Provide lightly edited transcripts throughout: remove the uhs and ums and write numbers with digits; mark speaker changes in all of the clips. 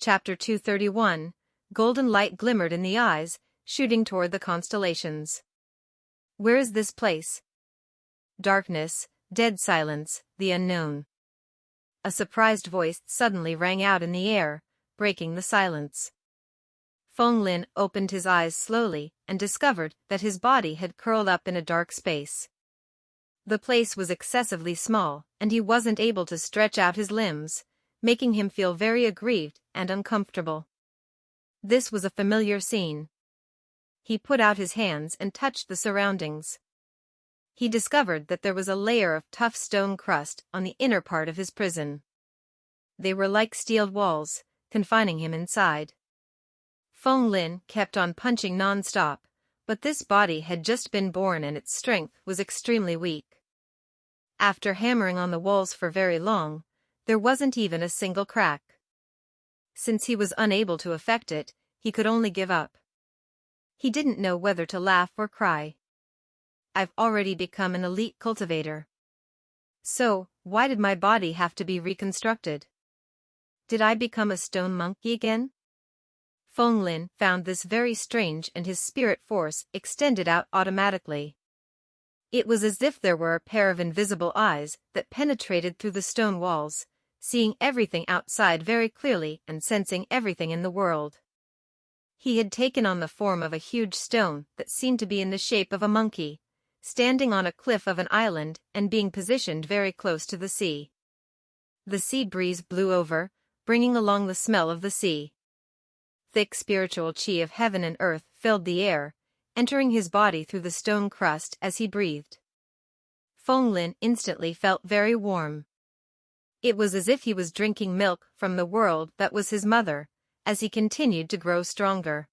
Speaker 1: Chapter 231. Golden light glimmered in the eyes, shooting toward the constellations. Where is this place? Darkness, dead silence, the unknown. A surprised voice suddenly rang out in the air, breaking the silence. Feng Lin opened his eyes slowly and discovered that his body had curled up in a dark space. The place was excessively small, and he wasn't able to stretch out his limbs, making him feel very aggrieved and uncomfortable. This was a familiar scene. He put out his hands and touched the surroundings. He discovered that there was a layer of tough stone crust on the inner part of his prison. They were like steel walls, confining him inside. Feng Lin kept on punching non-stop, but this body had just been born and its strength was extremely weak. After hammering on the walls for very long, there wasn't even a single crack. Since he was unable to affect it, he could only give up. He didn't know whether to laugh or cry. I've already become an elite cultivator. So, why did my body have to be reconstructed? Did I become a stone monkey again? Feng Lin found this very strange, and his spirit force extended out automatically. It was as if there were a pair of invisible eyes that penetrated through the stone walls, seeing everything outside very clearly and sensing everything in the world. He had taken on the form of a huge stone that seemed to be in the shape of a monkey, standing on a cliff of an island and being positioned very close to the sea. The sea breeze blew over, bringing along the smell of the sea. Thick spiritual chi of heaven and earth filled the air, entering his body through the stone crust as he breathed. Feng Lin instantly felt very warm. It was as if he was drinking milk from the world that was his mother, as he continued to grow stronger.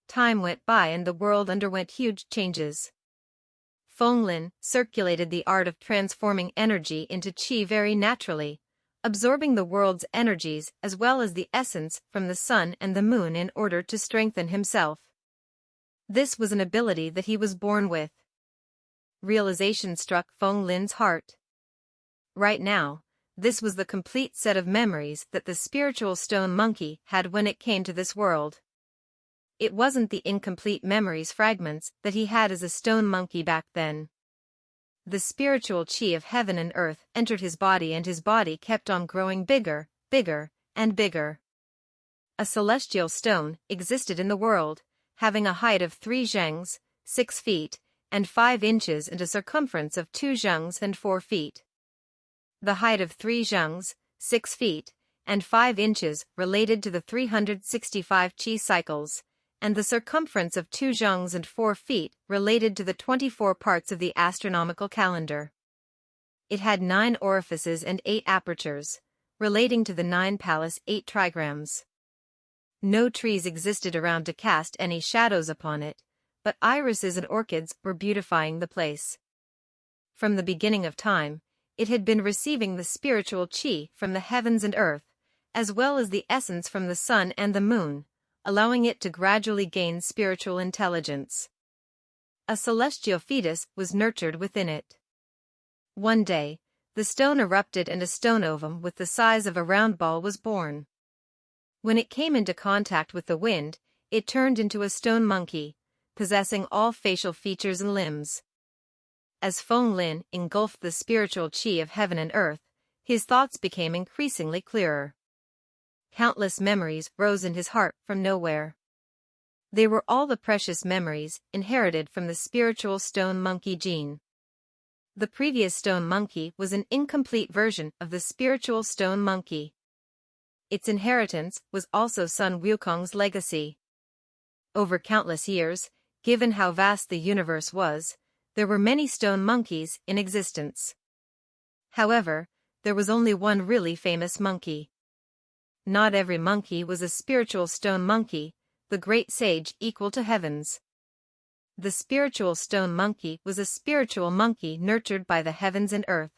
Speaker 1: Time went by and the world underwent huge changes. Feng Lin circulated the art of transforming energy into qi very naturally, absorbing the world's energies as well as the essence from the sun and the moon in order to strengthen himself. This was an ability that he was born with. Realization struck Feng Lin's heart. Right now, this was the complete set of memories that the spiritual stone monkey had when it came to this world. It wasn't the incomplete memories fragments that he had as a stone monkey back then. The spiritual chi of heaven and earth entered his body and his body kept on growing bigger, bigger, and bigger. A celestial stone existed in the world, having a height of 3 zhengs, 6 feet, and 5 inches and a circumference of 2 zhengs and 4 feet. The height of 3 zhengs, 6 feet, and 5 inches related to the 365 qi cycles, and the circumference of 2 zhengs and 4 feet related to the 24 parts of the astronomical calendar. It had 9 orifices and 8 apertures, relating to the 9 palace 8 trigrams. No trees existed around to cast any shadows upon it, but irises and orchids were beautifying the place. From the beginning of time, it had been receiving the spiritual chi from the heavens and earth, as well as the essence from the sun and the moon, allowing it to gradually gain spiritual intelligence. A celestial fetus was nurtured within it. One day, the stone erupted and a stone ovum with the size of a round ball was born. When it came into contact with the wind, it turned into a stone monkey, possessing all facial features and limbs. As Feng Lin engulfed the spiritual chi of heaven and earth, his thoughts became increasingly clearer. Countless memories rose in his heart from nowhere. They were all the precious memories inherited from the spiritual stone monkey gene. The previous stone monkey was an incomplete version of the spiritual stone monkey. Its inheritance was also Sun Wukong's legacy. Over countless years, given how vast the universe was, there were many stone monkeys in existence. However, there was only one really famous monkey. Not every monkey was a spiritual stone monkey, the great sage equal to heavens. The spiritual stone monkey was a spiritual monkey nurtured by the heavens and earth.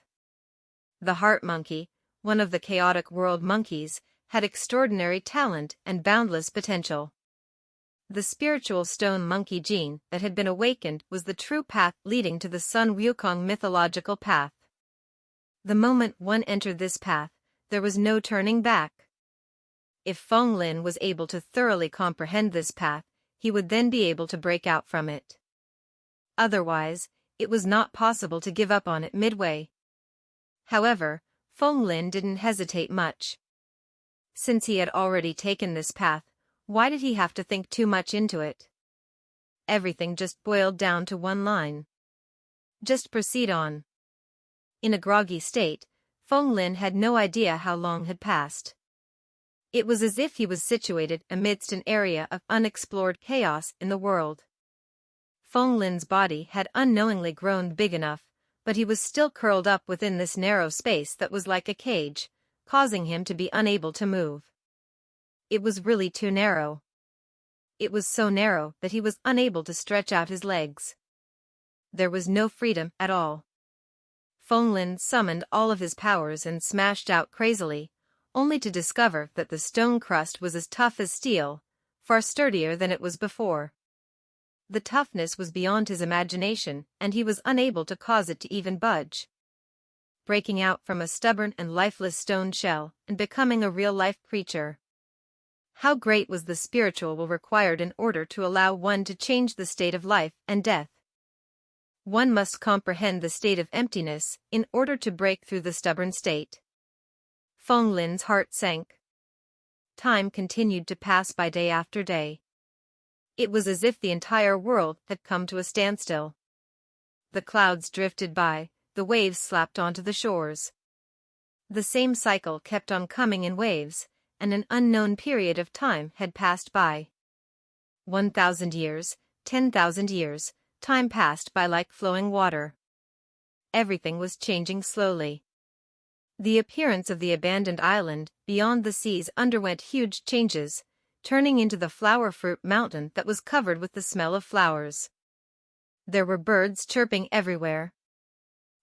Speaker 1: The heart monkey, one of the chaotic world monkeys, had extraordinary talent and boundless potential. The spiritual stone monkey gene that had been awakened was the true path leading to the Sun Wukong mythological path. The moment one entered this path, there was no turning back. If Feng Lin was able to thoroughly comprehend this path, he would then be able to break out from it. Otherwise, it was not possible to give up on it midway. However, Feng Lin didn't hesitate much. Since he had already taken this path, why did he have to think too much into it? Everything just boiled down to one line. Just proceed on. In a groggy state, Feng Lin had no idea how long had passed. It was as if he was situated amidst an area of unexplored chaos in the world. Feng Lin's body had unknowingly grown big enough, but he was still curled up within this narrow space that was like a cage, causing him to be unable to move. It was really too narrow. It was so narrow that he was unable to stretch out his legs. There was no freedom at all. Feng Lin summoned all of his powers and smashed out crazily, only to discover that the stone crust was as tough as steel, far sturdier than it was before. The toughness was beyond his imagination, and he was unable to cause it to even budge. Breaking out from a stubborn and lifeless stone shell and becoming a real-life creature. How great was the spiritual will required in order to allow one to change the state of life and death? One must comprehend the state of emptiness in order to break through the stubborn state. Feng Lin's heart sank. Time continued to pass by day after day. It was as if the entire world had come to a standstill. The clouds drifted by, the waves slapped onto the shores. The same cycle kept on coming in waves, and an unknown period of time had passed by. 1,000 years, 10,000 years, time passed by like flowing water. Everything was changing slowly. The appearance of the abandoned island beyond the seas underwent huge changes, turning into the flower fruit mountain that was covered with the smell of flowers. There were birds chirping everywhere.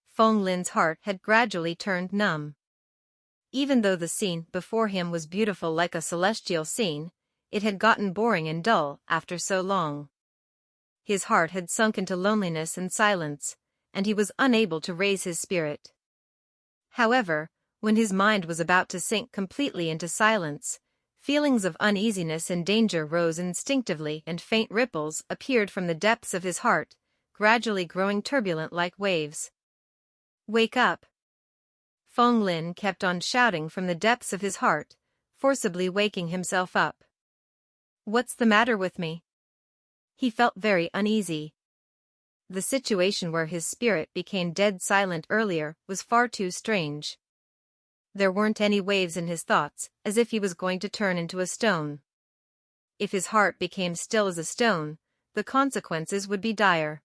Speaker 1: Feng Lin's heart had gradually turned numb. Even though the scene before him was beautiful like a celestial scene, it had gotten boring and dull after so long. His heart had sunk into loneliness and silence, and he was unable to raise his spirit. However, when his mind was about to sink completely into silence, feelings of uneasiness and danger rose instinctively, and faint ripples appeared from the depths of his heart, gradually growing turbulent like waves. "Wake up!" Feng Lin kept on shouting from the depths of his heart, forcibly waking himself up. "What's the matter with me?" He felt very uneasy. The situation where his spirit became dead silent earlier was far too strange. There weren't any waves in his thoughts, as if he was going to turn into a stone. If his heart became still as a stone, the consequences would be dire.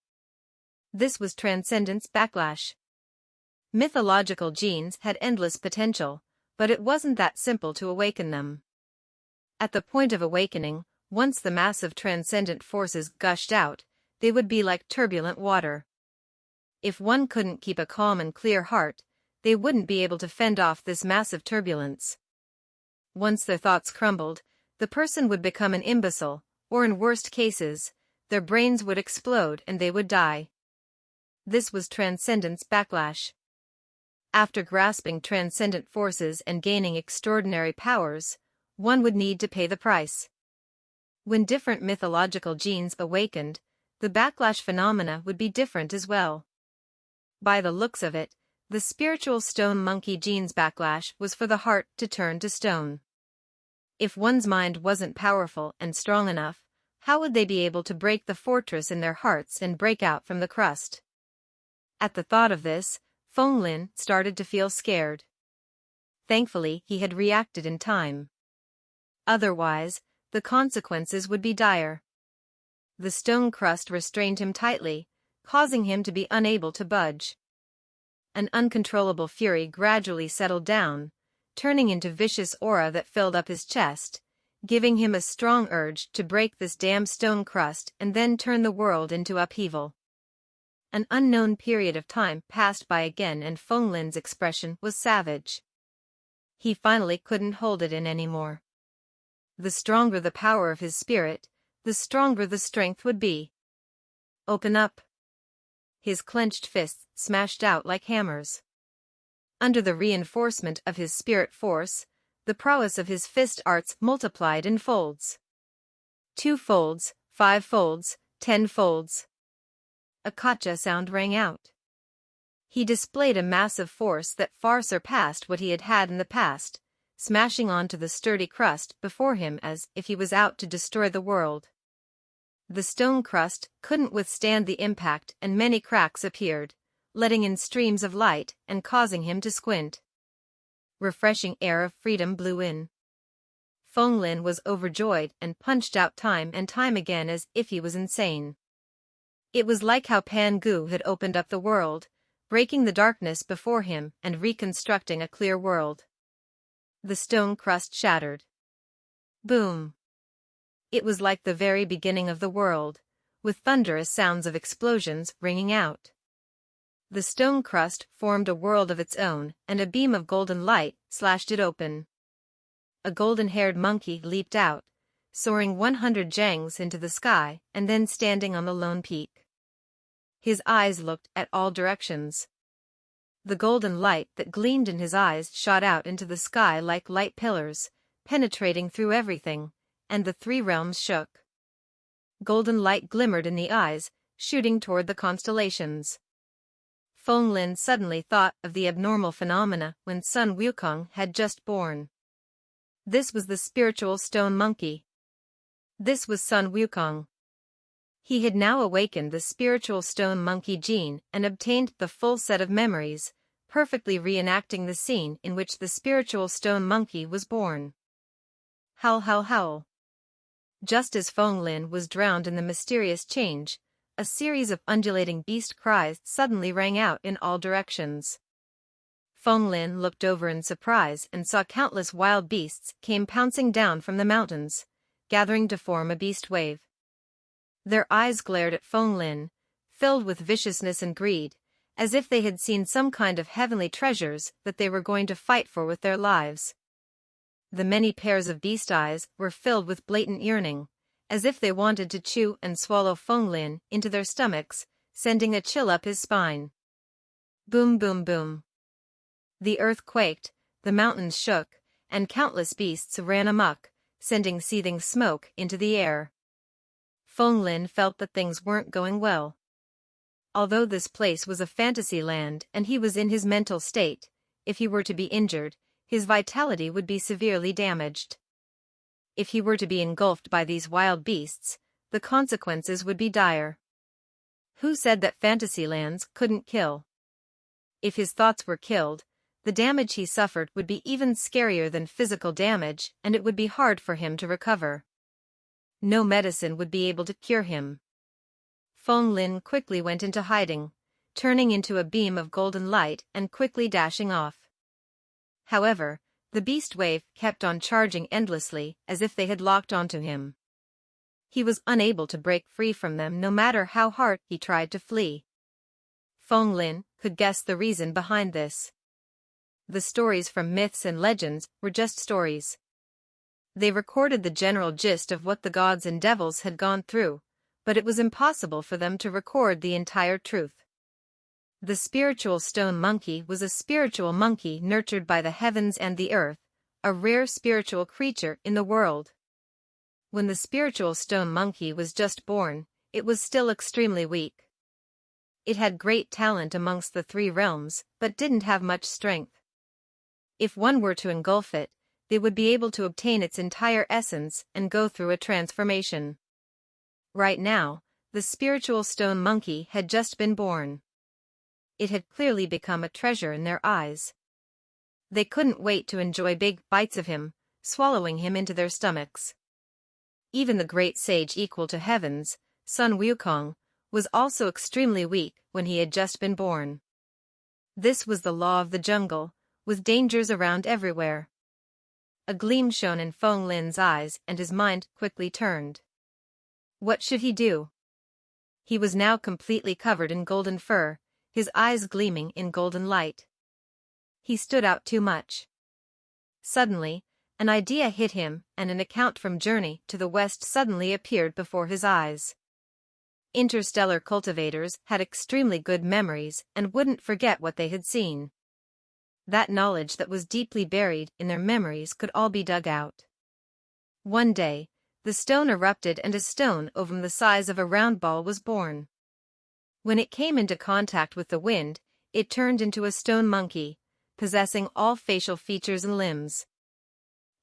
Speaker 1: This was Transcendence Backlash. Mythological genes had endless potential, but it wasn't that simple to awaken them. At the point of awakening, once the massive transcendent forces gushed out, they would be like turbulent water. If one couldn't keep a calm and clear heart, they wouldn't be able to fend off this massive turbulence. Once their thoughts crumbled, the person would become an imbecile, or in worst cases, their brains would explode and they would die. This was Transcendence Backlash. After grasping transcendent forces and gaining extraordinary powers, one would need to pay the price. When different mythological genes awakened, the backlash phenomena would be different as well. By the looks of it, the spiritual stone monkey gene's backlash was for the heart to turn to stone. If one's mind wasn't powerful and strong enough, how would they be able to break the fortress in their hearts and break out from the crust? At the thought of this, Feng Lin started to feel scared. Thankfully, he had reacted in time. Otherwise, the consequences would be dire. The stone crust restrained him tightly, causing him to be unable to budge. An uncontrollable fury gradually settled down, turning into vicious aura that filled up his chest, giving him a strong urge to break this damn stone crust and then turn the world into upheaval. An unknown period of time passed by again, and Feng Lin's expression was savage. He finally couldn't hold it in anymore. The stronger the power of his spirit, the stronger the strength would be. "Open up!" His clenched fists smashed out like hammers. Under the reinforcement of his spirit force, the prowess of his fist arts multiplied in folds. 2 folds, 5 folds, 10 folds. A gotcha sound rang out. He displayed a massive force that far surpassed what he had had in the past, smashing onto the sturdy crust before him as if he was out to destroy the world. The stone crust couldn't withstand the impact and many cracks appeared, letting in streams of light and causing him to squint. Refreshing air of freedom blew in. Feng Lin was overjoyed and punched out time and time again as if he was insane. It was like how Pan Gu had opened up the world, breaking the darkness before him and reconstructing a clear world. The stone crust shattered. Boom! It was like the very beginning of the world, with thunderous sounds of explosions ringing out. The stone crust formed a world of its own, and a beam of golden light slashed it open. A golden-haired monkey leaped out, soaring 100 jangs into the sky and then standing on the lone peak. His eyes looked at all directions. The golden light that gleamed in his eyes shot out into the sky like light pillars, penetrating through everything, and the 3 realms shook. Golden light glimmered in the eyes, shooting toward the constellations. Feng Lin suddenly thought of the abnormal phenomena when Sun Wukong had just born. This was the spiritual stone monkey. This was Sun Wukong. He had now awakened the spiritual stone monkey gene and obtained the full set of memories, perfectly reenacting the scene in which the spiritual stone monkey was born. Howl, howl, howl. Just as Feng Lin was drowned in the mysterious change, a series of undulating beast cries suddenly rang out in all directions. Feng Lin looked over in surprise and saw countless wild beasts came pouncing down from the mountains, gathering to form a beast wave. Their eyes glared at Feng Lin, filled with viciousness and greed, as if they had seen some kind of heavenly treasures that they were going to fight for with their lives. The many pairs of beast eyes were filled with blatant yearning, as if they wanted to chew and swallow Feng Lin into their stomachs, sending a chill up his spine. Boom, boom, boom. The earth quaked, the mountains shook, and countless beasts ran amok, sending seething smoke into the air. Feng Lin felt that things weren't going well. Although this place was a fantasy land and he was in his mental state, if he were to be injured, his vitality would be severely damaged. If he were to be engulfed by these wild beasts, the consequences would be dire. Who said that fantasy lands couldn't kill? If his thoughts were killed, the damage he suffered would be even scarier than physical damage, and it would be hard for him to recover. No medicine would be able to cure him. Feng Lin quickly went into hiding, turning into a beam of golden light and quickly dashing off. However, the beast wave kept on charging endlessly as if they had locked onto him. He was unable to break free from them no matter how hard he tried to flee. Feng Lin could guess the reason behind this. The stories from myths and legends were just stories. They recorded the general gist of what the gods and devils had gone through, but it was impossible for them to record the entire truth. The spiritual stone monkey was a spiritual monkey nurtured by the heavens and the earth, a rare spiritual creature in the world. When the spiritual stone monkey was just born, it was still extremely weak. It had great talent amongst the 3 realms, but didn't have much strength. If one were to engulf it, they would be able to obtain its entire essence and go through a transformation. Right now, the spiritual stone monkey had just been born. It had clearly become a treasure in their eyes. They couldn't wait to enjoy big bites of him, swallowing him into their stomachs. Even the great sage equal to heavens, Sun Wukong, was also extremely weak when he had just been born. This was the law of the jungle, with dangers around everywhere. A gleam shone in Feng Lin's eyes and his mind quickly turned. What should he do? He was now completely covered in golden fur, his eyes gleaming in golden light. He stood out too much. Suddenly, an idea hit him and an account from Journey to the West suddenly appeared before his eyes. Interstellar cultivators had extremely good memories and wouldn't forget what they had seen. That knowledge that was deeply buried in their memories could all be dug out. One day, the stone erupted and a stone ovum the size of a round ball was born. When it came into contact with the wind, it turned into a stone monkey, possessing all facial features and limbs.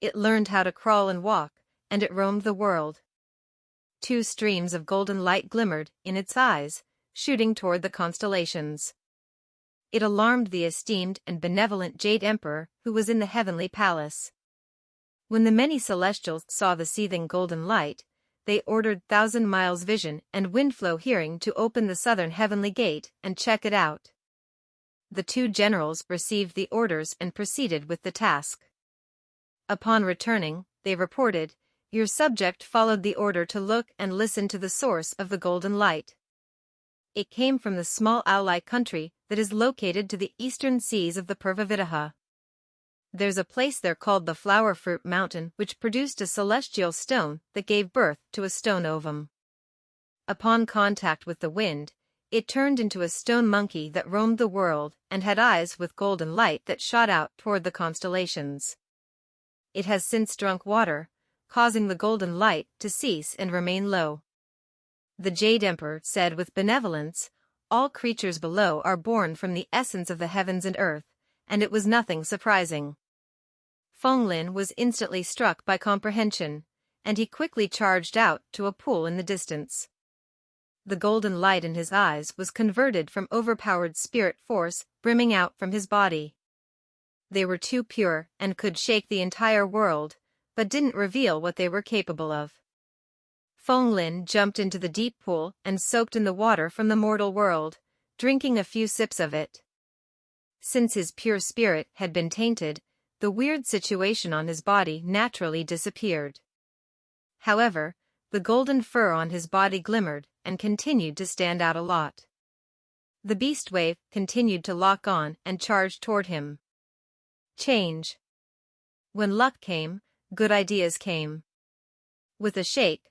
Speaker 1: It learned how to crawl and walk, and it roamed the world. 2 streams of golden light glimmered in its eyes, shooting toward the constellations. It alarmed the esteemed and benevolent Jade Emperor who was in the heavenly palace. When the many celestials saw the seething golden light, they ordered 1,000 Miles Vision and Windflow Hearing to open the southern heavenly gate and check it out. The 2 generals received the orders and proceeded with the task. Upon returning, they reported, "Your subject followed the order to look and listen to the source of the golden light. It came from the small ally country that is located to the eastern seas of the Purva. There's a place there called the Flower Fruit Mountain which produced a celestial stone that gave birth to a stone ovum. Upon contact with the wind, it turned into a stone monkey that roamed the world and had eyes with golden light that shot out toward the constellations. It has since drunk water, causing the golden light to cease and remain low." The Jade Emperor said with benevolence, "All creatures below are born from the essence of the heavens and earth, and it was nothing surprising." Fenglin was instantly struck by comprehension, and he quickly charged out to a pool in the distance. The golden light in his eyes was converted from overpowered spirit force brimming out from his body. They were too pure and could shake the entire world, but didn't reveal what they were capable of. Fenglin jumped into the deep pool and soaked in the water from the mortal world, drinking a few sips of it. Since his pure spirit had been tainted, the weird situation on his body naturally disappeared. However, the golden fur on his body glimmered and continued to stand out a lot. The beast wave continued to lock on and charge toward him. Change. When luck came, good ideas came. With a shake,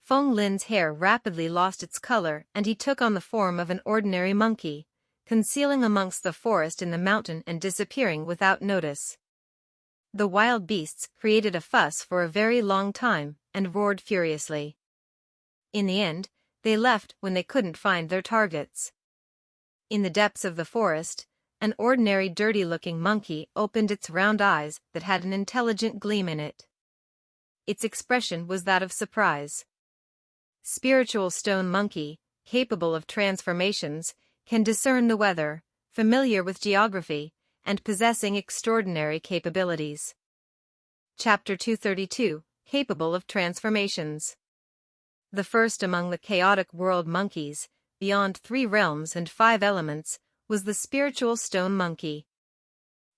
Speaker 1: Fenglin's hair rapidly lost its color and he took on the form of an ordinary monkey, concealing amongst the forest in the mountain and disappearing without notice. The wild beasts created a fuss for a very long time and roared furiously. In the end, they left when they couldn't find their targets. In the depths of the forest, an ordinary dirty-looking monkey opened its round eyes that had an intelligent gleam in it. Its expression was that of surprise. Spiritual stone monkey, capable of transformations, can discern the weather, familiar with geography, and possessing extraordinary capabilities. Chapter 232, Capable of Transformations. The first among the chaotic world monkeys, beyond 3 realms and 5 elements, was the spiritual stone monkey.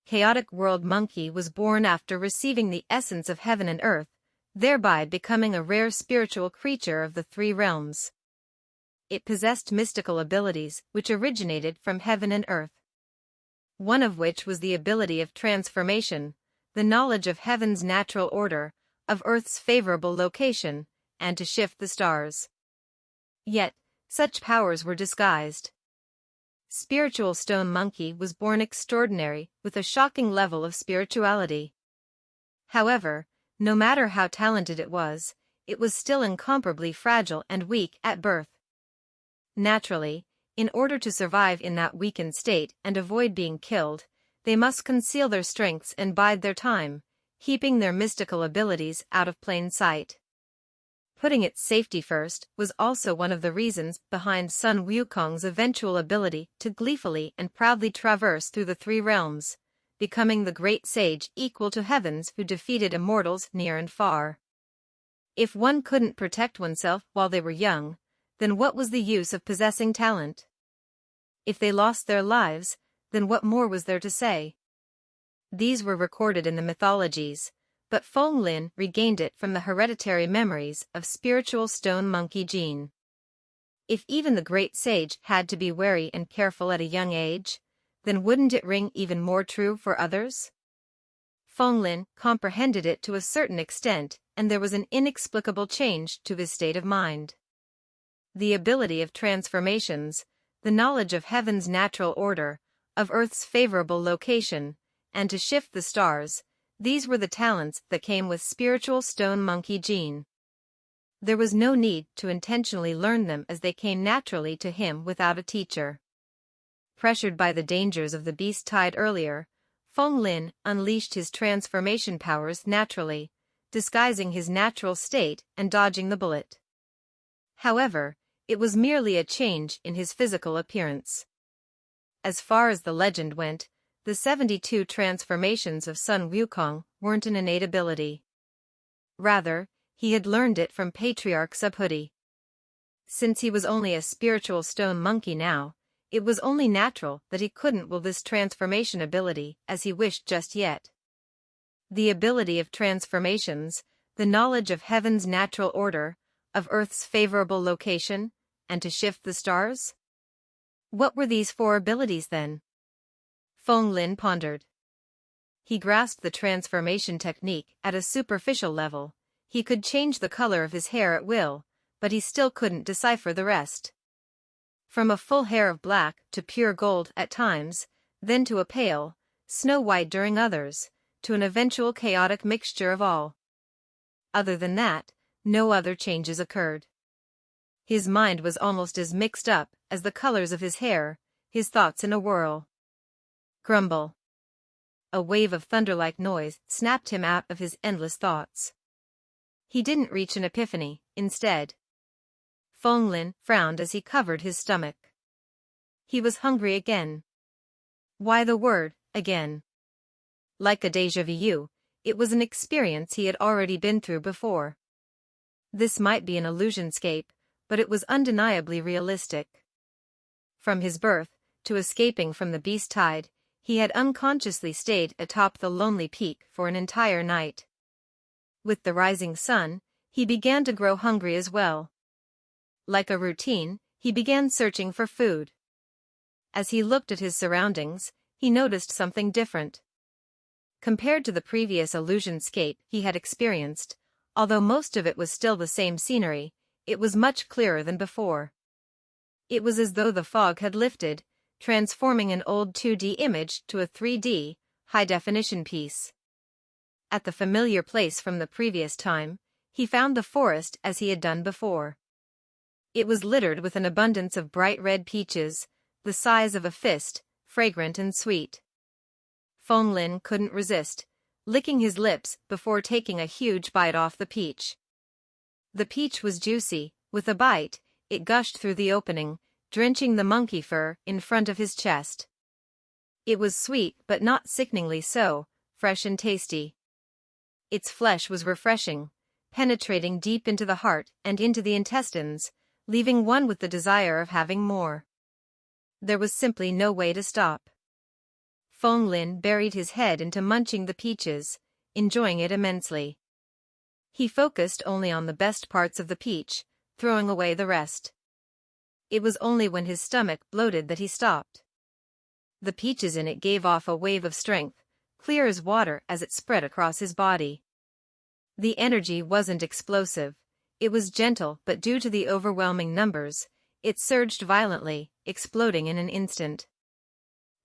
Speaker 1: Chaotic world monkey was born after receiving the essence of heaven and earth, thereby becoming a rare spiritual creature of the 3 realms. It possessed mystical abilities which originated from heaven and earth. One of which was the ability of transformation, the knowledge of heaven's natural order, of earth's favorable location, and to shift the stars. Yet, such powers were disguised. Spiritual stone monkey was born extraordinary, with a shocking level of spirituality. However, no matter how talented it was still incomparably fragile and weak at birth. Naturally, in order to survive in that weakened state and avoid being killed, they must conceal their strengths and bide their time, keeping their mystical abilities out of plain sight. Putting its safety first was also one of the reasons behind Sun Wukong's eventual ability to gleefully and proudly traverse through the 3 realms, becoming the great sage equal to heavens who defeated immortals near and far. If one couldn't protect oneself while they were young, then what was the use of possessing talent? If they lost their lives, then what more was there to say? These were recorded in the mythologies, but Fenglin regained it from the hereditary memories of spiritual stone monkey gene. If even the great sage had to be wary and careful at a young age, then wouldn't it ring even more true for others? Fenglin comprehended it to a certain extent, and there was an inexplicable change to his state of mind. The ability of transformations, the knowledge of heaven's natural order, of earth's favorable location, and to shift the stars. These were the talents that came with spiritual stone monkey gene. There was no need to intentionally learn them, as they came naturally to him without a teacher. Pressured by the dangers of the beast tide earlier, Feng Lin unleashed his transformation powers naturally, disguising his natural state and dodging the bullet. However, it was merely a change in his physical appearance. As far as the legend went, the 72 transformations of Sun Wukong weren't an innate ability. Rather, he had learned it from Patriarch Subhuti. Since he was only a spiritual stone monkey now, it was only natural that he couldn't will this transformation ability as he wished just yet. The ability of transformations, the knowledge of heaven's natural order, of Earth's favorable location, and to shift the stars? What were these 4 abilities then? Feng Lin pondered. He grasped the transformation technique at a superficial level. He could change the color of his hair at will, but he still couldn't decipher the rest. From a full hair of black to pure gold at times, then to a pale, snow-white during others, to an eventual chaotic mixture of all. Other than that, no other changes occurred. His mind was almost as mixed up as the colors of his hair, his thoughts in a whirl. Grumble. A wave of thunder-like noise snapped him out of his endless thoughts. He didn't reach an epiphany, instead. Feng Lin frowned as he covered his stomach. He was hungry again. Why the word, again? Like a déjà vu, it was an experience he had already been through before. This might be an illusionscape, but it was undeniably realistic. From his birth, to escaping from the beast tide, he had unconsciously stayed atop the lonely peak for an entire night. With the rising sun, he began to grow hungry as well. Like a routine, he began searching for food. As he looked at his surroundings, he noticed something different. Compared to the previous illusionscape he had experienced, although most of it was still the same scenery, it was much clearer than before. It was as though the fog had lifted, transforming an old 2D image to a 3D, high-definition piece. At the familiar place from the previous time, he found the forest as he had done before. It was littered with an abundance of bright red peaches, the size of a fist, fragrant and sweet. Feng Lin couldn't resist, licking his lips before taking a huge bite off the peach. The peach was juicy. With a bite, it gushed through the opening, drenching the monkey fur in front of his chest. It was sweet but not sickeningly so, fresh and tasty. Its flesh was refreshing, penetrating deep into the heart and into the intestines, leaving one with the desire of having more. There was simply no way to stop. Feng Lin buried his head into munching the peaches, enjoying it immensely. He focused only on the best parts of the peach, throwing away the rest. It was only when his stomach bloated that he stopped. The peaches in it gave off a wave of strength, clear as water as it spread across his body. The energy wasn't explosive, it was gentle, but due to the overwhelming numbers, it surged violently, exploding in an instant.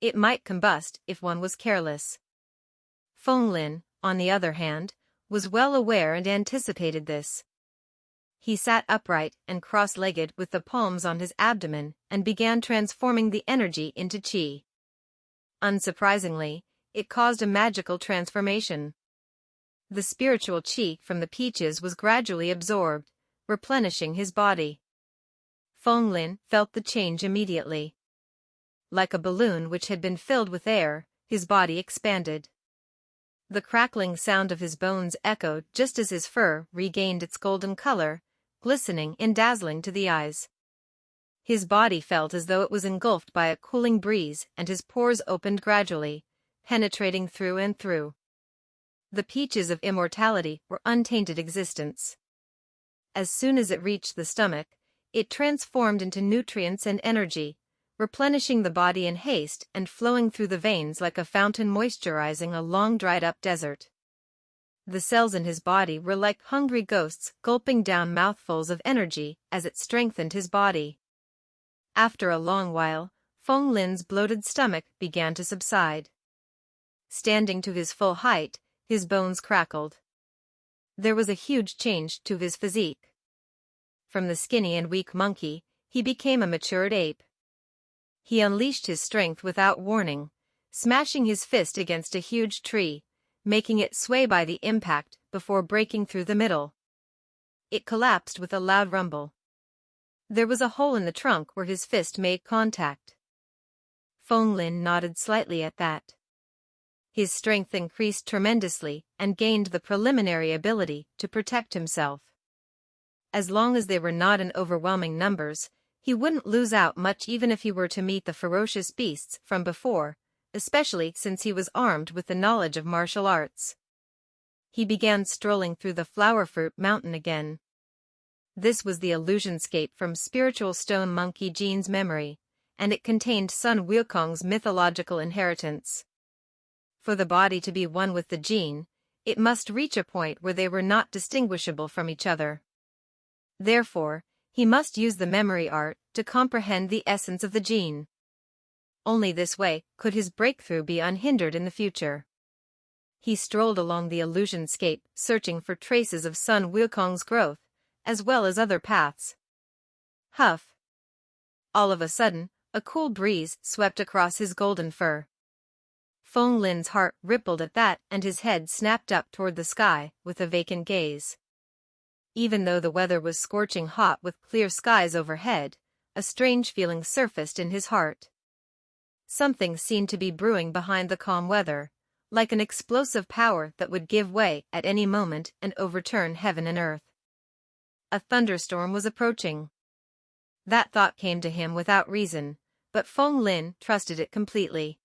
Speaker 1: It might combust if one was careless. Feng Lin, on the other hand, was well aware and anticipated this. He sat upright and cross-legged with the palms on his abdomen and began transforming the energy into qi. Unsurprisingly, it caused a magical transformation. The spiritual qi from the peaches was gradually absorbed, replenishing his body. Feng Lin felt the change immediately. Like a balloon which had been filled with air, his body expanded. The crackling sound of his bones echoed just as his fur regained its golden color, glistening and dazzling to the eyes. His body felt as though it was engulfed by a cooling breeze, and his pores opened gradually, penetrating through and through. The peaches of immortality were untainted existence. As soon as it reached the stomach, it transformed into nutrients and energy, replenishing the body in haste and flowing through the veins like a fountain moisturizing a long dried-up desert. The cells in his body were like hungry ghosts gulping down mouthfuls of energy as it strengthened his body. After a long while, Feng Lin's bloated stomach began to subside. Standing to his full height, his bones crackled. There was a huge change to his physique. From the skinny and weak monkey, he became a matured ape. He unleashed his strength without warning, smashing his fist against a huge tree, making it sway by the impact before breaking through the middle. It collapsed with a loud rumble. There was a hole in the trunk where his fist made contact. Feng Lin nodded slightly at that. His strength increased tremendously and gained the preliminary ability to protect himself. As long as they were not in overwhelming numbers, he wouldn't lose out much even if he were to meet the ferocious beasts from before, especially since he was armed with the knowledge of martial arts. He began strolling through the flower fruit mountain again. This was the illusionscape from spiritual stone monkey Jin's memory, and it contained Sun Wukong's mythological inheritance. For the body to be one with the Jin, it must reach a point where they were not distinguishable from each other. Therefore, he must use the memory art to comprehend the essence of the Jin. Only this way could his breakthrough be unhindered in the future. He strolled along the illusionscape, searching for traces of Sun Wukong's growth, as well as other paths. Huff! All of a sudden, a cool breeze swept across his golden fur. Feng Lin's heart rippled at that and his head snapped up toward the sky with a vacant gaze. Even though the weather was scorching hot with clear skies overhead, a strange feeling surfaced in his heart. Something seemed to be brewing behind the calm weather, like an explosive power that would give way at any moment and overturn heaven and earth. A thunderstorm was approaching. That thought came to him without reason, but Feng Lin trusted it completely.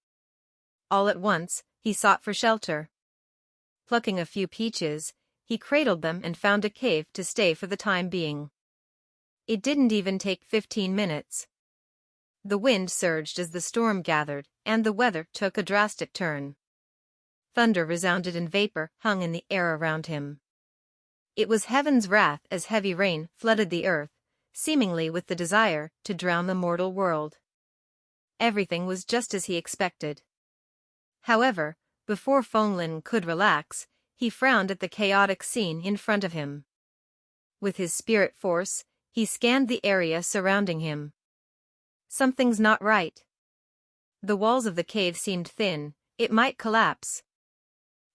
Speaker 1: All at once, he sought for shelter. Plucking a few peaches, he cradled them and found a cave to stay for the time being. It didn't even take 15 minutes. The wind surged as the storm gathered, and the weather took a drastic turn. Thunder resounded and vapor hung in the air around him. It was heaven's wrath as heavy rain flooded the earth, seemingly with the desire to drown the mortal world. Everything was just as he expected. However, before Feng Lin could relax, he frowned at the chaotic scene in front of him. With his spirit force, he scanned the area surrounding him. Something's not right. The walls of the cave seemed thin, it might collapse.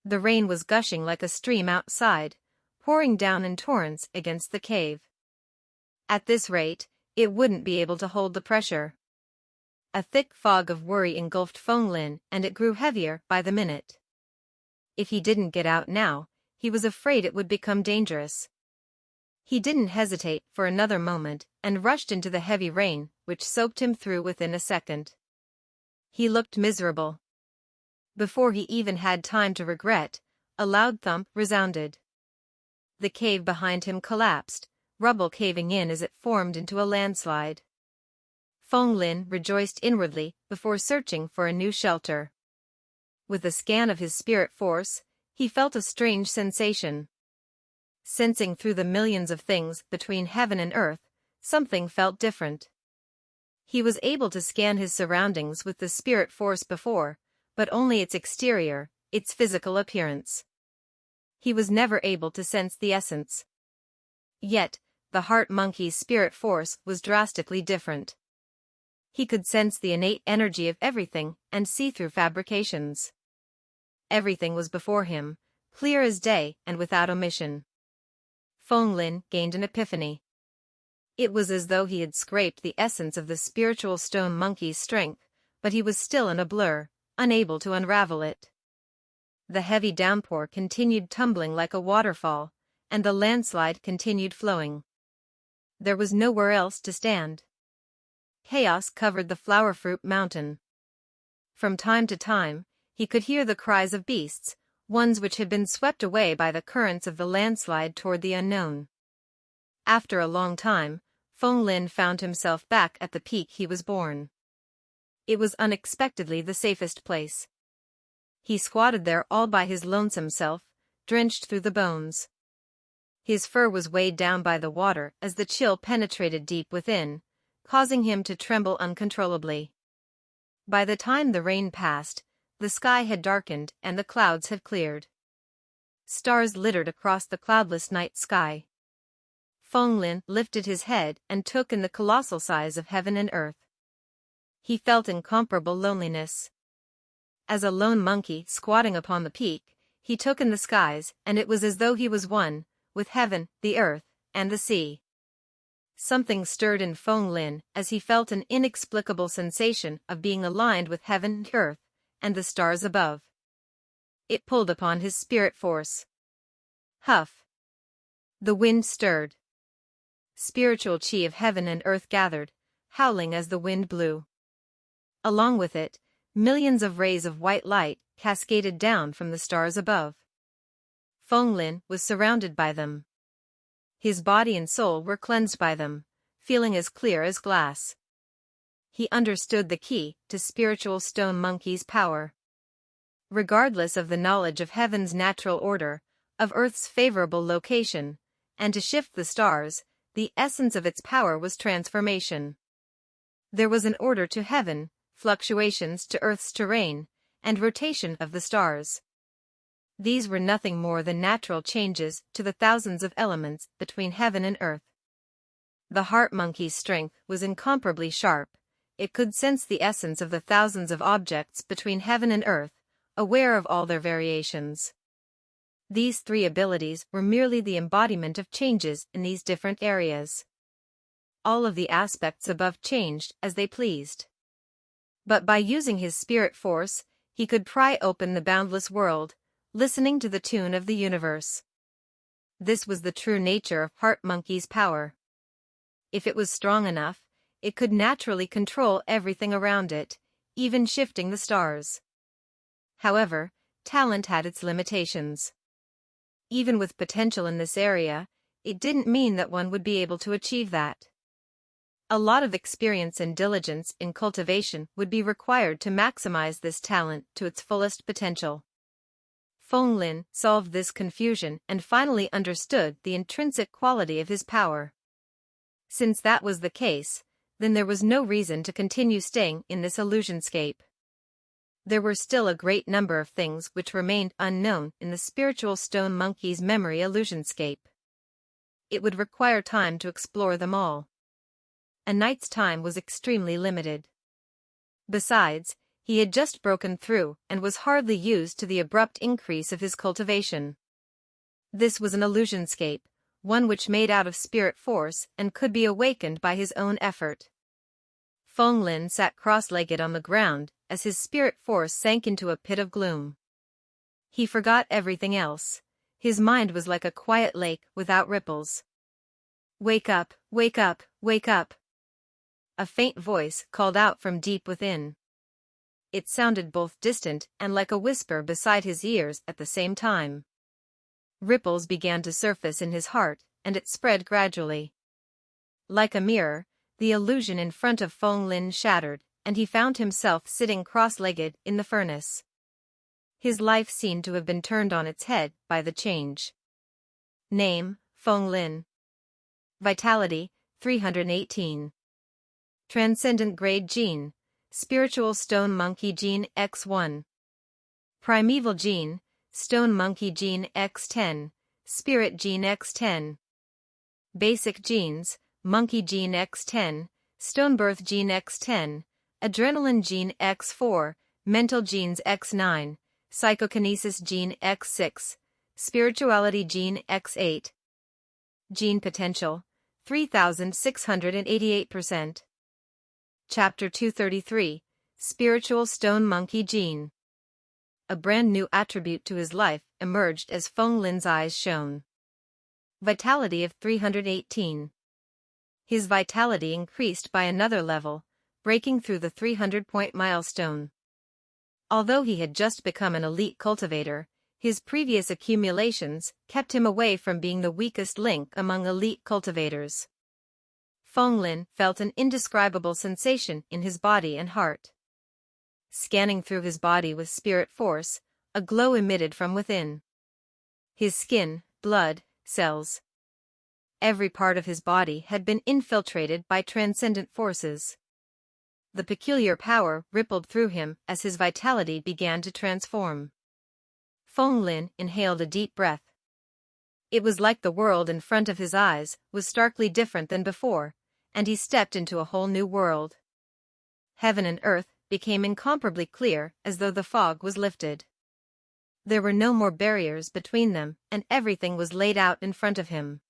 Speaker 1: The rain was gushing like a stream outside, pouring down in torrents against the cave. At this rate, it wouldn't be able to hold the pressure. A thick fog of worry engulfed Feng Lin and it grew heavier by the minute. If he didn't get out now, he was afraid it would become dangerous. He didn't hesitate for another moment and rushed into the heavy rain, which soaked him through within a second. He looked miserable. Before he even had time to regret, a loud thump resounded. The cave behind him collapsed, rubble caving in as it formed into a landslide. Feng Lin rejoiced inwardly before searching for a new shelter. With a scan of his spirit force, he felt a strange sensation. Sensing through the millions of things between heaven and earth, something felt different. He was able to scan his surroundings with the spirit force before, but only its exterior, its physical appearance. He was never able to sense the essence. Yet, the heart monkey's spirit force was drastically different. He could sense the innate energy of everything and see through fabrications. Everything was before him, clear as day and without omission. Feng Lin gained an epiphany. It was as though he had scraped the essence of the spiritual stone monkey's strength, but he was still in a blur, unable to unravel it. The heavy downpour continued tumbling like a waterfall, and the landslide continued flowing. There was nowhere else to stand. Chaos covered the flower fruit mountain. From time to time, he could hear the cries of beasts, ones which had been swept away by the currents of the landslide toward the unknown. After a long time, Feng Lin found himself back at the peak he was born. It was unexpectedly the safest place. He squatted there all by his lonesome self, drenched through the bones. His fur was weighed down by the water as the chill penetrated deep within, causing him to tremble uncontrollably. By the time the rain passed, the sky had darkened and the clouds had cleared. Stars littered across the cloudless night sky. Feng Lin lifted his head and took in the colossal size of heaven and earth. He felt incomparable loneliness. As a lone monkey squatting upon the peak, he took in the skies, and it was as though he was one with heaven, the earth, and the sea. Something stirred in Feng Lin as he felt an inexplicable sensation of being aligned with heaven, earth, and the stars above. It pulled upon his spirit force. Huff. The wind stirred. Spiritual chi of heaven and earth gathered, howling as the wind blew. Along with it, millions of rays of white light cascaded down from the stars above. Feng Lin was surrounded by them. His body and soul were cleansed by them, feeling as clear as glass. He understood the key to spiritual stone monkey's power. Regardless of the knowledge of heaven's natural order, of earth's favorable location, and to shift the stars, the essence of its power was transformation. There was an order to heaven, fluctuations to earth's terrain, and rotation of the stars. These were nothing more than natural changes to the thousands of elements between heaven and earth. The heart monkey's strength was incomparably sharp. It could sense the essence of the thousands of objects between heaven and earth, aware of all their variations. These three abilities were merely the embodiment of changes in these different areas. All of the aspects above changed as they pleased. But by using his spirit force, he could pry open the boundless world, listening to the tune of the universe. This was the true nature of Heart Monkey's power. If it was strong enough, it could naturally control everything around it, even shifting the stars. However, talent had its limitations. Even with potential in this area, it didn't mean that one would be able to achieve that. A lot of experience and diligence in cultivation would be required to maximize this talent to its fullest potential. Feng Lin solved this confusion and finally understood the intrinsic quality of his power. Since that was the case, then there was no reason to continue staying in this illusionscape. There were still a great number of things which remained unknown in the spiritual stone monkey's memory illusionscape. It would require time to explore them all. A night's time was extremely limited. Besides, he had just broken through and was hardly used to the abrupt increase of his cultivation. This was an illusionscape, one which made out of spirit force and could be awakened by his own effort. Feng Lin sat cross-legged on the ground as his spirit force sank into a pit of gloom. He forgot everything else. His mind was like a quiet lake without ripples. "Wake up, wake up, wake up!" A faint voice called out from deep within. It sounded both distant and like a whisper beside his ears at the same time. Ripples began to surface in his heart, and it spread gradually. Like a mirror, the illusion in front of Feng Lin shattered, and he found himself sitting cross-legged in the furnace. His life seemed to have been turned on its head by the change. Name, Feng Lin. Vitality, 318. Transcendent Grade Gene, Spiritual Stone Monkey Gene X1. Primeval Gene, Stone Monkey Gene X10, Spirit Gene X10. Basic Genes, Monkey Gene X10, Stone Birth Gene X10, Adrenaline Gene X4, Mental Genes X9, Psychokinesis Gene X6, Spirituality Gene X8. Gene Potential, 3,688%. Chapter 233, Spiritual Stone Monkey Gene. A brand new attribute to his life emerged as Feng Lin's eyes shone. Vitality of 318. His vitality increased by another level, breaking through the 300-point milestone. Although he had just become an elite cultivator, his previous accumulations kept him away from being the weakest link among elite cultivators. Feng Lin felt an indescribable sensation in his body and heart. Scanning through his body with spirit force, a glow emitted from within. His skin, blood, cells. Every part of his body had been infiltrated by transcendent forces. The peculiar power rippled through him as his vitality began to transform. Feng Lin inhaled a deep breath. It was like the world in front of his eyes was starkly different than before, and he stepped into a whole new world. Heaven and earth became incomparably clear as though the fog was lifted. There were no more barriers between them, and everything was laid out in front of him.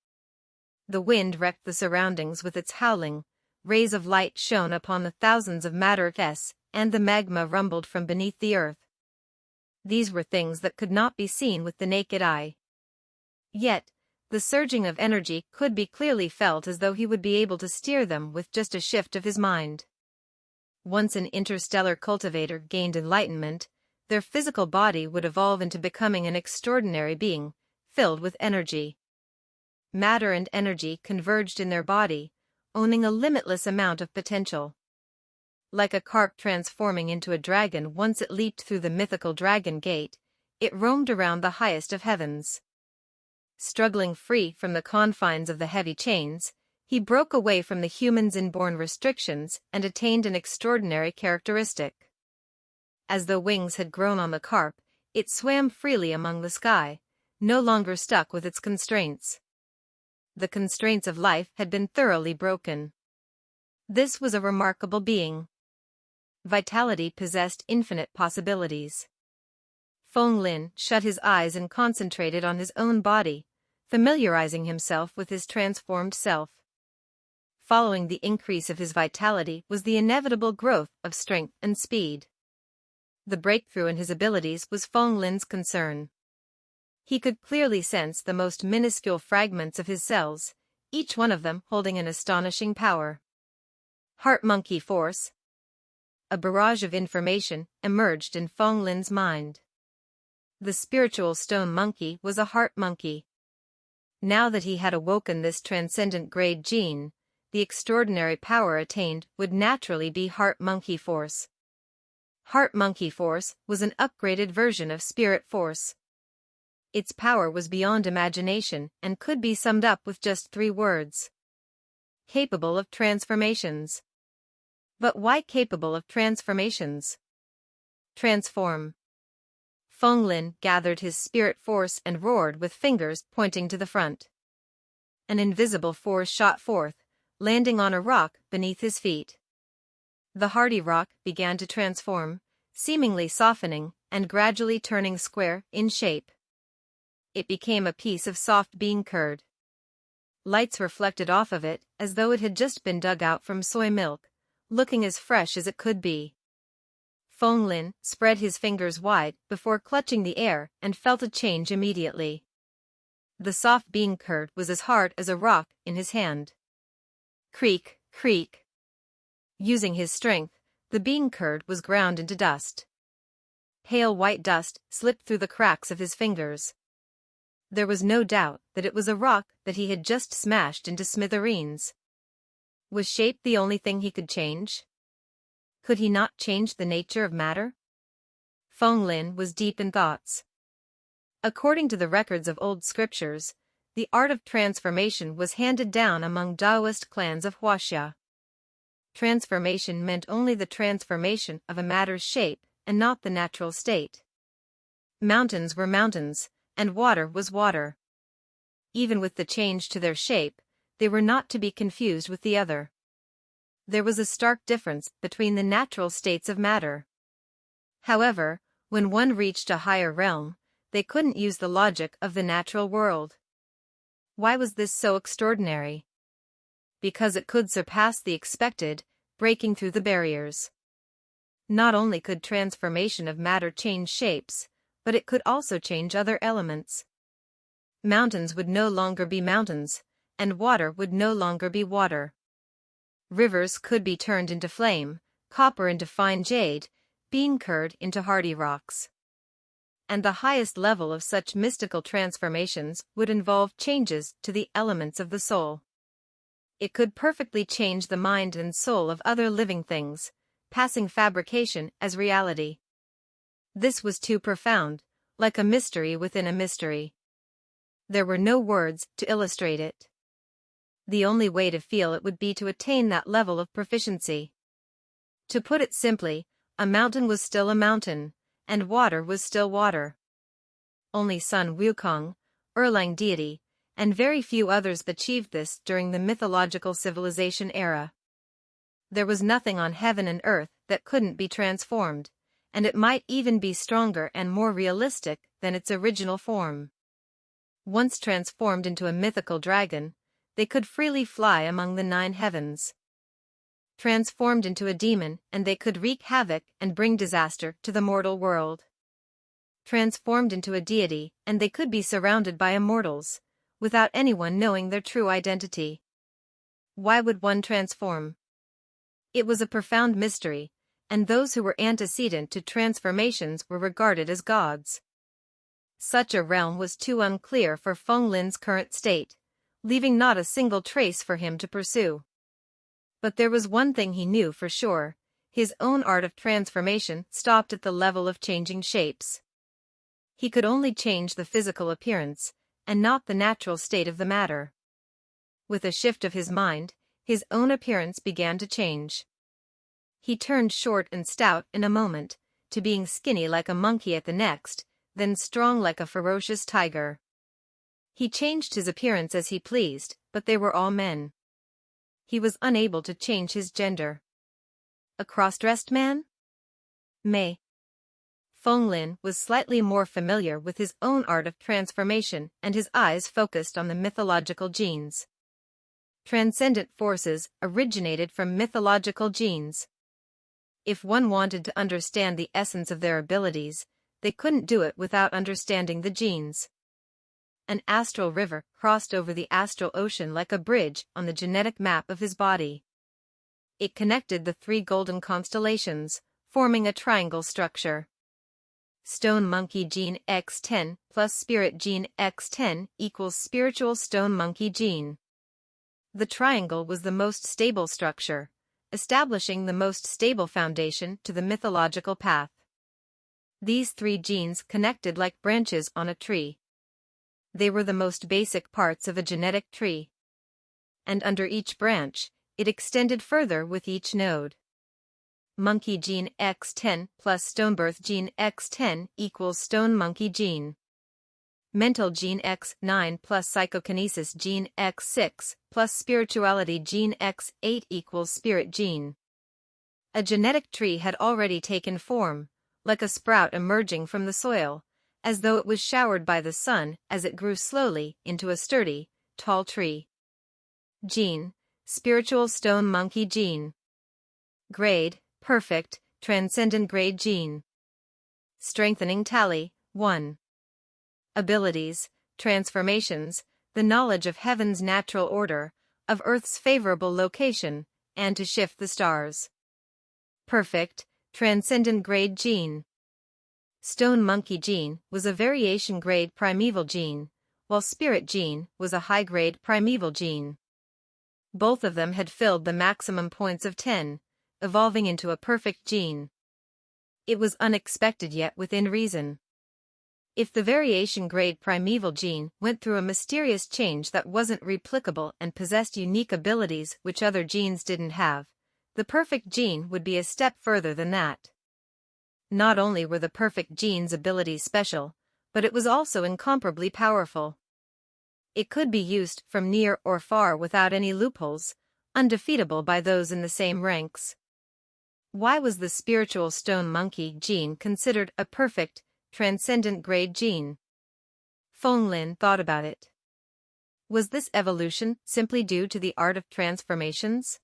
Speaker 1: The wind wrecked the surroundings with its howling, rays of light shone upon the thousands of matter-s, and the magma rumbled from beneath the earth. These were things that could not be seen with the naked eye. Yet, the surging of energy could be clearly felt as though he would be able to steer them with just a shift of his mind. Once an interstellar cultivator gained enlightenment, their physical body would evolve into becoming an extraordinary being, filled with energy. Matter and energy converged in their body, owning a limitless amount of potential. Like a carp transforming into a dragon once it leaped through the mythical dragon gate, it roamed around the highest of heavens. Struggling free from the confines of the heavy chains, he broke away from the human's inborn restrictions and attained an extraordinary characteristic. As though wings had grown on the carp, it swam freely among the sky, no longer stuck with its constraints. The constraints of life had been thoroughly broken. This was a remarkable being. Vitality possessed infinite possibilities. Feng Lin shut his eyes and concentrated on his own body, familiarizing himself with his transformed self. Following the increase of his vitality was the inevitable growth of strength and speed. The breakthrough in his abilities was Feng Lin's concern. He could clearly sense the most minuscule fragments of his cells, each one of them holding an astonishing power. Heart monkey force. A barrage of information emerged in Feng Lin's mind. The spiritual stone monkey was a heart monkey. Now that he had awoken this transcendent grade gene, the extraordinary power attained would naturally be heart monkey force. Heart monkey force was an upgraded version of spirit force. Its power was beyond imagination and could be summed up with just 3 words. Capable of transformations. But why capable of transformations? Transform. Feng Lin gathered his spirit force and roared with fingers pointing to the front. An invisible force shot forth, landing on a rock beneath his feet. The hardy rock began to transform, seemingly softening and gradually turning square in shape. It became a piece of soft bean curd. Lights reflected off of it as though it had just been dug out from soy milk, looking as fresh as it could be. Feng Lin spread his fingers wide before clutching the air and felt a change immediately. The soft bean curd was as hard as a rock in his hand. Creak, creak. Using his strength, the bean curd was ground into dust. Pale white dust slipped through the cracks of his fingers. There was no doubt that it was a rock that he had just smashed into smithereens. Was shape the only thing he could change? Could he not change the nature of matter? Feng Lin was deep in thoughts. According to the records of old scriptures, the art of transformation was handed down among Taoist clans of Huaxia. Transformation meant only the transformation of a matter's shape and not the natural state. Mountains were mountains, and water was water. Even with the change to their shape, they were not to be confused with the other. There was a stark difference between the natural states of matter. However, when one reached a higher realm, they couldn't use the logic of the natural world. Why was this so extraordinary? Because it could surpass the expected, breaking through the barriers. Not only could transformation of matter change shapes, but it could also change other elements. Mountains would no longer be mountains, and water would no longer be water. Rivers could be turned into flame, copper into fine jade, bean curd into hardy rocks. And the highest level of such mystical transformations would involve changes to the elements of the soul. It could perfectly change the mind and soul of other living things, passing fabrication as reality. This was too profound, like a mystery within a mystery. There were no words to illustrate it. The only way to feel it would be to attain that level of proficiency. To put it simply, a mountain was still a mountain, and water was still water. Only Sun Wukong, Erlang deity, and very few others achieved this during the mythological civilization era. There was nothing on heaven and earth that couldn't be transformed, and it might even be stronger and more realistic than its original form. Once transformed into a mythical dragon, they could freely fly among the 9 heavens. Transformed into a demon, and they could wreak havoc and bring disaster to the mortal world. Transformed into a deity, and they could be surrounded by immortals, without anyone knowing their true identity. Why would one transform? It was a profound mystery, and those who were antecedent to transformations were regarded as gods. Such a realm was too unclear for Feng Lin's current state, leaving not a single trace for him to pursue. But there was one thing he knew for sure: his own art of transformation stopped at the level of changing shapes. He could only change the physical appearance, and not the natural state of the matter. With a shift of his mind, his own appearance began to change. He turned short and stout in a moment, to being skinny like a monkey at the next, then strong like a ferocious tiger. He changed his appearance as he pleased, but they were all men. He was unable to change his gender. A cross-dressed man? May. Feng Lin was slightly more familiar with his own art of transformation, and his eyes focused on the mythological genes. Transcendent forces originated from mythological genes. If one wanted to understand the essence of their abilities, they couldn't do it without understanding the genes. An astral river crossed over the astral ocean like a bridge on the genetic map of his body. It connected the 3 golden constellations, forming a triangle structure. Stone Monkey Gene X10 plus Spirit Gene X10 equals Spiritual Stone Monkey Gene. The triangle was the most stable structure, establishing the most stable foundation to the mythological path. These 3 genes connected like branches on a tree. They were the most basic parts of a genetic tree. And under each branch, it extended further with each node. Monkey Gene X10 plus Stonebirth Gene X10 equals Stone Monkey Gene. Mental Gene X9 plus Psychokinesis Gene X6 plus Spirituality Gene X8 equals Spirit Gene. A genetic tree had already taken form, like a sprout emerging from the soil, as though it was showered by the sun as it grew slowly into a sturdy, tall tree. Gene, Spiritual Stone Monkey Gene. Grade, Perfect, Transcendent Grade Gene. Strengthening Tally, 1. Abilities, Transformations, the knowledge of heaven's natural order, of Earth's favorable location, and to shift the stars. Perfect, Transcendent Grade Gene. Stone Monkey Gene was a variation grade primeval gene, while Spirit Gene was a high-grade primeval gene. Both of them had filled the maximum points of 10, evolving into a perfect gene. It was unexpected yet within reason. If the variation grade primeval gene went through a mysterious change that wasn't replicable and possessed unique abilities which other genes didn't have, the perfect gene would be a step further than that. Not only were the perfect gene's abilities special, but it was also incomparably powerful. It could be used from near or far without any loopholes, undefeatable by those in the same ranks. Why was the Spiritual Stone Monkey Gene considered a perfect, transcendent grade gene? Feng Lin thought about it. Was this evolution simply due to the art of transformations?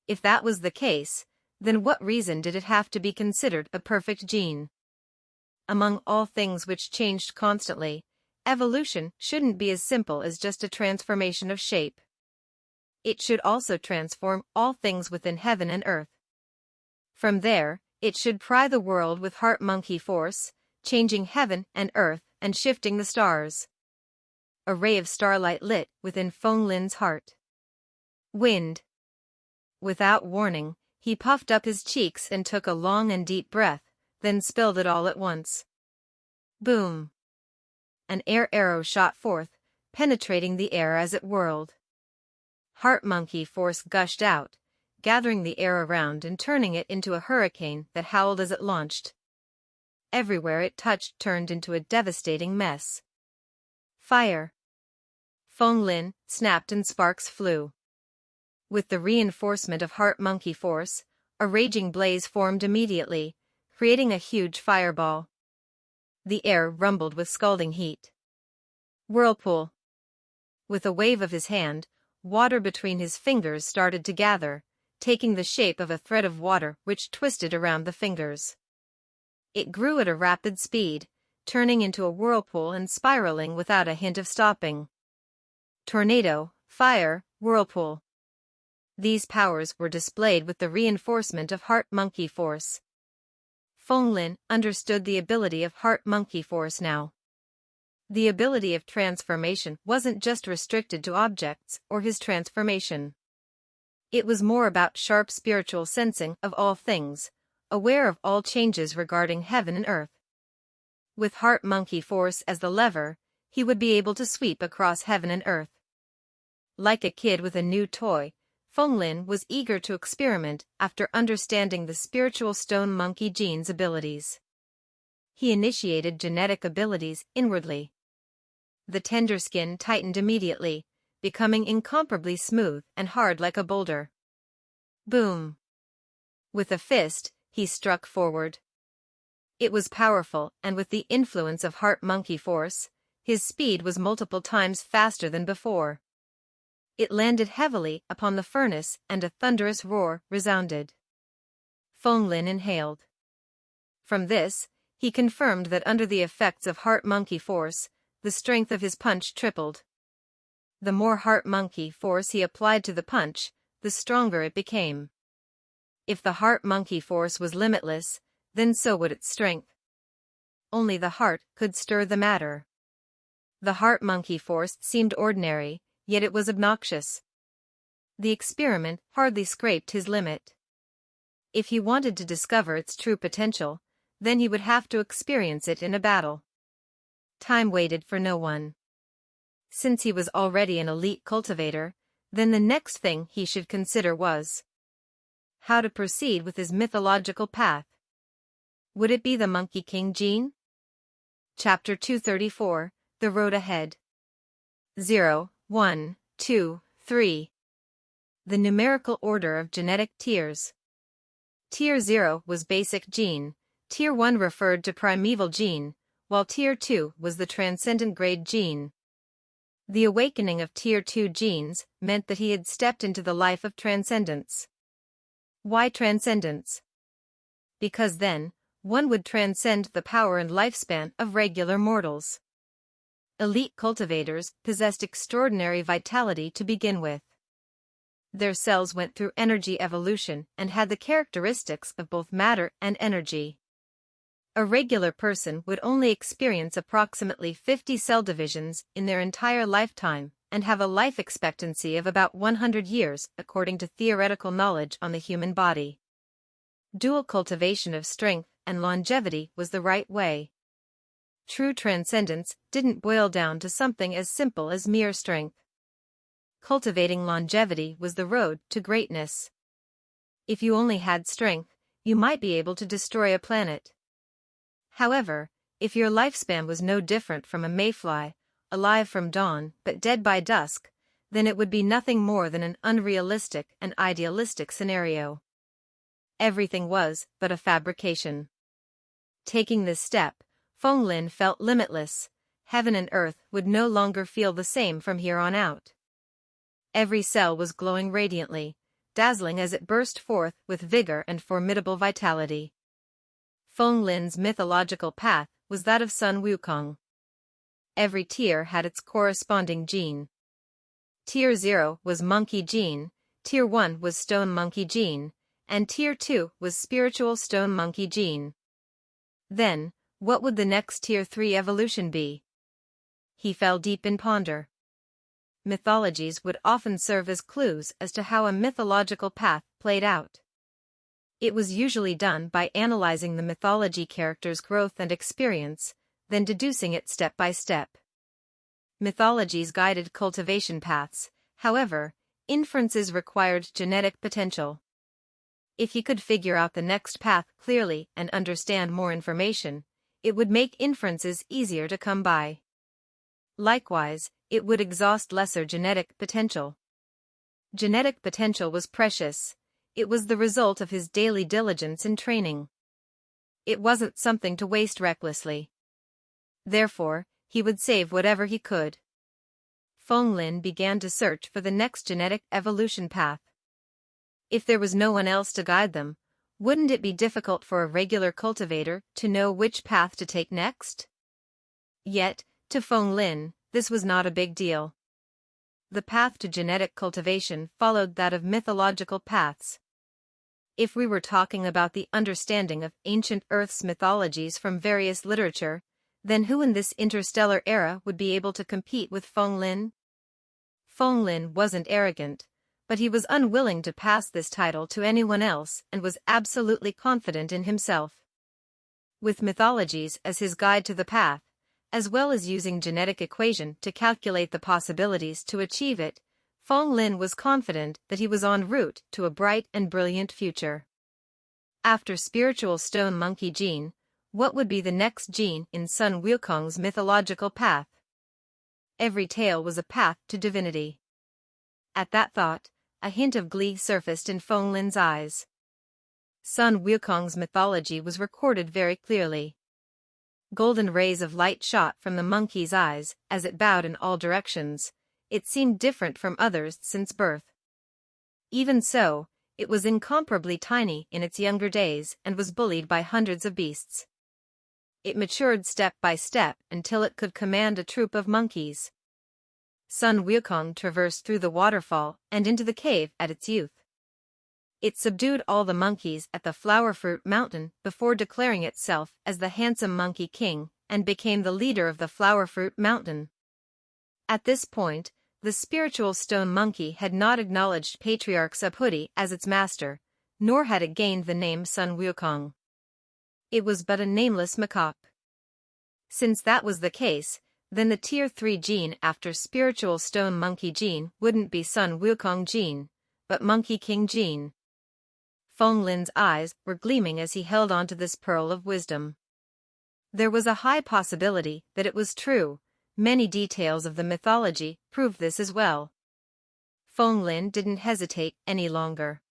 Speaker 1: If that was the case, then what reason did it have to be considered a perfect gene? Among all things which changed constantly, evolution shouldn't be as simple as just a transformation of shape. It should also transform all things within heaven and earth. From there, it should pry the world with heart monkey force, changing heaven and earth and shifting the stars. A ray of starlight lit within Feng Lin's heart. Wind. Without warning, he puffed up his cheeks and took a long and deep breath, then spilled it all at once. Boom. An air arrow shot forth, penetrating the air as it whirled. Heart monkey force gushed out, gathering the air around and turning it into a hurricane that howled as it launched. Everywhere it touched turned into a devastating mess. Fire! Feng Lin snapped and sparks flew. With the reinforcement of Heart Monkey Force, a raging blaze formed immediately, creating a huge fireball. The air rumbled with scalding heat. Whirlpool! With a wave of his hand, water between his fingers started to gather, taking the shape of a thread of water which twisted around the fingers. It grew at a rapid speed, turning into a whirlpool and spiraling without a hint of stopping. Tornado, fire, whirlpool. These powers were displayed with the reinforcement of Heart Monkey Force. Feng Lin understood the ability of Heart Monkey Force now. The ability of transformation wasn't just restricted to objects or his transformation. It was more about sharp spiritual sensing of all things, aware of all changes regarding heaven and earth. With Heart Monkey Force as the lever, he would be able to sweep across heaven and earth. Like a kid with a new toy, Feng Lin was eager to experiment after understanding the spiritual stone monkey gene's abilities. He initiated genetic abilities inwardly. The tender skin tightened immediately, becoming incomparably smooth and hard like a boulder. Boom! With a fist, he struck forward. It was powerful, and with the influence of Heart Monkey Force, his speed was multiple times faster than before. It landed heavily upon the furnace and a thunderous roar resounded. Feng Lin inhaled. From this, he confirmed that under the effects of Heart Monkey Force, the strength of his punch tripled. The more Heart Monkey Force he applied to the punch, the stronger it became. If the Heart Monkey Force was limitless, then so would its strength. Only the heart could stir the matter. The Heart Monkey Force seemed ordinary, yet it was obnoxious. The experiment hardly scraped his limit. If he wanted to discover its true potential, then he would have to experience it in a battle. Time waited for no one. Since he was already an elite cultivator, then the next thing he should consider was how to proceed with his mythological path. Would it be the Monkey King gene? Chapter 234, The Road Ahead. 0, 1, 2, 3. The numerical order of genetic tiers. Tier 0 was basic gene, Tier 1 referred to primeval gene, while Tier 2 was the transcendent grade gene. The awakening of Tier 2 genes meant that he had stepped into the life of transcendence. Why transcendence? Because then, one would transcend the power and lifespan of regular mortals. Elite cultivators possessed extraordinary vitality to begin with. Their cells went through energy evolution and had the characteristics of both matter and energy. A regular person would only experience approximately 50 cell divisions in their entire lifetime and have a life expectancy of about 100 years according to theoretical knowledge on the human body. Dual cultivation of strength and longevity was the right way. True transcendence didn't boil down to something as simple as mere strength. Cultivating longevity was the road to greatness. If you only had strength, you might be able to destroy a planet. However, if your lifespan was no different from a mayfly, alive from dawn but dead by dusk, then it would be nothing more than an unrealistic and idealistic scenario. Everything was but a fabrication. Taking this step, Feng Lin felt limitless. Heaven and earth would no longer feel the same from here on out. Every cell was glowing radiantly, dazzling as it burst forth with vigor and formidable vitality. Feng Lin's mythological path was that of Sun Wukong. Every tier had its corresponding gene. Tier 0 was Monkey Gene, Tier 1 was Stone Monkey Gene, and Tier 2 was Spiritual Stone Monkey Gene. Then, what would the next Tier 3 evolution be? He fell deep in ponder. Mythologies would often serve as clues as to how a mythological path played out. It was usually done by analyzing the mythology character's growth and experience, then deducing it step by step. Mythologies guided cultivation paths, however, inferences required genetic potential. If he could figure out the next path clearly and understand more information, it would make inferences easier to come by. Likewise, it would exhaust lesser genetic potential. Genetic potential was precious. It was the result of his daily diligence and training. It wasn't something to waste recklessly. Therefore, he would save whatever he could. Feng Lin began to search for the next genetic evolution path. If there was no one else to guide them, wouldn't it be difficult for a regular cultivator to know which path to take next? Yet, to Feng Lin, this was not a big deal. The path to genetic cultivation followed that of mythological paths. If we were talking about the understanding of ancient Earth's mythologies from various literature, then who in this interstellar era would be able to compete with Feng Lin? Feng Lin wasn't arrogant, but he was unwilling to pass this title to anyone else and was absolutely confident in himself. With mythologies as his guide to the path, as well as using genetic equation to calculate the possibilities to achieve it, Feng Lin was confident that he was en route to a bright and brilliant future. After spiritual stone monkey gene, what would be the next gene in Sun Wukong's mythological path? Every tale was a path to divinity. At that thought, a hint of glee surfaced in Feng Lin's eyes. Sun Wukong's mythology was recorded very clearly. Golden rays of light shot from the monkey's eyes as it bowed in all directions. It seemed different from others since birth. Even so, it was incomparably tiny in its younger days and was bullied by hundreds of beasts. It matured step by step until it could command a troop of monkeys. Sun Wukong traversed through the waterfall and into the cave at its youth. It subdued all the monkeys at the Flower Fruit Mountain before declaring itself as the handsome Monkey King and became the leader of the Flower Fruit Mountain. At this point, the spiritual stone monkey had not acknowledged Patriarch Subhuti as its master, nor had it gained the name Sun Wukong. It was but a nameless macaque. Since that was the case, then the Tier 3 gene after spiritual stone monkey gene wouldn't be Sun Wukong gene, but Monkey King gene. Feng Lin's eyes were gleaming as he held on to this pearl of wisdom. There was a high possibility that it was true. Many details of the mythology proved this as well. Feng Lin didn't hesitate any longer.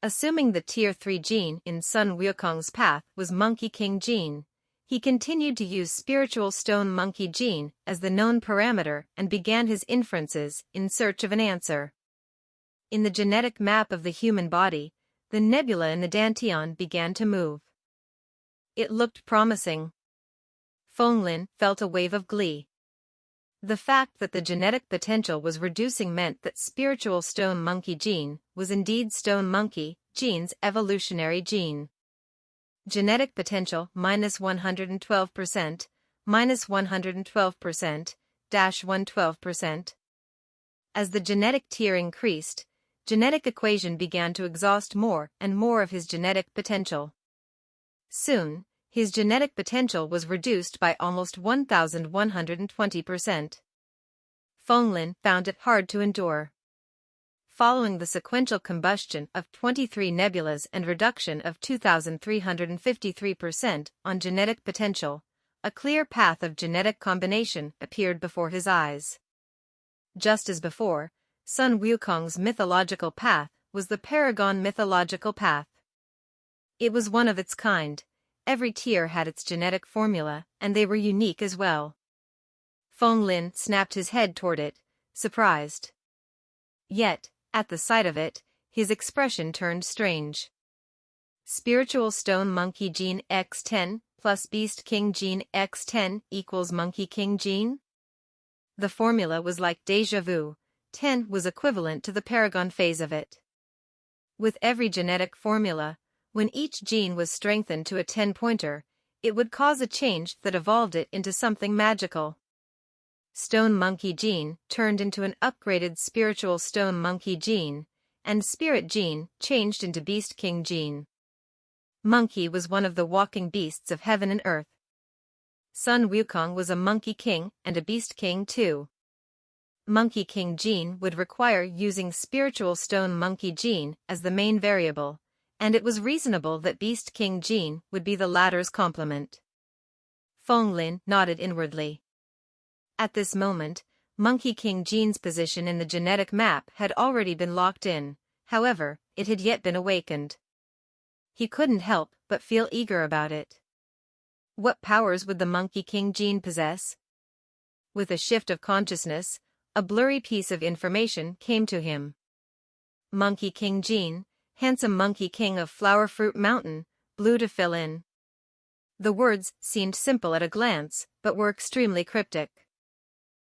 Speaker 1: Assuming the Tier 3 gene in Sun Wukong's path was Monkey King gene, he continued to use spiritual stone monkey gene as the known parameter and began his inferences in search of an answer. In the genetic map of the human body, the nebula in the Dantian began to move. It looked promising. Feng Lin felt a wave of glee. The fact that the genetic potential was reducing meant that spiritual stone monkey gene was indeed stone monkey gene's evolutionary gene. Genetic potential -112%, -112%, -112%. As the genetic tier increased, genetic equation began to exhaust more and more of his genetic potential. Soon, his genetic potential was reduced by almost 1,120%. Feng Lin found it hard to endure. Following the sequential combustion of 23 nebulas and reduction of 2,353% on genetic potential, a clear path of genetic combination appeared before his eyes. Just as before, Sun Wukong's mythological path was the Paragon mythological path. It was one of its kind. Every tier had its genetic formula, and they were unique as well. Feng Lin snapped his head toward it, surprised. Yet, at the sight of it, his expression turned strange. Spiritual stone monkey gene X10 plus Beast King gene X10 equals Monkey King gene? The formula was like déjà vu. 10 was equivalent to the paragon phase of it. With every genetic formula, when each gene was strengthened to a 10-pointer, it would cause a change that evolved it into something magical. Stone Monkey gene turned into an upgraded spiritual Stone Monkey gene, and Spirit gene changed into Beast King gene. Monkey was one of the walking beasts of heaven and earth. Sun Wukong was a Monkey King and a Beast King too. Monkey King gene would require using spiritual Stone Monkey gene as the main variable, and it was reasonable that Beast King gene would be the latter's complement. Feng Lin nodded inwardly. At this moment, Monkey King gene's position in the genetic map had already been locked in, however, it had yet been awakened. He couldn't help but feel eager about it. What powers would the Monkey King gene possess? With a shift of consciousness, a blurry piece of information came to him. Monkey King gene, handsome Monkey King of Flower Fruit Mountain, blue to fill in. The words seemed simple at a glance, but were extremely cryptic.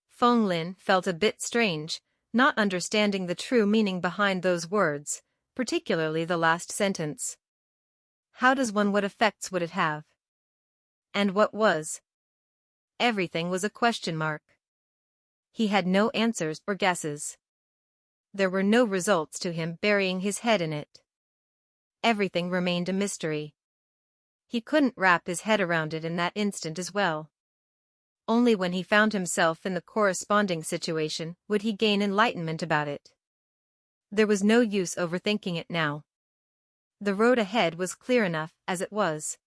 Speaker 1: Feng Lin felt a bit strange, not understanding the true meaning behind those words, particularly the last sentence. How does one what effects would it have? And what was? Everything was a question mark. He had no answers or guesses. There were no results to him burying his head in it. Everything remained a mystery. He couldn't wrap his head around it in that instant as well. Only when he found himself in the corresponding situation would he gain enlightenment about it. There was no use overthinking it now. The road ahead was clear enough as it was.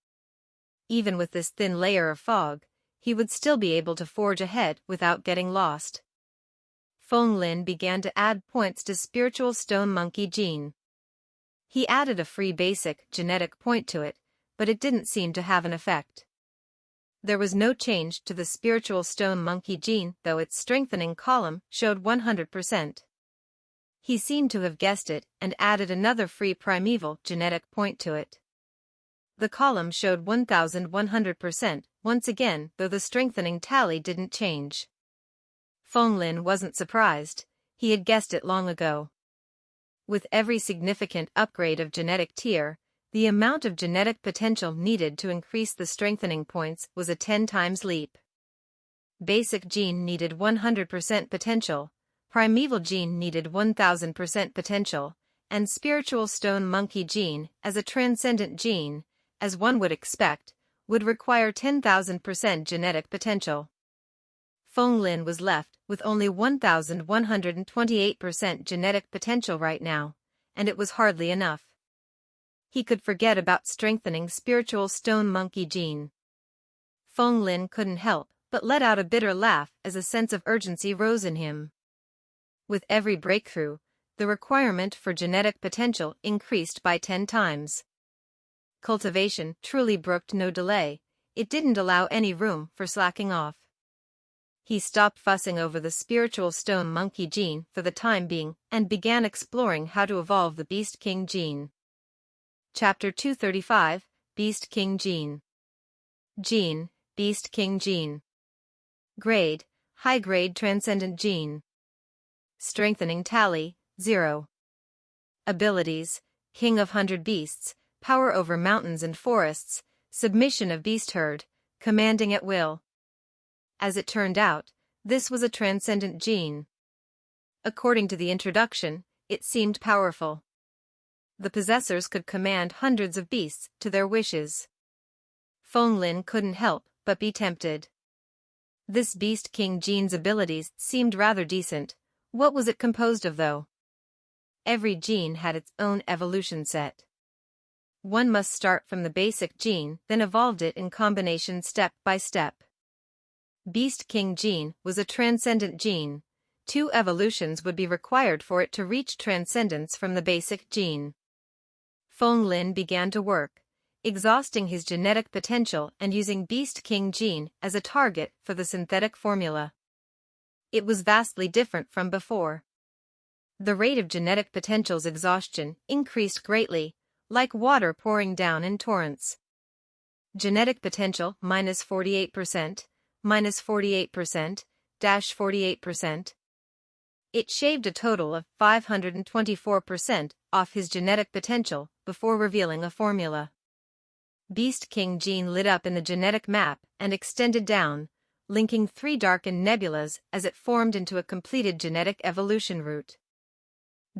Speaker 1: Even with this thin layer of fog, he would still be able to forge ahead without getting lost. Feng Lin began to add points to Spiritual Stone Monkey gene. He added a free basic genetic point to it, but it didn't seem to have an effect. There was no change to the Spiritual Stone Monkey gene, though its strengthening column showed 100%. He seemed to have guessed it and added another free primeval genetic point to it. The column showed 1100% once again, though the strengthening tally didn't change. Feng Lin wasn't surprised, he had guessed it long ago. With every significant upgrade of genetic tier, the amount of genetic potential needed to increase the strengthening points was a 10 times leap. Basic gene needed 100% potential, primeval gene needed 1000% potential, and Spiritual Stone Monkey gene, as a transcendent gene, as one would expect, would require 10,000% genetic potential. Feng Lin was left with only 1,128% genetic potential right now, and it was hardly enough. He could forget about strengthening Spiritual Stone Monkey gene. Feng Lin couldn't help but let out a bitter laugh as a sense of urgency rose in him. With every breakthrough, the requirement for genetic potential increased by 10 times. Cultivation truly brooked no delay, it didn't allow any room for slacking off. He stopped fussing over the Spiritual Stone Monkey gene for the time being and began exploring how to evolve the Beast King gene. Chapter 235, Beast King gene. Gene, Beast King gene. Grade, high-grade transcendent gene. Strengthening tally, 0. Abilities, King of 100 Beasts, power over mountains and forests, submission of beast herd, commanding at will. As it turned out, this was a transcendent gene. According to the introduction, it seemed powerful. The possessors could command hundreds of beasts to their wishes. Feng Lin couldn't help but be tempted. This Beast King gene's abilities seemed rather decent. What was it composed of though? Every gene had its own evolution set. One must start from the basic gene, then evolved it in combination step by step. Beast King gene was a transcendent gene. 2 evolutions would be required for it to reach transcendence from the basic gene. Feng Lin began to work, exhausting his genetic potential and using Beast King gene as a target for the synthetic formula. It was vastly different from before. The rate of genetic potential's exhaustion increased greatly, like water pouring down in torrents. Genetic potential minus 48%, minus 48%, dash 48%. It shaved a total of 524% off his genetic potential before revealing a formula. Beast King gene lit up in the genetic map and extended down, linking 3 darkened nebulas as it formed into a completed genetic evolution route.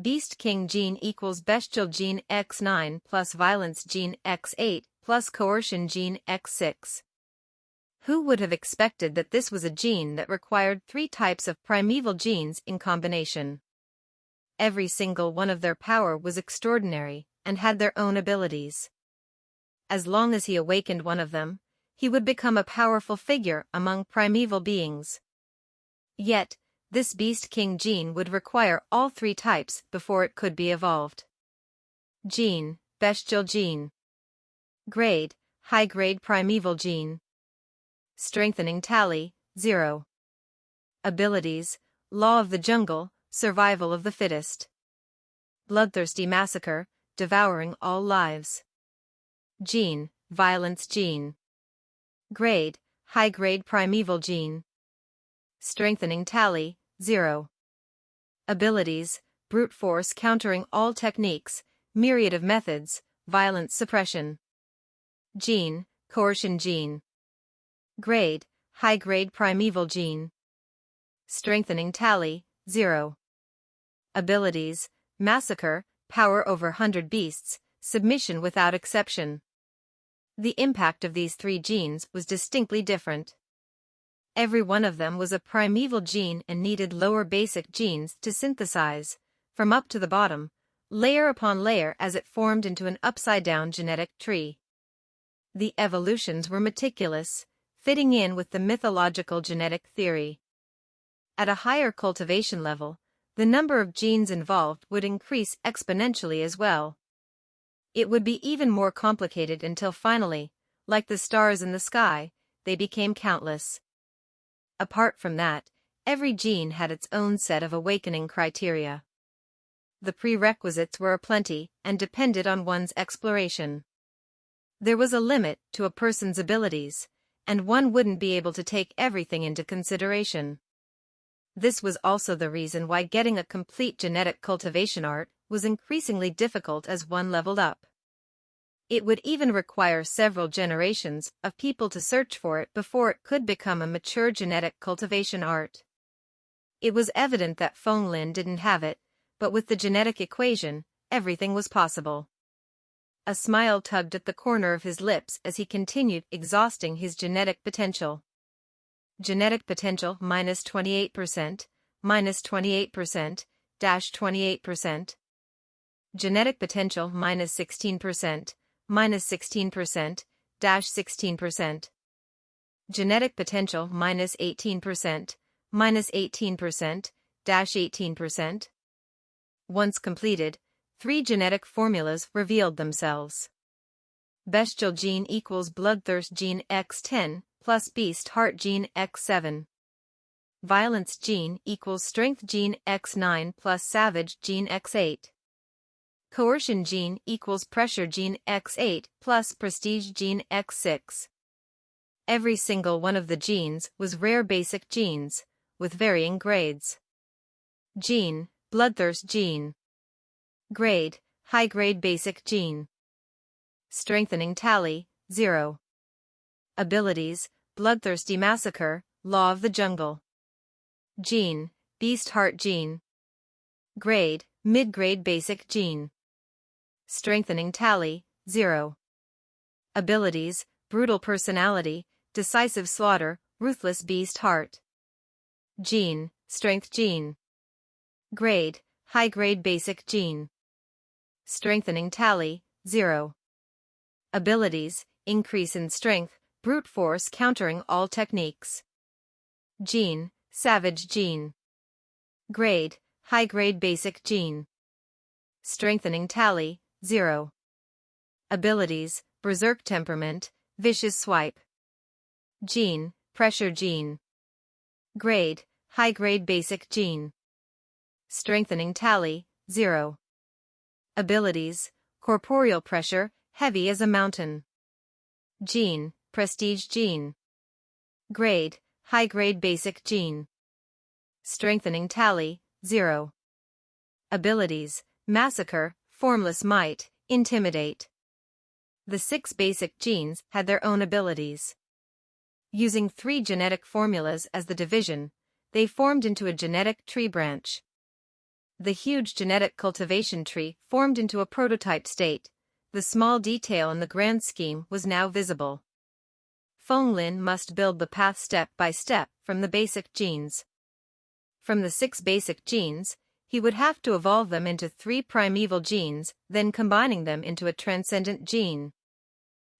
Speaker 1: Beast King gene equals bestial gene X9 plus violence gene X8 plus coercion gene X6. Who would have expected that this was a gene that required 3 types of primeval genes in combination? Every single one of their power was extraordinary, and had their own abilities. As long as he awakened one of them, he would become a powerful figure among primeval beings. Yet, this Beast King gene would require all three types before it could be evolved. Gene, Bestial gene. Grade, High-grade primeval gene. Strengthening tally, 0. Abilities, Law of the jungle, survival of the fittest. Bloodthirsty massacre, devouring all lives. Gene, violence gene. Grade, high-grade primeval gene. Strengthening tally, 0. Abilities, brute force countering all techniques, myriad of methods, violence suppression. Gene, coercion gene. Grade, high-grade primeval gene. Strengthening tally, 0. Abilities, massacre, power over 100 beasts, submission without exception. The impact of these three genes was distinctly different. Every one of them was a primeval gene and needed lower basic genes to synthesize, from up to the bottom, layer upon layer as it formed into an upside-down genetic tree. The evolutions were meticulous, fitting in with the mythological genetic theory. At a higher cultivation level, the number of genes involved would increase exponentially as well. It would be even more complicated until finally, like the stars in the sky, they became countless. Apart from that, every gene had its own set of awakening criteria. The prerequisites were aplenty and depended on one's exploration. There was a limit to a person's abilities, and one wouldn't be able to take everything into consideration. This was also the reason why getting a complete genetic cultivation art was increasingly difficult as one leveled up. It would even require several generations of people to search for it before it could become a mature genetic cultivation art. It was evident that Feng Lin didn't have it, but with the genetic equation, everything was possible. A smile tugged at the corner of his lips as he continued exhausting his genetic potential. Genetic potential minus 28%, minus 28%, dash 28%. Genetic potential minus 16%, minus 16%, dash 16%. Genetic potential minus 18%, minus 18%, dash 18%. Once completed, 3 genetic formulas revealed themselves. Bestial gene equals bloodthirst gene x10 plus beast heart gene x7. Violence gene equals strength gene x9 plus savage gene x8. Coercion gene equals pressure gene x8 plus prestige gene x6. Every single one of the genes was rare basic genes, with varying grades. Gene, bloodthirst gene. Grade, high-grade basic gene. Strengthening tally, 0. Abilities, bloodthirsty massacre, law of the jungle. Gene, beast heart gene. Grade, mid-grade basic gene. Strengthening tally, 0. Abilities, brutal personality, decisive slaughter, ruthless beast heart. Gene, strength gene. Grade, high-grade basic gene. Strengthening tally, 0. Abilities, increase in strength, brute force countering all techniques. Gene, savage gene. Grade, high-grade basic gene. Strengthening tally, 0. Abilities, berserk temperament, vicious swipe. Gene, pressure gene. Grade, high-grade basic gene. Strengthening tally, 0. Abilities, corporeal pressure, heavy as a mountain. Gene, prestige gene. Grade, high-grade basic gene. Strengthening tally, 0. Abilities, massacre, formless might, intimidate. The 6 basic genes had their own abilities. Using 3 genetic formulas as the division, they formed into a genetic tree branch. The huge genetic cultivation tree formed into a prototype state. The small detail in the grand scheme was now visible. Feng Lin must build the path step by step from the basic genes. From the 6 basic genes, he would have to evolve them into 3 primeval genes, then combining them into a transcendent gene.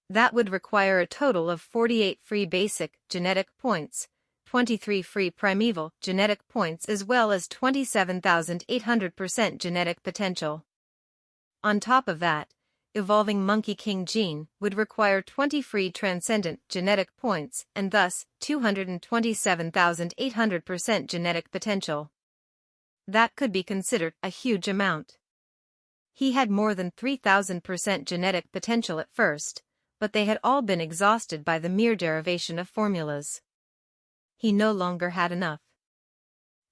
Speaker 1: That would require a total of 48 free basic genetic points, 23 free primeval genetic points, as well as 27,800% genetic potential. On top of that, evolving Monkey King gene would require 20 free transcendent genetic points and thus 227,800% genetic potential. That could be considered a huge amount. He had more than 3,000% genetic potential at first, but they had all been exhausted by the mere derivation of formulas. He no longer had enough.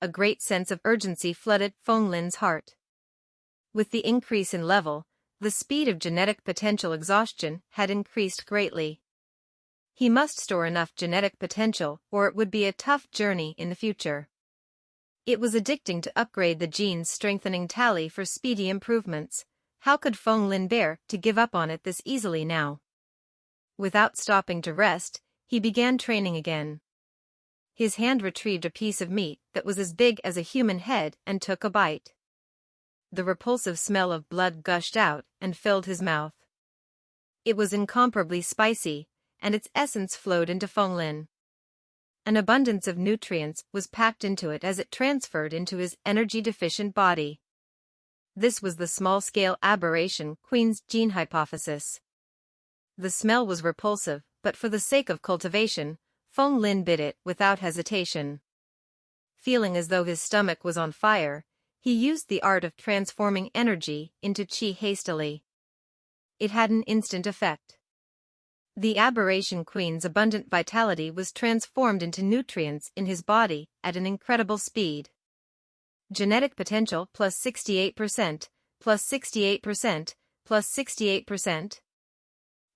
Speaker 1: A great sense of urgency flooded Feng Lin's heart. With the increase in level, the speed of genetic potential exhaustion had increased greatly. He must store enough genetic potential or it would be a tough journey in the future. It was addicting to upgrade the gene's strengthening tally for speedy improvements. How could Feng Lin bear to give up on it this easily now? Without stopping to rest, he began training again. His hand retrieved a piece of meat that was as big as a human head and took a bite. The repulsive smell of blood gushed out and filled his mouth. It was incomparably spicy, and its essence flowed into Feng Lin. An abundance of nutrients was packed into it as it transferred into his energy-deficient body. This was the small-scale aberration Queen's gene hypothesis. The smell was repulsive, but for the sake of cultivation, Feng Lin bit it without hesitation. Feeling as though his stomach was on fire, he used the art of transforming energy into qi hastily. It had an instant effect. The aberration queen's abundant vitality was transformed into nutrients in his body at an incredible speed. Genetic potential plus 68%, plus 68%, plus 68%.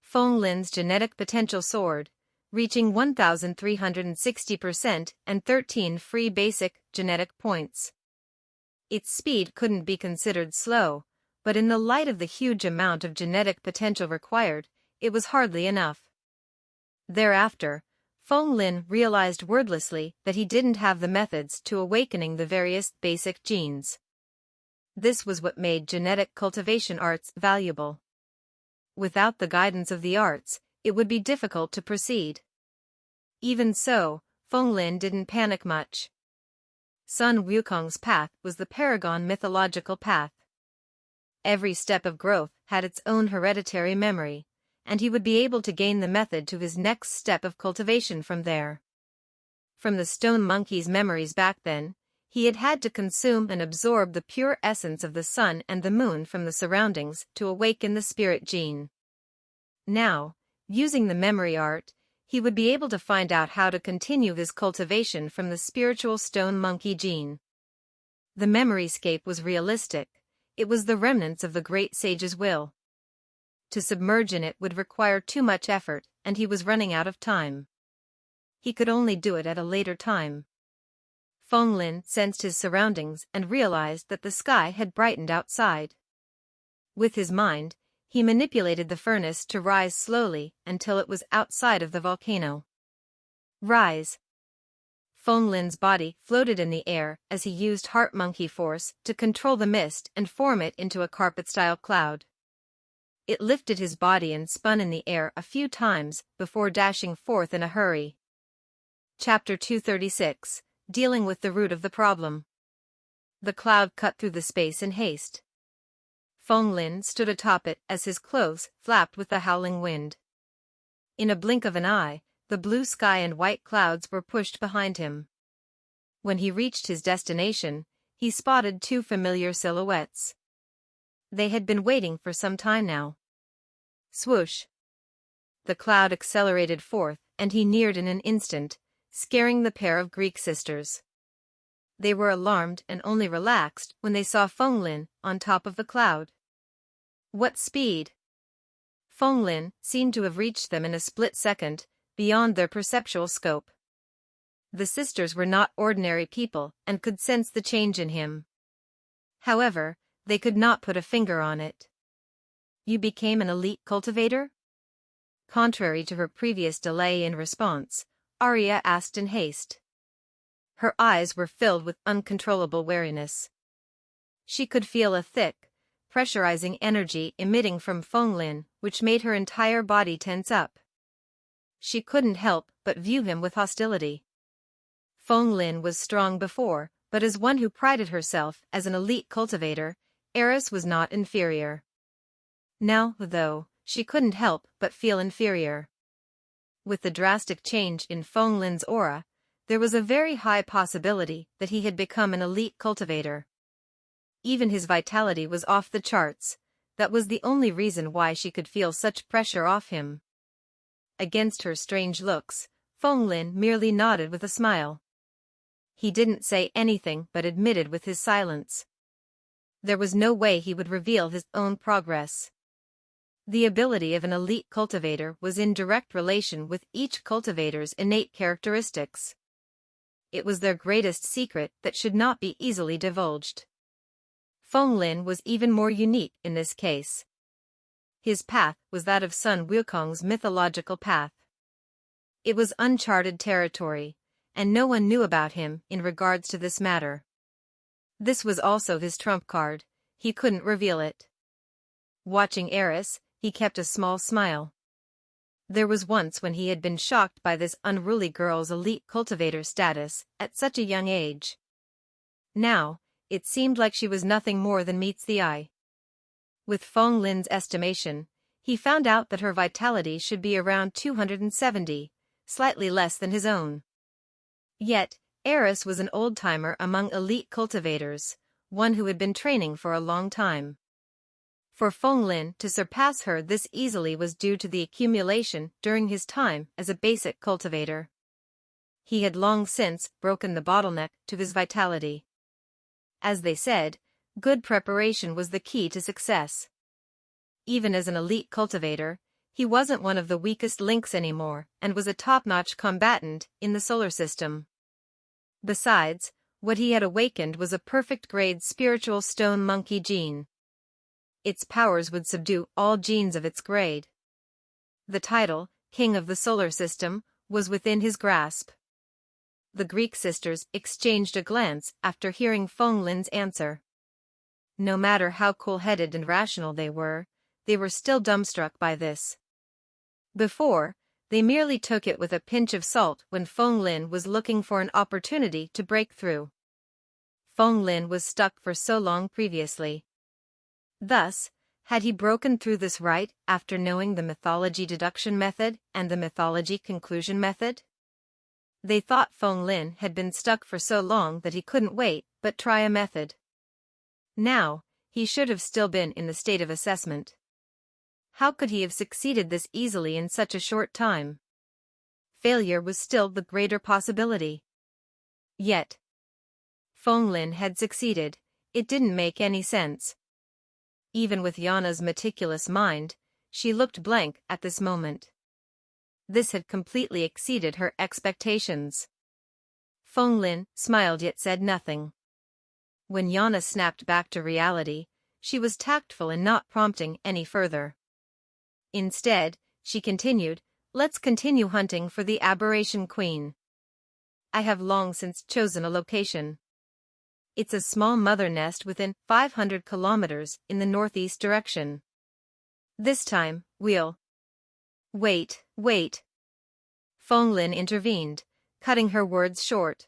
Speaker 1: Feng Lin's genetic potential soared, reaching 1,360% and 13 free basic genetic points. Its speed couldn't be considered slow, but in the light of the huge amount of genetic potential required, it was hardly enough. Thereafter, Feng Lin realized wordlessly that he didn't have the methods to awakening the various basic genes. This was what made genetic cultivation arts valuable. Without the guidance of the arts, it would be difficult to proceed. Even so, Feng Lin didn't panic much. Sun Wukong's path was the paragon mythological path. Every step of growth had its own hereditary memory, and he would be able to gain the method to his next step of cultivation from there. From the stone monkey's memories back then, he had had to consume and absorb the pure essence of the sun and the moon from the surroundings to awaken the spirit gene. Now, using the memory art, he would be able to find out how to continue his cultivation from the spiritual stone monkey gene. The memoryscape was realistic. It was the remnants of the great sage's will. To submerge in it would require too much effort, and he was running out of time. He could only do it at a later time. Feng Lin sensed his surroundings and realized that the sky had brightened outside. With his mind, he manipulated the furnace to rise slowly until it was outside of the volcano. Rise. Feng Lin's body floated in the air as he used heart monkey force to control the mist and form it into a carpet-style cloud. It lifted his body and spun in the air a few times before dashing forth in a hurry. Chapter 236, Dealing with the Root of the Problem. The cloud cut through the space in haste. Feng Lin stood atop it as his clothes flapped with the howling wind. In a blink of an eye, the blue sky and white clouds were pushed behind him. When he reached his destination, he spotted 2 familiar silhouettes. They had been waiting for some time now. Swoosh! The cloud accelerated forth, and he neared in an instant, scaring the pair of Greek sisters. They were alarmed and only relaxed when they saw Feng Lin on top of the cloud. What speed! Feng Lin seemed to have reached them in a split second, beyond their perceptual scope. The sisters were not ordinary people and could sense the change in him. However, they could not put a finger on it. You became an elite cultivator? Contrary to her previous delay in response, Arya asked in haste. Her eyes were filled with uncontrollable wariness. She could feel a thick, pressurizing energy emitting from Feng Lin, which made her entire body tense up. She couldn't help but view him with hostility. Feng Lin was strong before, but as one who prided herself as an elite cultivator, Eris was not inferior. Now, though, she couldn't help but feel inferior. With the drastic change in Feng Lin's aura, there was a very high possibility that he had become an elite cultivator. Even his vitality was off the charts. That was the only reason why she could feel such pressure off him. Against her strange looks, Feng Lin merely nodded with a smile. He didn't say anything but admitted with his silence. There was no way he would reveal his own progress. The ability of an elite cultivator was in direct relation with each cultivator's innate characteristics. It was their greatest secret that should not be easily divulged. Feng Lin was even more unique in this case. His path was that of Sun Wukong's mythological path. It was uncharted territory, and no one knew about him in regards to this matter. This was also his trump card. He couldn't reveal it. Watching Eris, he kept a small smile. There was once when he had been shocked by this unruly girl's elite cultivator status at such a young age. Now, it seemed like she was nothing more than meets the eye. With Feng Lin's estimation, he found out that her vitality should be around 270, slightly less than his own. Yet, Eris was an old-timer among elite cultivators, one who had been training for a long time. For Feng Lin to surpass her this easily was due to the accumulation during his time as a basic cultivator. He had long since broken the bottleneck to his vitality. As they said, good preparation was the key to success. Even as an elite cultivator, he wasn't one of the weakest links anymore and was a top-notch combatant in the solar system. Besides, what he had awakened was a perfect-grade spiritual stone monkey gene. Its powers would subdue all genes of its grade. The title, King of the Solar System, was within his grasp. The Greek sisters exchanged a glance after hearing Feng Lin's answer. No matter how cool-headed and rational they were still dumbstruck by this. Before, they merely took it with a pinch of salt when Feng Lin was looking for an opportunity to break through. Feng Lin was stuck for so long previously. Thus, had he broken through this right after knowing the mythology deduction method and the mythology conclusion method? They thought Feng Lin had been stuck for so long that he couldn't wait but try a method. Now, he should have still been in the state of assessment. How could he have succeeded this easily in such a short time? Failure was still the greater possibility. Yet, Feng Lin had succeeded. It didn't make any sense. Even with Yana's meticulous mind, she looked blank at this moment. This had completely exceeded her expectations. Feng Lin smiled yet said nothing. When Yana snapped back to reality, she was tactful in not prompting any further. Instead, she continued, "Let's continue hunting for the Aberration Queen. I have long since chosen a location. It's a small mother nest within 500 kilometers in the northeast direction. This time, we'll..." Wait. Feng Lin intervened, cutting her words short.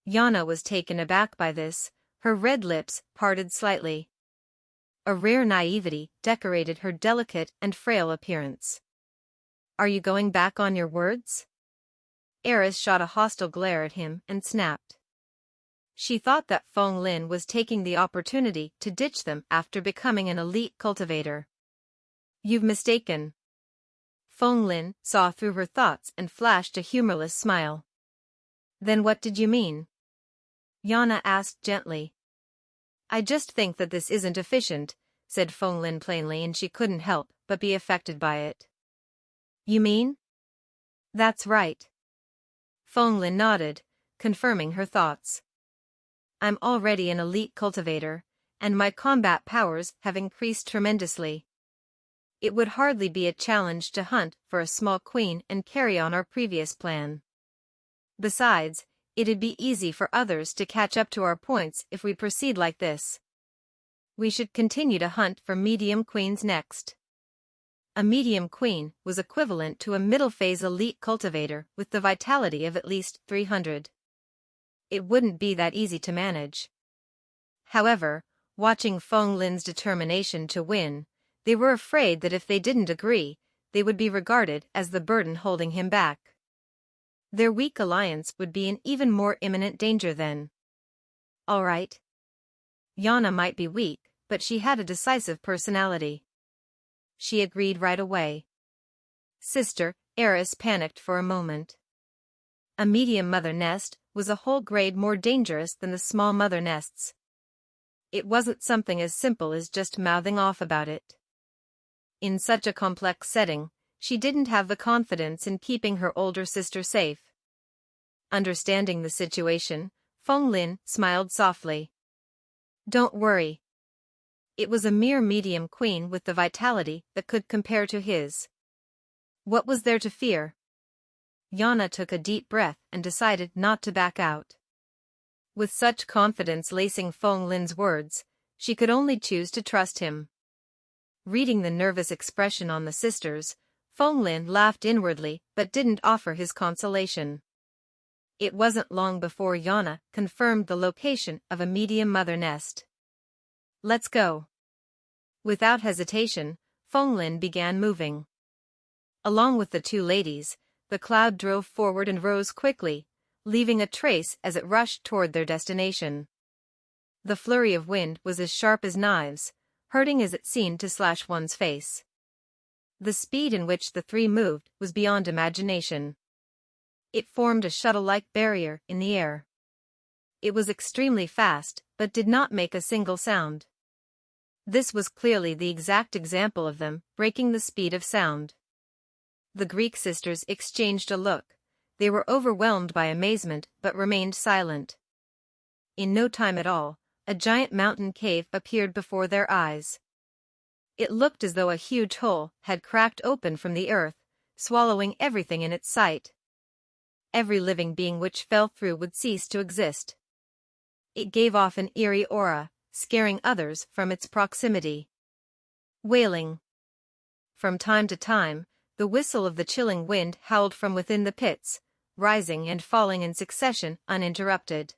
Speaker 1: Yana was taken aback by this, her red lips parted slightly. A rare naivety decorated her delicate and frail appearance. "Are you going back on your words?" Eris shot a hostile glare at him and snapped. She thought that Feng Lin was taking the opportunity to ditch them after becoming an elite cultivator. "You've mistaken." Feng Lin saw through her thoughts and flashed a humorless smile. "Then what did you mean?" Yana asked gently. "I just think that this isn't efficient," said Feng Lin plainly, and she couldn't help but be affected by it. "You mean?" "That's right." Feng Lin nodded, confirming her thoughts. "I'm already an elite cultivator, and my combat powers have increased tremendously. It would hardly be a challenge to hunt for a small queen and carry on our previous plan. Besides, it'd be easy for others to catch up to our points if we proceed like this." We should continue to hunt for medium queens next. A medium queen was equivalent to a middle-phase elite cultivator with the vitality of at least 300. It wouldn't be that easy to manage. However, watching Feng Lin's determination to win, they were afraid that if they didn't agree, they would be regarded as the burden holding him back. Their weak alliance would be in even more imminent danger then. All right. Yana might be weak, but she had a decisive personality. She agreed right away. Sister, Eris panicked for a moment. A medium mother nest was a whole grade more dangerous than the small mother nests. It wasn't something as simple as just mouthing off about it. In such a complex setting, she didn't have the confidence in keeping her older sister safe. Understanding the situation, Feng Lin smiled softly. Don't worry. It was a mere medium queen with the vitality that could compare to his. What was there to fear? Yana took a deep breath and decided not to back out. With such confidence lacing Feng Lin's words, she could only choose to trust him. Reading the nervous expression on the sisters, Feng Lin laughed inwardly but didn't offer his consolation. It wasn't long before Yana confirmed the location of a medium mother nest. Let's go. Without hesitation, Feng Lin began moving. Along with the two ladies, the cloud drove forward and rose quickly, leaving a trace as it rushed toward their destination. The flurry of wind was as sharp as knives, hurting as it seemed to slash one's face. The speed in which the three moved was beyond imagination. It formed a shuttle-like barrier in the air. It was extremely fast, but did not make a single sound. This was clearly the exact example of them breaking the speed of sound. The Greek sisters exchanged a look. They were overwhelmed by amazement but remained silent. In no time at all, a giant mountain cave appeared before their eyes. It looked as though a huge hole had cracked open from the earth, swallowing everything in its sight. Every living being which fell through would cease to exist. It gave off an eerie aura, scaring others from its proximity. Wailing. From time to time, the whistle of the chilling wind howled from within the pits, rising and falling in succession uninterrupted.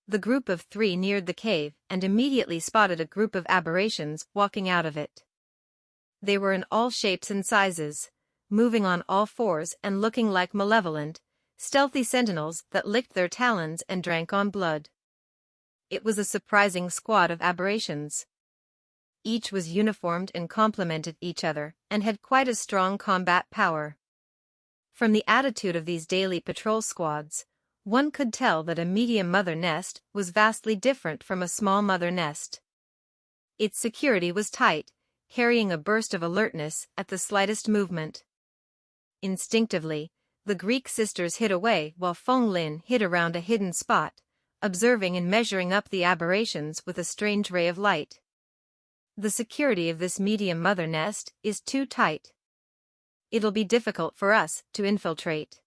Speaker 1: The group of three neared the cave and immediately spotted a group of aberrations walking out of it. They were in all shapes and sizes, moving on all fours and looking like malevolent, stealthy sentinels that licked their talons and drank on blood. It was a surprising squad of aberrations. Each was uniformed and complemented each other and had quite a strong combat power. From the attitude of these daily patrol squads, one could tell that a medium mother nest was vastly different from a small mother nest. Its security was tight, carrying a burst of alertness at the slightest movement. Instinctively, the Greek sisters hid away while Feng Lin hid around a hidden spot, observing and measuring up the aberrations with a strange ray of light. The security of this medium mother nest is too tight. It'll be difficult for us to infiltrate.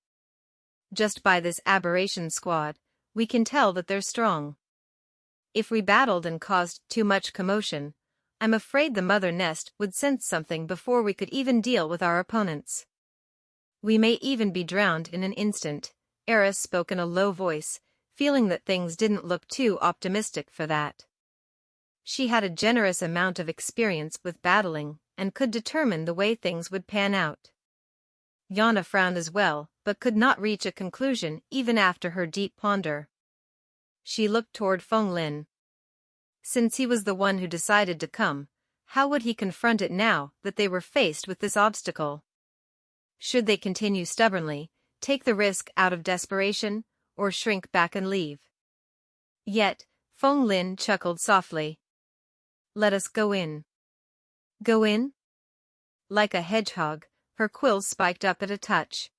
Speaker 1: Just by this aberration squad, we can tell that they're strong. If we battled and caused too much commotion, I'm afraid the mother nest would sense something before we could even deal with our opponents. We may even be drowned in an instant. Eris spoke in a low voice, feeling that things didn't look too optimistic for that. She had a generous amount of experience with battling and could determine the way things would pan out. Yana frowned as well, but could not reach a conclusion even after her deep ponder. She looked toward Feng Lin. Since he was the one who decided to come, how would he confront it now that they were faced with this obstacle? Should they continue stubbornly, take the risk out of desperation, or shrink back and leave? Yet, Feng Lin chuckled softly. Let us go in. Go in? Like a hedgehog, her quills spiked up at a touch.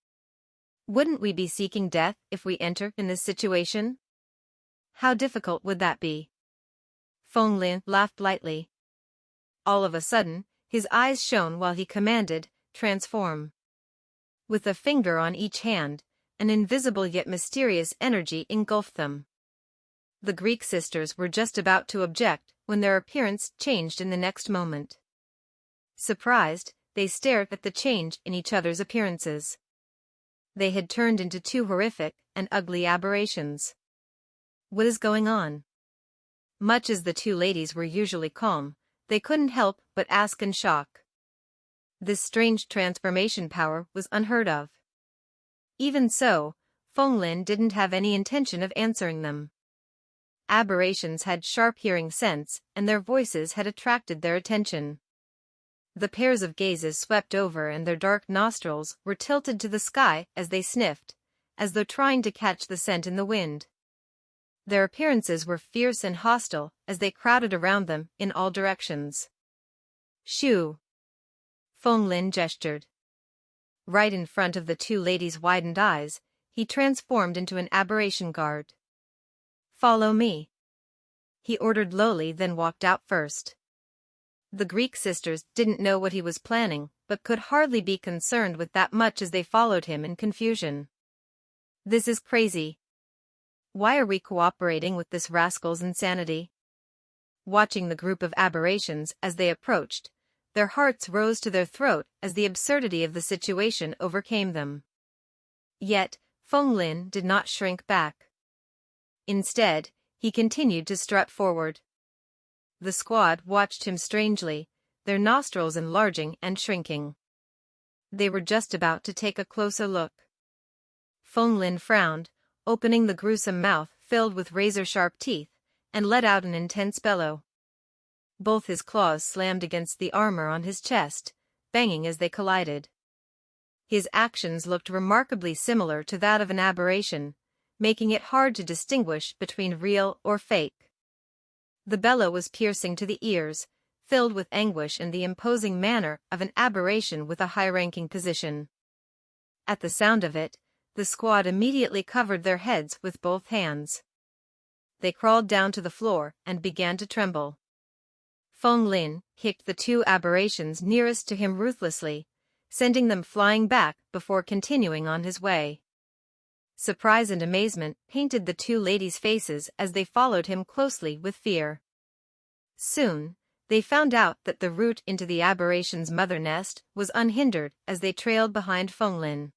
Speaker 1: Wouldn't we be seeking death if we enter in this situation? How difficult would that be? Feng Lin laughed lightly. All of a sudden, his eyes shone while he commanded, transform. With a finger on each hand, an invisible yet mysterious energy engulfed them. The Greek sisters were just about to object when their appearance changed in the next moment. Surprised, they stared at the change in each other's appearances. They had turned into two horrific and ugly aberrations. What is going on? Much as the two ladies were usually calm, they couldn't help but ask in shock. This strange transformation power was unheard of. Even so, Fenglin didn't have any intention of answering them. Aberrations had sharp hearing sense, and their voices had attracted their attention. The pairs of gazes swept over and their dark nostrils were tilted to the sky as they sniffed, as though trying to catch the scent in the wind. Their appearances were fierce and hostile as they crowded around them in all directions. Shoo! Fenglin gestured. Right in front of the two ladies' widened eyes, he transformed into an aberration guard. Follow me, he ordered lowly, then walked out first. The Greek sisters didn't know what he was planning, but could hardly be concerned with that much as they followed him in confusion. This is crazy. Why are we cooperating with this rascal's insanity? Watching the group of aberrations as they approached, their hearts rose to their throat as the absurdity of the situation overcame them. Yet, Fenglin did not shrink back. Instead, he continued to strut forward. The squad watched him strangely, their nostrils enlarging and shrinking. They were just about to take a closer look. Fenglin frowned, opening the gruesome mouth filled with razor-sharp teeth, and let out an intense bellow. Both his claws slammed against the armor on his chest, banging as they collided. His actions looked remarkably similar to that of an aberration, making it hard to distinguish between real or fake. The bellow was piercing to the ears, filled with anguish and the imposing manner of an aberration with a high-ranking position. At the sound of it, the squad immediately covered their heads with both hands. They crawled down to the floor and began to tremble. Fenglin kicked the two aberrations nearest to him ruthlessly, sending them flying back before continuing on his way. Surprise and amazement painted the two ladies' faces as they followed him closely with fear. Soon, they found out that the route into the aberration's mother nest was unhindered as they trailed behind Fenglin.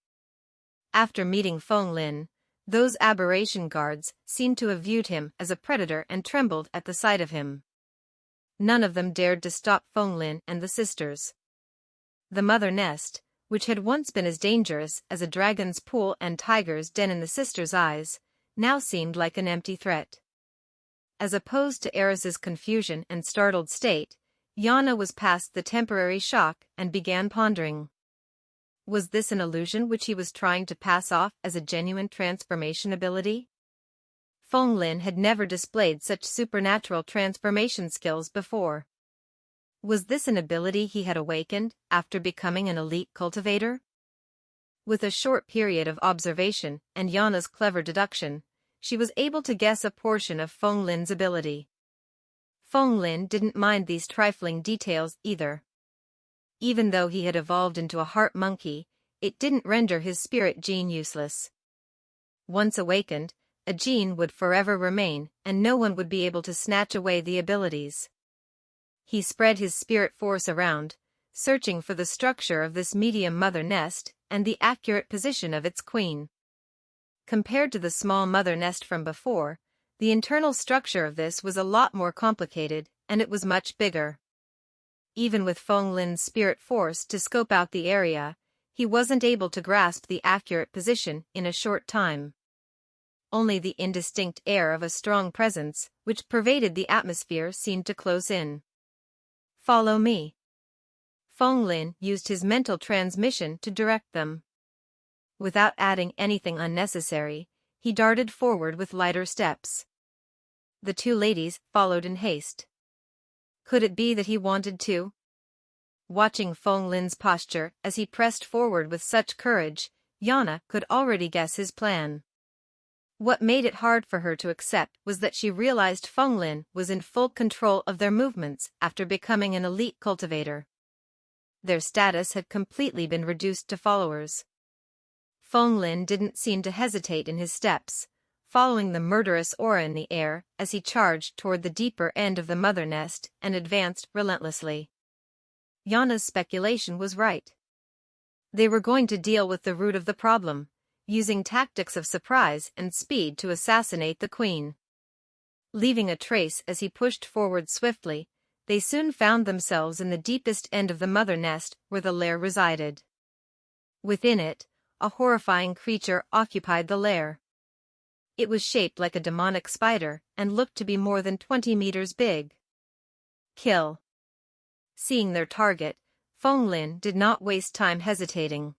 Speaker 1: After meeting Fenglin, those aberration guards seemed to have viewed him as a predator and trembled at the sight of him. None of them dared to stop Fenglin and the sisters. The mother nest, which had once been as dangerous as a dragon's pool and tiger's den in the sisters' eyes, now seemed like an empty threat. As opposed to Eris's confusion and startled state, Yana was past the temporary shock and began pondering. Was this an illusion which he was trying to pass off as a genuine transformation ability? Fenglin had never displayed such supernatural transformation skills before. Was this an ability he had awakened after becoming an elite cultivator? With a short period of observation and Yana's clever deduction, she was able to guess a portion of Fenglin's ability. Fenglin didn't mind these trifling details either. Even though he had evolved into a heart monkey, it didn't render his spirit gene useless. Once awakened, a gene would forever remain, and no one would be able to snatch away the abilities. He spread his spirit force around, searching for the structure of this medium mother nest and the accurate position of its queen. Compared to the small mother nest from before, the internal structure of this was a lot more complicated, and it was much bigger. Even with Fenglin's spirit force to scope out the area, he wasn't able to grasp the accurate position in a short time. Only the indistinct air of a strong presence, which pervaded the atmosphere, seemed to close in. Follow me. Fenglin used his mental transmission to direct them. Without adding anything unnecessary, he darted forward with lighter steps. The two ladies followed in haste. Could it be that he wanted to? Watching Fenglin's posture as he pressed forward with such courage, Yana could already guess his plan. What made it hard for her to accept was that she realized Fenglin was in full control of their movements after becoming an elite cultivator. Their status had completely been reduced to followers. Fenglin didn't seem to hesitate in his steps, following the murderous aura in the air as he charged toward the deeper end of the mother nest and advanced relentlessly. Yana's speculation was right. They were going to deal with the root of the problem, using tactics of surprise and speed to assassinate the queen. Leaving a trace as he pushed forward swiftly, they soon found themselves in the deepest end of the mother nest where the lair resided. Within it, a horrifying creature occupied the lair. It was shaped like a demonic spider and looked to be more than 20 meters big. Kill. Seeing their target, Fenglin did not waste time hesitating.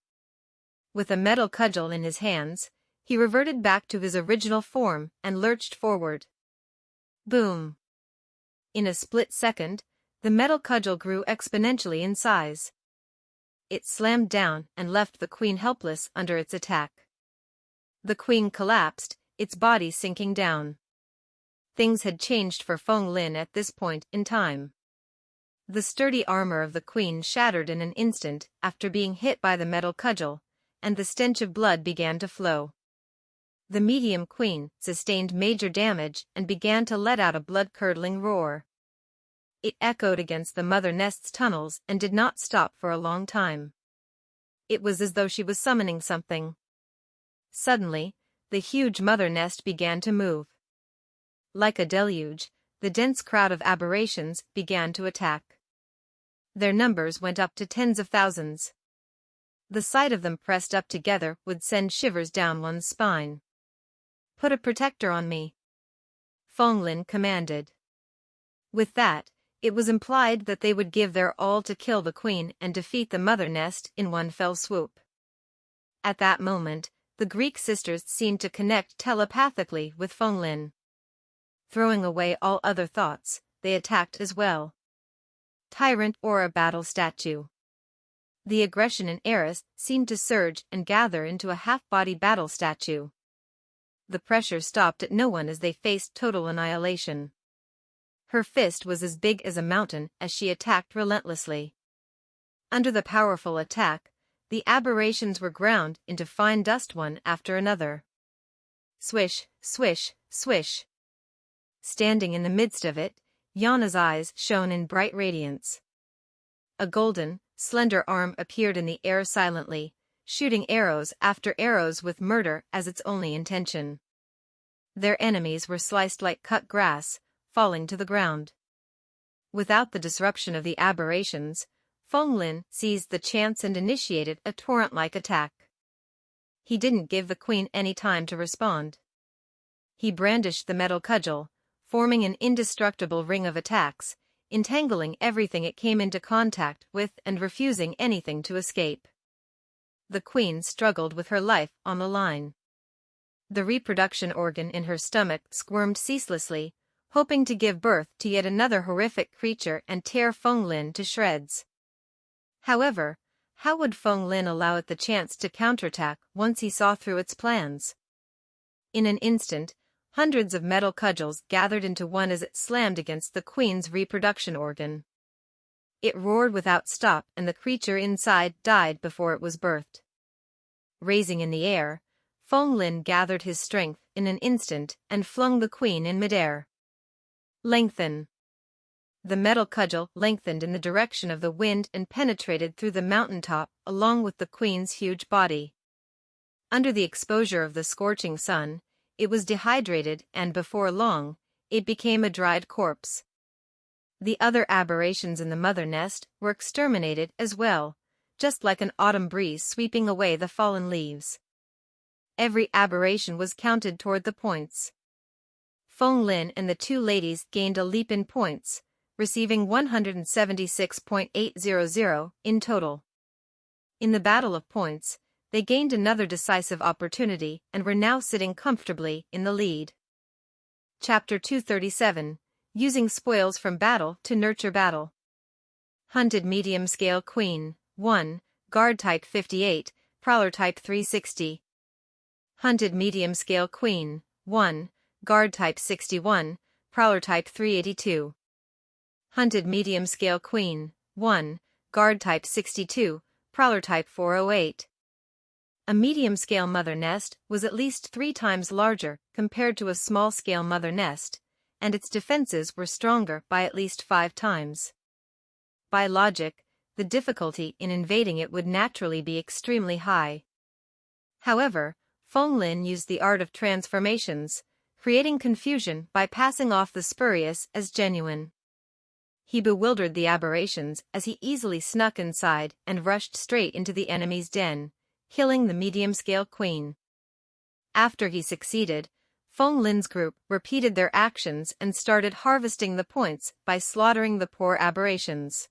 Speaker 1: With a metal cudgel in his hands, he reverted back to his original form and lurched forward. Boom! In a split second, the metal cudgel grew exponentially in size. It slammed down and left the queen helpless under its attack. The queen collapsed, its body sinking down. Things had changed for Fenglin at this point in time. The sturdy armor of the queen shattered in an instant after being hit by the metal cudgel, and the stench of blood began to flow. The medium queen sustained major damage and began to let out a blood-curdling roar. It echoed against the mother nest's tunnels and did not stop for a long time. It was as though she was summoning something. Suddenly, the huge mother nest began to move. Like a deluge, the dense crowd of aberrations began to attack. Their numbers went up to tens of thousands. The sight of them pressed up together would send shivers down one's spine. "Put a protector on me," Fenglin commanded. With that, it was implied that they would give their all to kill the queen and defeat the mother nest in one fell swoop. At that moment, the Greek sisters seemed to connect telepathically with Fenglin. Throwing away all other thoughts, they attacked as well. Tyrant or a battle statue. The aggression in Eris seemed to surge and gather into a half-body battle statue. The pressure stopped at no one as they faced total annihilation. Her fist was as big as a mountain as she attacked relentlessly. Under the powerful attack, the aberrations were ground into fine dust one after another. Swish, swish, swish. Standing in the midst of it, Yana's eyes shone in bright radiance. A golden, slender arm appeared in the air silently, shooting arrows after arrows with murder as its only intention. Their enemies were sliced like cut grass, falling to the ground. Without the disruption of the aberrations, Fenglin seized the chance and initiated a torrent-like attack. He didn't give the queen any time to respond. He brandished the metal cudgel, forming an indestructible ring of attacks, entangling everything it came into contact with and refusing anything to escape. The queen struggled with her life on the line. The reproduction organ in her stomach squirmed ceaselessly, hoping to give birth to yet another horrific creature and tear Fenglin to shreds. However, how would Fenglin allow it the chance to counterattack once he saw through its plans? In an instant, hundreds of metal cudgels gathered into one as it slammed against the queen's reproduction organ. It roared without stop and the creature inside died before it was birthed. Raising in the air, Fenglin gathered his strength in an instant and flung the queen in midair. Lengthen. The metal cudgel lengthened in the direction of the wind and penetrated through the mountaintop along with the queen's huge body. Under the exposure of the scorching sun, it was dehydrated and before long, it became a dried corpse. The other aberrations in the mother nest were exterminated as well, just like an autumn breeze sweeping away the fallen leaves. Every aberration was counted toward the points. Fenglin and the two ladies gained a leap in points, receiving 176.800 in total. In the battle of points, they gained another decisive opportunity and were now sitting comfortably in the lead. Chapter 237, Using Spoils from Battle to Nurture Battle. Hunted Medium-Scale Queen, 1, Guard Type 58, Prowler Type 360. Hunted Medium-Scale Queen, 1, Guard Type 61, Prowler Type 382. Hunted Medium-Scale Queen, 1, Guard Type 62, Prowler Type 408. A medium-scale mother nest was at least 3 times larger compared to a small-scale mother nest, and its defenses were stronger by at least 5 times. By logic, the difficulty in invading it would naturally be extremely high. However, Feng Lin used the art of transformations, creating confusion by passing off the spurious as genuine. He bewildered the aberrations as he easily snuck inside and rushed straight into the enemy's den, killing the medium-scale queen. After he succeeded, Feng Lin's group repeated their actions and started harvesting the points by slaughtering the poor aberrations.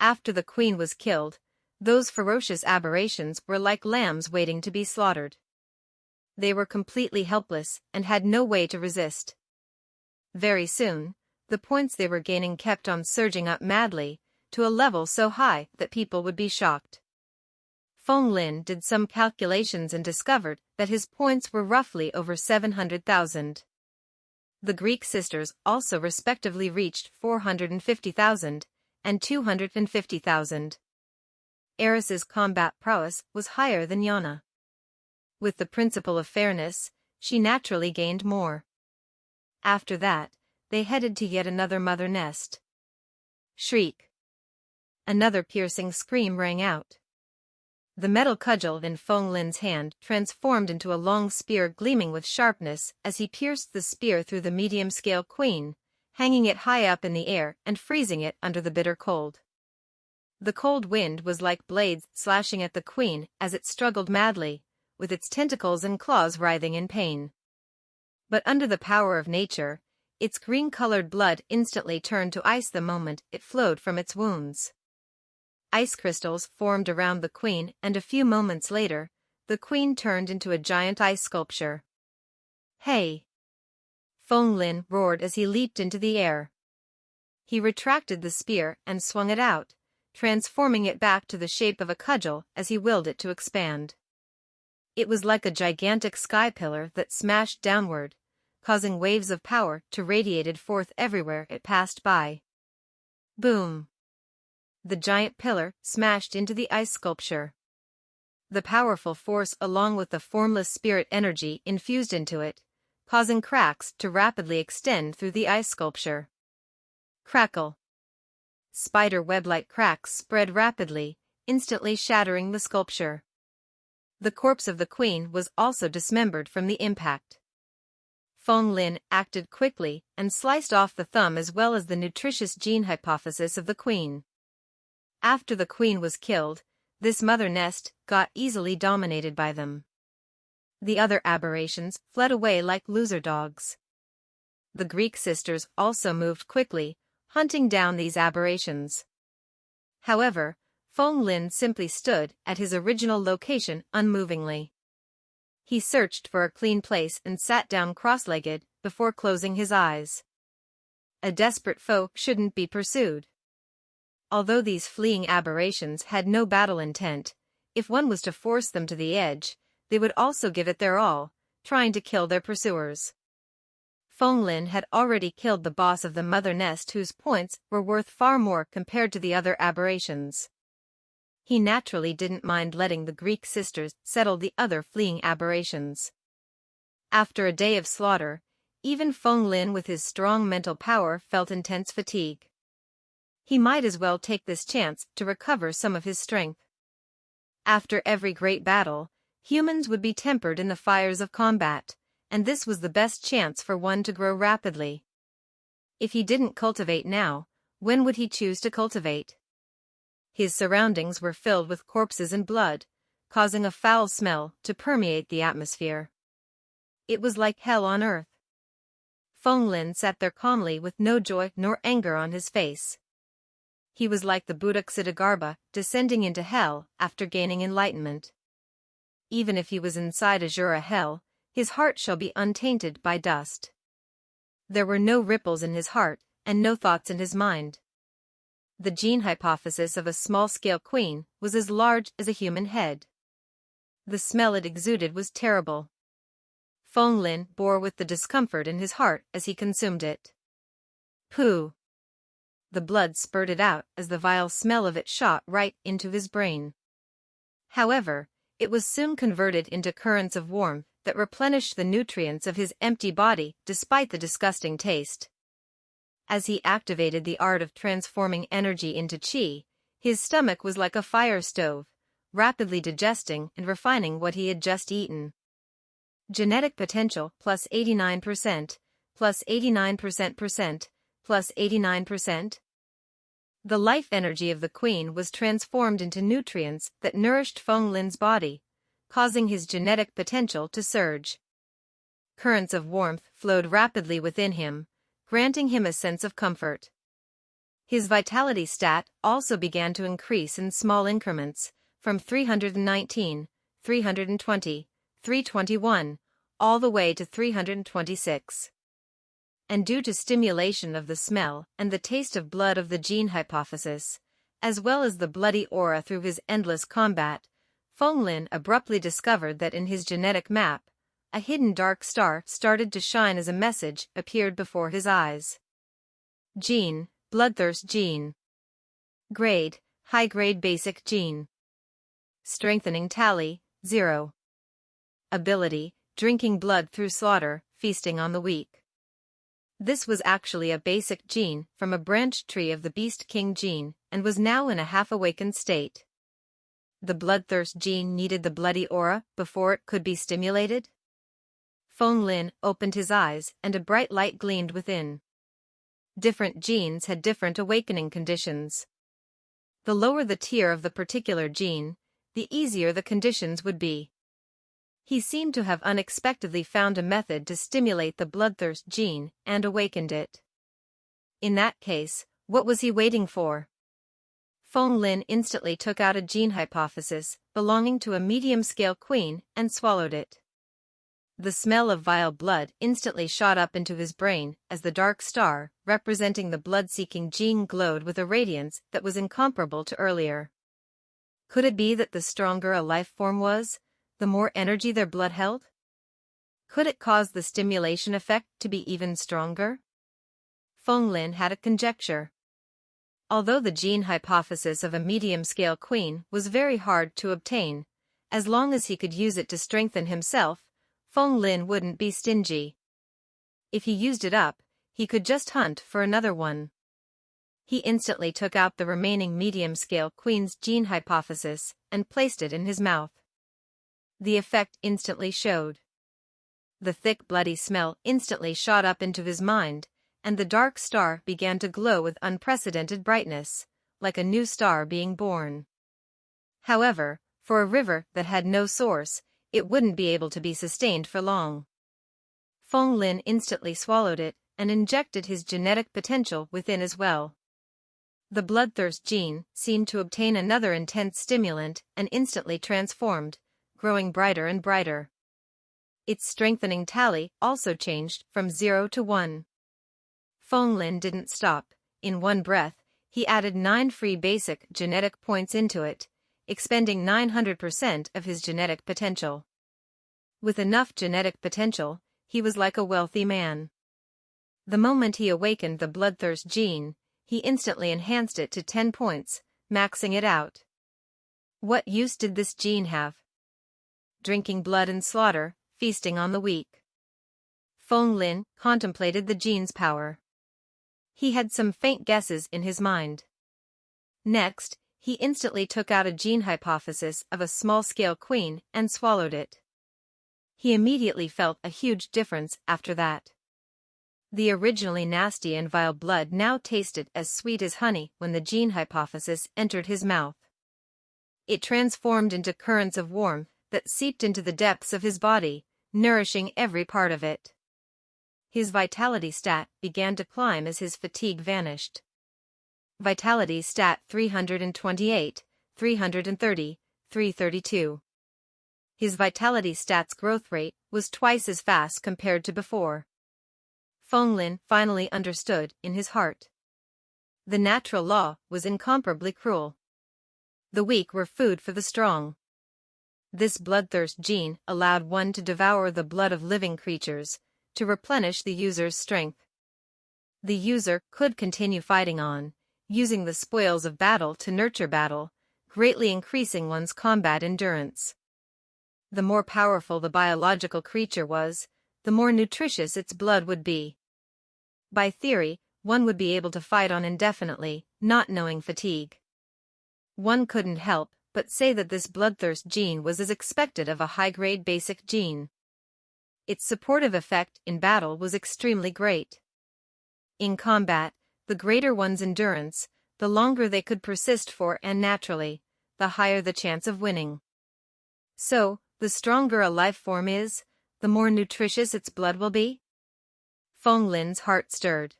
Speaker 1: After the queen was killed, those ferocious aberrations were like lambs waiting to be slaughtered. They were completely helpless and had no way to resist. Very soon, the points they were gaining kept on surging up madly, to a level so high that people would be shocked. Feng Lin did some calculations and discovered that his points were roughly over 700,000. The Greek sisters also respectively reached 450,000 and 250,000. Eris's combat prowess was higher than Yana. With the principle of fairness, she naturally gained more. After that, they headed to yet another mother nest. Shriek. Another piercing scream rang out. The metal cudgel in Feng Lin's hand transformed into a long spear gleaming with sharpness as he pierced the spear through the medium-scale queen, hanging it high up in the air and freezing it under the bitter cold. The cold wind was like blades slashing at the queen as it struggled madly, with its tentacles and claws writhing in pain. But under the power of nature, its green-colored blood instantly turned to ice the moment it flowed from its wounds. Ice crystals formed around the queen, and a few moments later, the queen turned into a giant ice sculpture. "Hey!" Feng Lin roared as he leaped into the air. He retracted the spear and swung it out, transforming it back to the shape of a cudgel as he willed it to expand. It was like a gigantic sky pillar that smashed downward, causing waves of power to radiate forth everywhere it passed by. Boom! The giant pillar smashed into the ice sculpture. The powerful force along with the formless spirit energy infused into it, causing cracks to rapidly extend through the ice sculpture. Crackle! Spider web-like cracks spread rapidly, instantly shattering the sculpture. The corpse of the queen was also dismembered from the impact. Feng Lin acted quickly and sliced off the thumb as well as the nutritious gene hypothesis of the queen. After the queen was killed, this mother nest got easily dominated by them. The other aberrations fled away like loser dogs. The Greek sisters also moved quickly, hunting down these aberrations. However, Feng Lin simply stood at his original location unmovingly. He searched for a clean place and sat down cross-legged before closing his eyes. A desperate foe shouldn't be pursued. Although these fleeing aberrations had no battle intent, if one was to force them to the edge, they would also give it their all, trying to kill their pursuers. Feng Lin had already killed the boss of the mother nest whose points were worth far more compared to the other aberrations. He naturally didn't mind letting the Greek sisters settle the other fleeing aberrations. After a day of slaughter, even Feng Lin with his strong mental power felt intense fatigue. He might as well take this chance to recover some of his strength. After every great battle, humans would be tempered in the fires of combat, and this was the best chance for one to grow rapidly. If he didn't cultivate now, when would he choose to cultivate? His surroundings were filled with corpses and blood, causing a foul smell to permeate the atmosphere. It was like hell on earth. Feng Lin sat there calmly with no joy nor anger on his face. He was like the Buddha Ksitigarbha descending into hell after gaining enlightenment. Even if he was inside Azura hell, his heart shall be untainted by dust. There were no ripples in his heart, and no thoughts in his mind. The gene hypothesis of a small-scale queen was as large as a human head. The smell it exuded was terrible. Feng Lin bore with the discomfort in his heart as he consumed it. Pooh! The blood spurted out as the vile smell of it shot right into his brain. However, it was soon converted into currents of warmth that replenished the nutrients of his empty body despite the disgusting taste. As he activated the art of transforming energy into chi, his stomach was like a fire stove, rapidly digesting and refining what he had just eaten. Genetic potential plus 89%, plus 89%, plus 89%. The life energy of the queen was transformed into nutrients that nourished Feng Lin's body, causing his genetic potential to surge. Currents of warmth flowed rapidly within him, granting him a sense of comfort. His vitality stat also began to increase in small increments, from 319, 320, 321, all the way to 326. And due to stimulation of the smell and the taste of blood of the gene hypothesis, as well as the bloody aura through his endless combat, Feng Lin abruptly discovered that in his genetic map, a hidden dark star started to shine as a message appeared before his eyes. Gene, bloodthirst gene. Grade, high-grade basic gene. Strengthening tally, 0. Ability, drinking blood through slaughter, feasting on the weak. This was actually a basic gene from a branched tree of the Beast King gene and was now in a half-awakened state. The bloodthirst gene needed the bloody aura before it could be stimulated? Feng Lin opened his eyes and a bright light gleamed within. Different genes had different awakening conditions. The lower the tier of the particular gene, the easier the conditions would be. He seemed to have unexpectedly found a method to stimulate the bloodthirst gene and awakened it. In that case, what was he waiting for? Feng Lin instantly took out a gene hypothesis belonging to a medium-scale queen and swallowed it. The smell of vile blood instantly shot up into his brain as the dark star, representing the blood-seeking gene, glowed with a radiance that was incomparable to earlier. Could it be that the stronger a life form was, the more energy their blood held? Could it cause the stimulation effect to be even stronger? Feng Lin had a conjecture. Although the gene hypothesis of a medium-scale queen was very hard to obtain, as long as he could use it to strengthen himself, Feng Lin wouldn't be stingy. If he used it up, he could just hunt for another one. He instantly took out the remaining medium-scale queen's gene hypothesis and placed it in his mouth. The effect instantly showed. The thick bloody smell instantly shot up into his mind, and the dark star began to glow with unprecedented brightness, like a new star being born. However, for a river that had no source, it wouldn't be able to be sustained for long. Feng Lin instantly swallowed it and injected his genetic potential within as well. The bloodthirst gene seemed to obtain another intense stimulant and instantly transformed, growing brighter and brighter. Its strengthening tally also changed from 0 to 1. Feng Lin didn't stop. In one breath, he added 9 free basic genetic points into it, expending 900% of his genetic potential. With enough genetic potential, he was like a wealthy man. The moment he awakened the bloodthirst gene, he instantly enhanced it to 10 points, maxing it out. What use did this gene have? Drinking blood and slaughter, feasting on the weak. Feng Lin contemplated the gene's power. He had some faint guesses in his mind. Next, he instantly took out a gene hypothesis of a small-scale queen and swallowed it. He immediately felt a huge difference after that. The originally nasty and vile blood now tasted as sweet as honey when the gene hypothesis entered his mouth. It transformed into currents of warmth that seeped into the depths of his body, nourishing every part of it. His vitality stat began to climb as his fatigue vanished. Vitality stat 328, 330, 332. His vitality stat's growth rate was twice as fast compared to before. Feng Lin finally understood in his heart. The natural law was incomparably cruel. The weak were food for the strong. This bloodthirst gene allowed one to devour the blood of living creatures, to replenish the user's strength. The user could continue fighting on, using the spoils of battle to nurture battle, greatly increasing one's combat endurance. The more powerful the biological creature was, the more nutritious its blood would be. By theory, one would be able to fight on indefinitely, not knowing fatigue. One couldn't help but say that this bloodthirst gene was as expected of a high-grade basic gene. Its supportive effect in battle was extremely great. In combat, the greater one's endurance, the longer they could persist for, and naturally, the higher the chance of winning. So, the stronger a life form is, the more nutritious its blood will be? Feng Lin's heart stirred.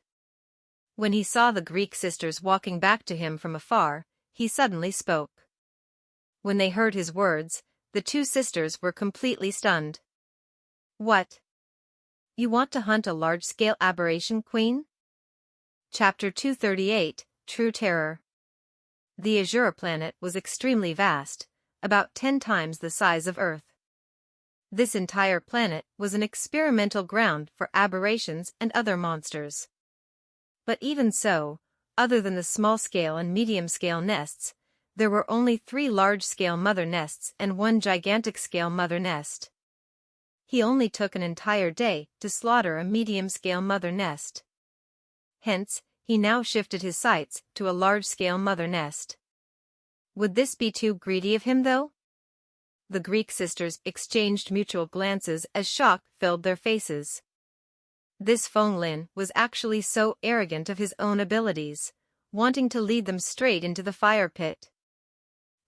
Speaker 1: When he saw the Greek sisters walking back to him from afar, he suddenly spoke. When they heard his words, the two sisters were completely stunned. What? You want to hunt a large-scale aberration, Queen? Chapter 238, True Terror. The Azure planet was extremely vast, about 10 times the size of Earth. This entire planet was an experimental ground for aberrations and other monsters. But even so, other than the small-scale and medium-scale nests, there were only 3 large-scale mother nests and 1 gigantic-scale mother nest. He only took an entire day to slaughter a medium-scale mother nest. Hence, he now shifted his sights to a large-scale mother nest. Would this be too greedy of him, though? The Greek sisters exchanged mutual glances as shock filled their faces. This Feng Lin was actually so arrogant of his own abilities, wanting to lead them straight into the fire pit.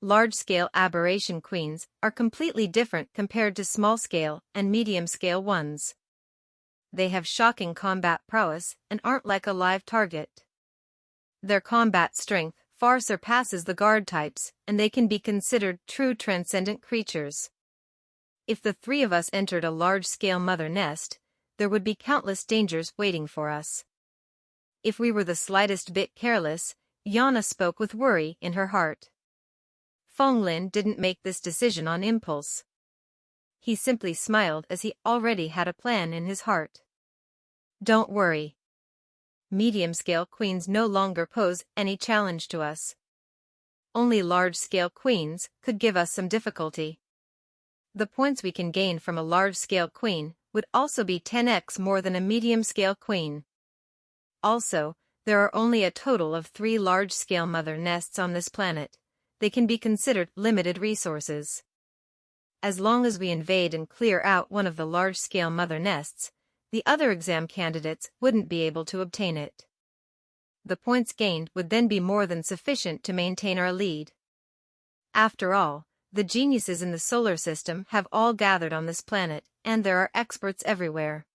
Speaker 1: Large-scale aberration queens are completely different compared to small-scale and medium-scale ones. They have shocking combat prowess and aren't like a live target. Their combat strength far surpasses the guard types, and they can be considered true transcendent creatures. If the 3 of us entered a large-scale mother nest, there would be countless dangers waiting for us. If we were the slightest bit careless, Yana spoke with worry in her heart. Feng Lin didn't make this decision on impulse. He simply smiled as he already had a plan in his heart. Don't worry. Medium-scale queens no longer pose any challenge to us. Only large-scale queens could give us some difficulty. The points we can gain from a large-scale queen would also be 10x more than a medium-scale queen. Also, there are only a total of 3 large-scale mother nests on this planet. They can be considered limited resources. As long as we invade and clear out one of the large-scale mother nests, the other exam candidates wouldn't be able to obtain it. The points gained would then be more than sufficient to maintain our lead. After all, the geniuses in the solar system have all gathered on this planet, and there are experts everywhere.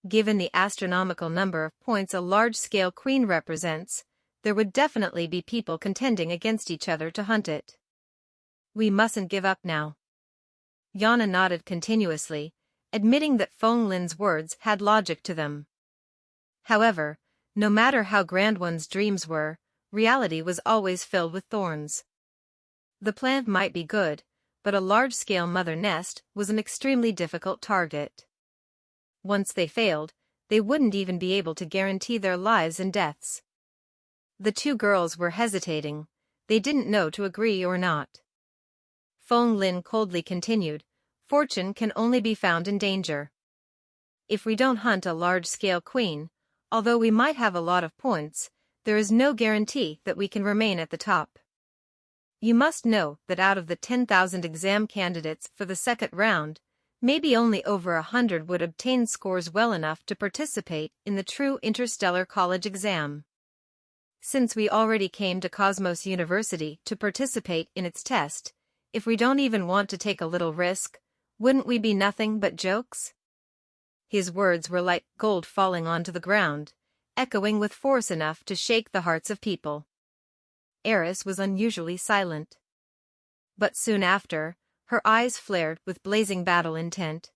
Speaker 1: Given the astronomical number of points a large-scale queen represents, there would definitely be people contending against each other to hunt it. We mustn't give up now. Yana nodded continuously, admitting that Feng Lin's words had logic to them. However, no matter how grand one's dreams were, reality was always filled with thorns. The plan might be good, but a large-scale mother nest was an extremely difficult target. Once they failed, they wouldn't even be able to guarantee their lives and deaths. The 2 girls were hesitating. They didn't know to agree or not. Feng Lin coldly continued, "Fortune can only be found in danger. If we don't hunt a large-scale queen, although we might have a lot of points, there is no guarantee that we can remain at the top. You must know that out of the 10,000 exam candidates for the second round, maybe only over 100 would obtain scores well enough to participate in the true interstellar college exam. Since we already came to Cosmos University to participate in its test, if we don't even want to take a little risk, wouldn't we be nothing but jokes?" His words were like gold falling onto the ground, echoing with force enough to shake the hearts of people. Eris was unusually silent. But soon after, her eyes flared with blazing battle intent.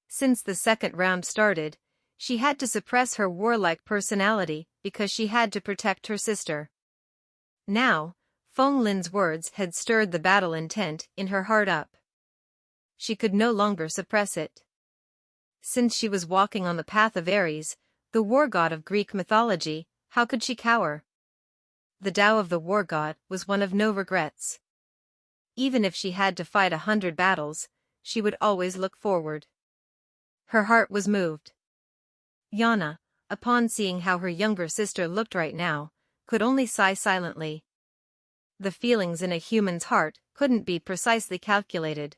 Speaker 1: Since the second round started, she had to suppress her warlike personality because she had to protect her sister. Now, Feng Lin's words had stirred the battle intent in her heart up. She could no longer suppress it. Since she was walking on the path of Ares, the war god of Greek mythology, how could she cower? The Tao of the war god was one of no regrets. Even if she had to fight 100 battles, she would always look forward. Her heart was moved. Yana, upon seeing how her younger sister looked right now, could only sigh silently. The feelings in a human's heart couldn't be precisely calculated.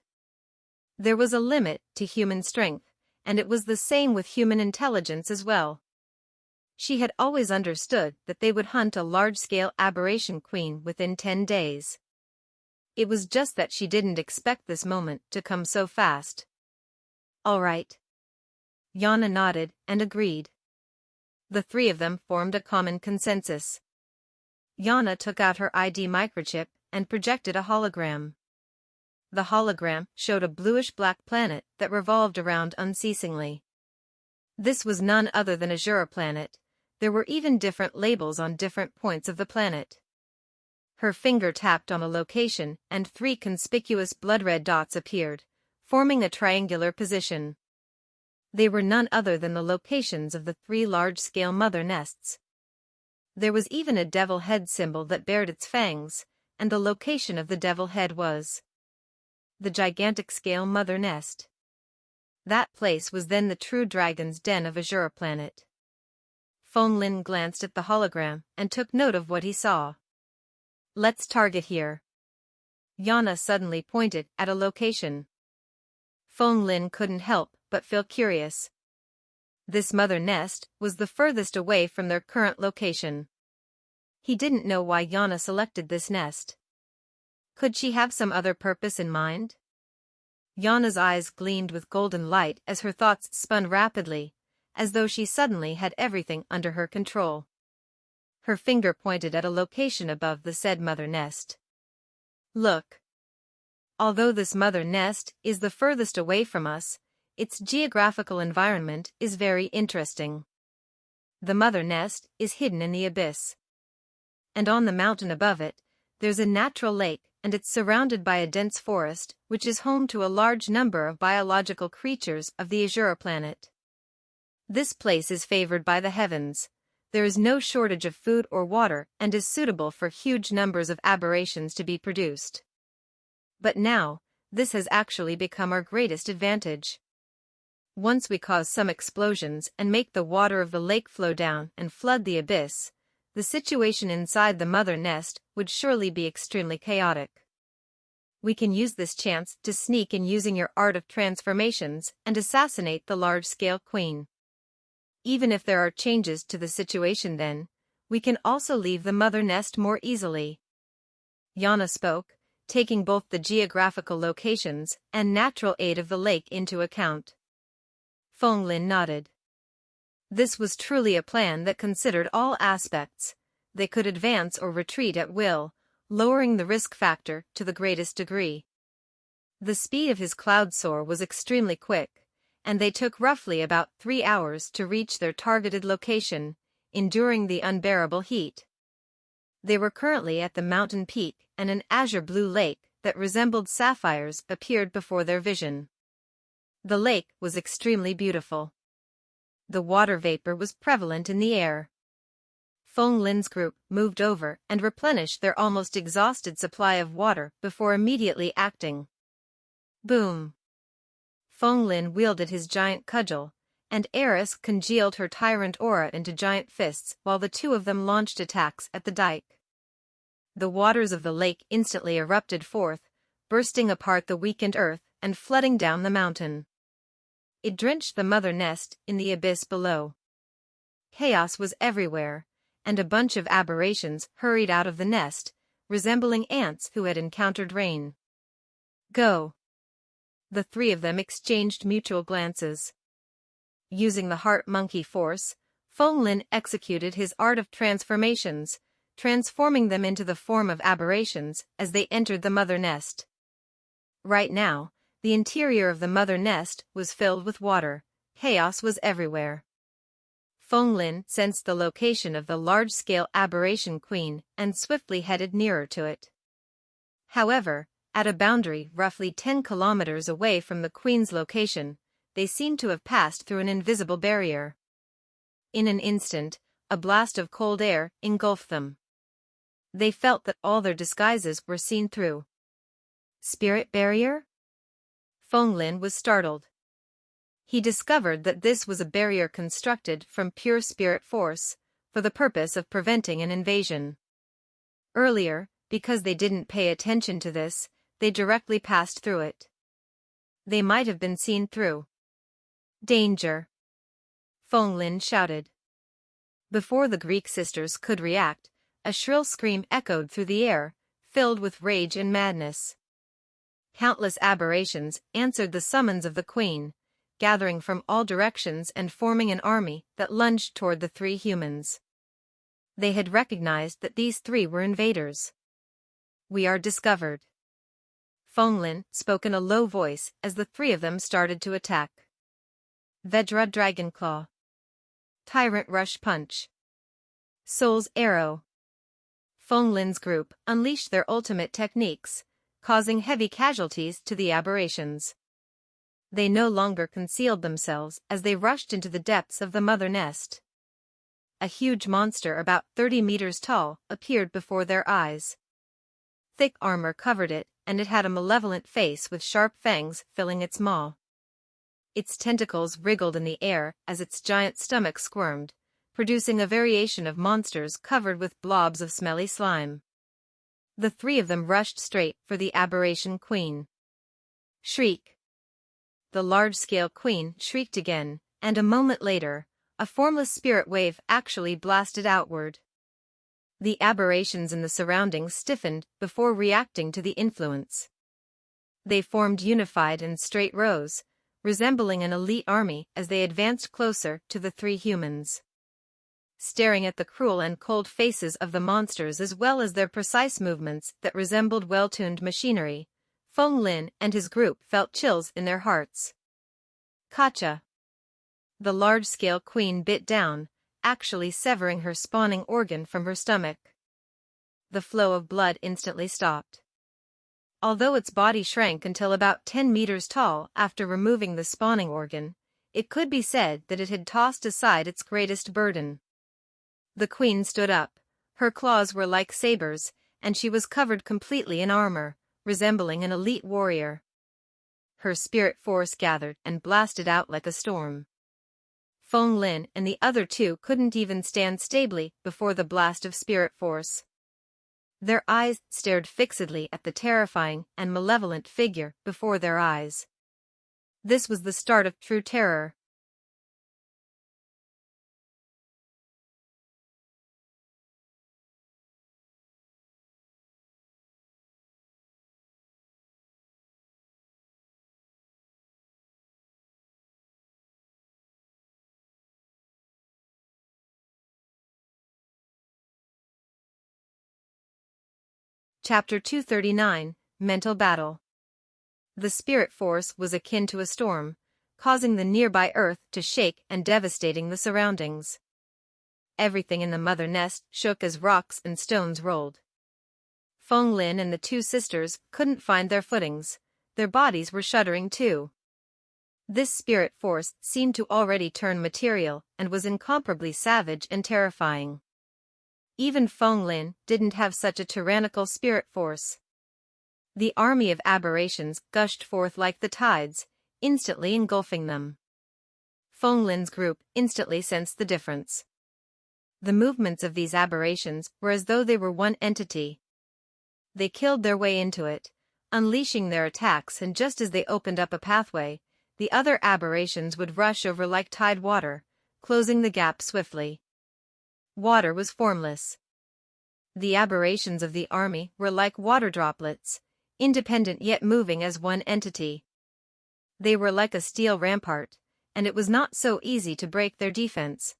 Speaker 1: There was a limit to human strength, and it was the same with human intelligence as well. She had always understood that they would hunt a large-scale aberration queen within 10 days. It was just that she didn't expect this moment to come so fast. All right. Yana nodded and agreed. The three of them formed a common consensus. Yana took out her ID microchip and projected a hologram. The hologram showed a bluish-black planet that revolved around unceasingly. This was none other than a Jura planet. There were even different labels on different points of the planet. Her finger tapped on a location and 3 conspicuous blood-red dots appeared, forming a triangular position. They were none other than the locations of the 3 large-scale mother nests. There was even a devil head symbol that bared its fangs, and the location of the devil head was the gigantic scale mother nest. That place was then the true dragon's den of Azure planet. Feng Lin glanced at the hologram and took note of what he saw. Let's target here. Yana suddenly pointed at a location. Feng Lin couldn't help but feel curious. This mother nest was the furthest away from their current location. He didn't know why Yana selected this nest. Could she have some other purpose in mind? Yana's eyes gleamed with golden light as her thoughts spun rapidly, as though she suddenly had everything under her control. Her finger pointed at a location above the said mother nest. Look. Although this mother nest is the furthest away from us, its geographical environment is very interesting. The mother nest is hidden in the abyss. And on the mountain above it, there's a natural lake, and it's surrounded by a dense forest, which is home to a large number of biological creatures of the Azure planet. This place is favored by the heavens. There is no shortage of food or water and is suitable for huge numbers of aberrations to be produced. But now, this has actually become our greatest advantage. Once we cause some explosions and make the water of the lake flow down and flood the abyss, the situation inside the mother nest would surely be extremely chaotic. We can use this chance to sneak in using your art of transformations and assassinate the large-scale queen. Even if there are changes to the situation then, we can also leave the mother nest more easily. Yana spoke, taking both the geographical locations and natural aid of the lake into account. Feng Lin nodded. This was truly a plan that considered all aspects. They could advance or retreat at will, lowering the risk factor to the greatest degree. The speed of his cloud soar was extremely quick, and they took roughly about 3 hours to reach their targeted location, enduring the unbearable heat. They were currently at the mountain peak, and an azure blue lake that resembled sapphires appeared before their vision. The lake was extremely beautiful. The water vapor was prevalent in the air. Feng Lin's group moved over and replenished their almost exhausted supply of water before immediately acting. Boom! Feng Lin wielded his giant cudgel, and Eris congealed her tyrant aura into giant fists while the two of them launched attacks at the dike. The waters of the lake instantly erupted forth, bursting apart the weakened earth and flooding down the mountain. It drenched the mother nest in the abyss below. Chaos was everywhere, and a bunch of aberrations hurried out of the nest, resembling ants who had encountered rain. Go! The three of them exchanged mutual glances. Using the heart monkey force, Feng Lin executed his art of transformations, transforming them into the form of aberrations as they entered the mother nest. Right now, the interior of the mother nest was filled with water. Chaos was everywhere. Feng Lin sensed the location of the large-scale aberration queen and swiftly headed nearer to it. However, at a boundary roughly 10 kilometers away from the queen's location, they seemed to have passed through an invisible barrier. In an instant, a blast of cold air engulfed them. They felt that all their disguises were seen through. Spirit barrier? Fenglin was startled. He discovered that this was a barrier constructed from pure spirit force, for the purpose of preventing an invasion. Earlier, because they didn't pay attention to this, they directly passed through it. They might have been seen through. Danger! Fenglin shouted. Before the Greek sisters could react, a shrill scream echoed through the air, filled with rage and madness. Countless aberrations answered the summons of the queen, gathering from all directions and forming an army that lunged toward the three humans. They had recognized that these three were invaders. "We are discovered." Fenglin spoke in a low voice as the three of them started to attack. Vedra Dragonclaw. Tyrant Rush Punch. Soul's Arrow. Fenglin's group unleashed their ultimate techniques, causing heavy casualties to the aberrations. They no longer concealed themselves as they rushed into the depths of the mother nest. A huge monster about 30 meters tall appeared before their eyes. Thick armor covered it, and it had a malevolent face with sharp fangs filling its maw. Its tentacles wriggled in the air as its giant stomach squirmed, producing a variation of monsters covered with blobs of smelly slime. The three of them rushed straight for the aberration queen. Shriek! The large-scale queen shrieked again, and a moment later, a formless spirit wave actually blasted outward. The aberrations in the surroundings stiffened before reacting to the influence. They formed unified and straight rows, resembling an elite army as they advanced closer to the three humans. Staring at the cruel and cold faces of the monsters as well as their precise movements that resembled well-tuned machinery, Fenglin and his group felt chills in their hearts. Kacha! The large-scale queen bit down, actually severing her spawning organ from her stomach. The flow of blood instantly stopped. Although its body shrank until about 10 meters tall after removing the spawning organ, it could be said that it had tossed aside its greatest burden. The queen stood up. Her claws were like sabers, and she was covered completely in armor, resembling an elite warrior. Her spirit force gathered and blasted out like a storm. Fenglin and the other two couldn't even stand stably before the blast of spirit force. Their eyes stared fixedly at the terrifying and malevolent figure before their eyes. This was the start of true terror. Chapter 239, Mental Battle. The spirit force was akin to a storm, causing the nearby earth to shake and devastating the surroundings. Everything in the mother nest shook as rocks and stones rolled. Fenglin and the two sisters couldn't find their footings. Their bodies were shuddering too. This spirit force seemed to already turn material and was incomparably savage and terrifying. Even Fenglin didn't have such a tyrannical spirit force. The army of aberrations gushed forth like the tides, instantly engulfing them. Fenglin's group instantly sensed the difference. The movements of these aberrations were as though they were one entity. They killed their way into it, unleashing their attacks, and just as they opened up a pathway, the other aberrations would rush over like tide water, closing the gap swiftly. Water was formless. The aberrations of the army were like water droplets, independent yet moving as one entity. They were like a steel rampart, and it was not so easy to break their defense.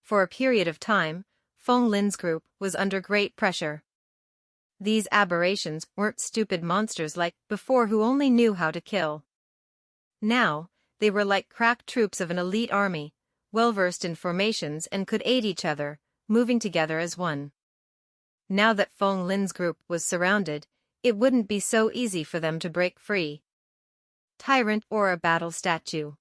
Speaker 1: For a period of time, Fenglin's group was under great pressure. These aberrations weren't stupid monsters like before who only knew how to kill. Now, they were like crack troops of an elite army, well-versed in formations and could aid each other, moving together as one. Now that Fenglin's group was surrounded, it wouldn't be so easy for them to break free. Tyrant Aura Battle Statue.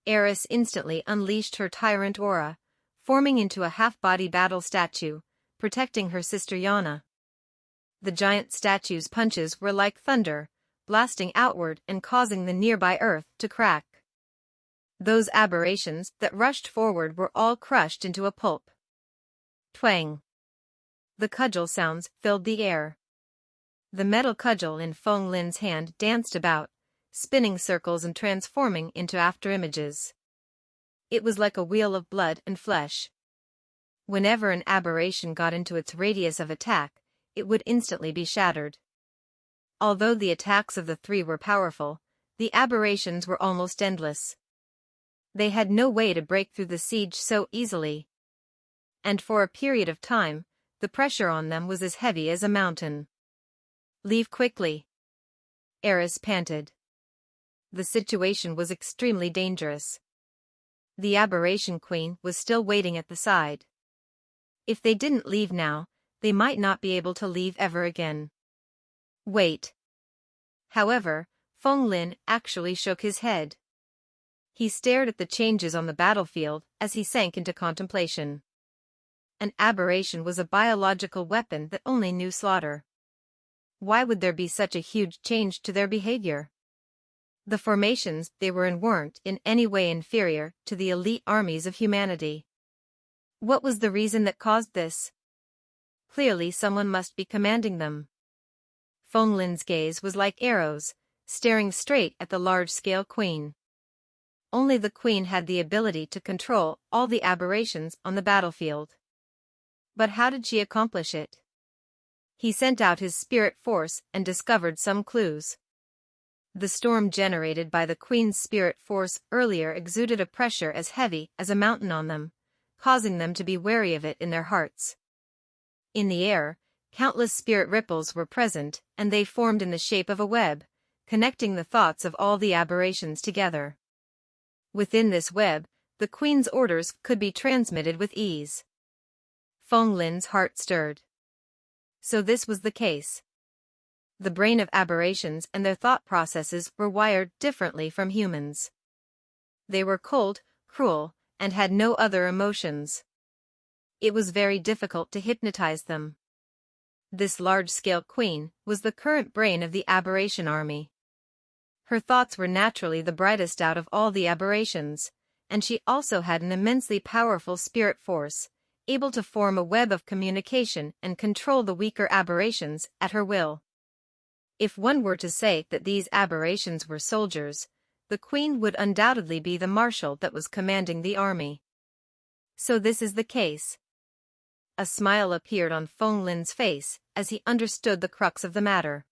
Speaker 1: Eris instantly unleashed her Tyrant Aura, forming into a half-body battle statue, protecting her sister Yana. The giant statue's punches were like thunder, blasting outward and causing the nearby earth to crack. Those aberrations that rushed forward were all crushed into a pulp. Twang! The cudgel sounds filled the air. The metal cudgel in Feng Lin's hand danced about, spinning circles and transforming into afterimages. It was like a wheel of blood and flesh. Whenever an aberration got into its radius of attack, it would instantly be shattered. Although the attacks of the three were powerful, the aberrations were almost endless. They had no way to break through the siege so easily. And for a period of time, the pressure on them was as heavy as a mountain. "Leave quickly," Eris panted. The situation was extremely dangerous. The aberration queen was still waiting at the side. If they didn't leave now, they might not be able to leave ever again. Wait. However, Feng Lin actually shook his head. He stared at the changes on the battlefield as he sank into contemplation. An aberration was a biological weapon that only knew slaughter. Why would there be such a huge change to their behavior? The formations they were in weren't in any way inferior to the elite armies of humanity. What was the reason that caused this? Clearly someone must be commanding them. Feng Lin's gaze was like arrows, staring straight at the large-scale queen. Only the queen had the ability to control all the aberrations on the battlefield. But how did she accomplish it? He sent out his spirit force and discovered some clues. The storm generated by the queen's spirit force earlier exuded a pressure as heavy as a mountain on them, causing them to be wary of it in their hearts. In the air, countless spirit ripples were present, and they formed in the shape of a web, connecting the thoughts of all the aberrations together. Within this web, the queen's orders could be transmitted with ease. Feng Lin's heart stirred. So this was the case. The brain of aberrations and their thought processes were wired differently from humans. They were cold, cruel, and had no other emotions. It was very difficult to hypnotize them. This large-scale queen was the current brain of the aberration army. Her thoughts were naturally the brightest out of all the aberrations, and she also had an immensely powerful spirit force, able to form a web of communication and control the weaker aberrations at her will. If one were to say that these aberrations were soldiers, the queen would undoubtedly be the marshal that was commanding the army. So this is the case. A smile appeared on Feng Lin's face as he understood the crux of the matter.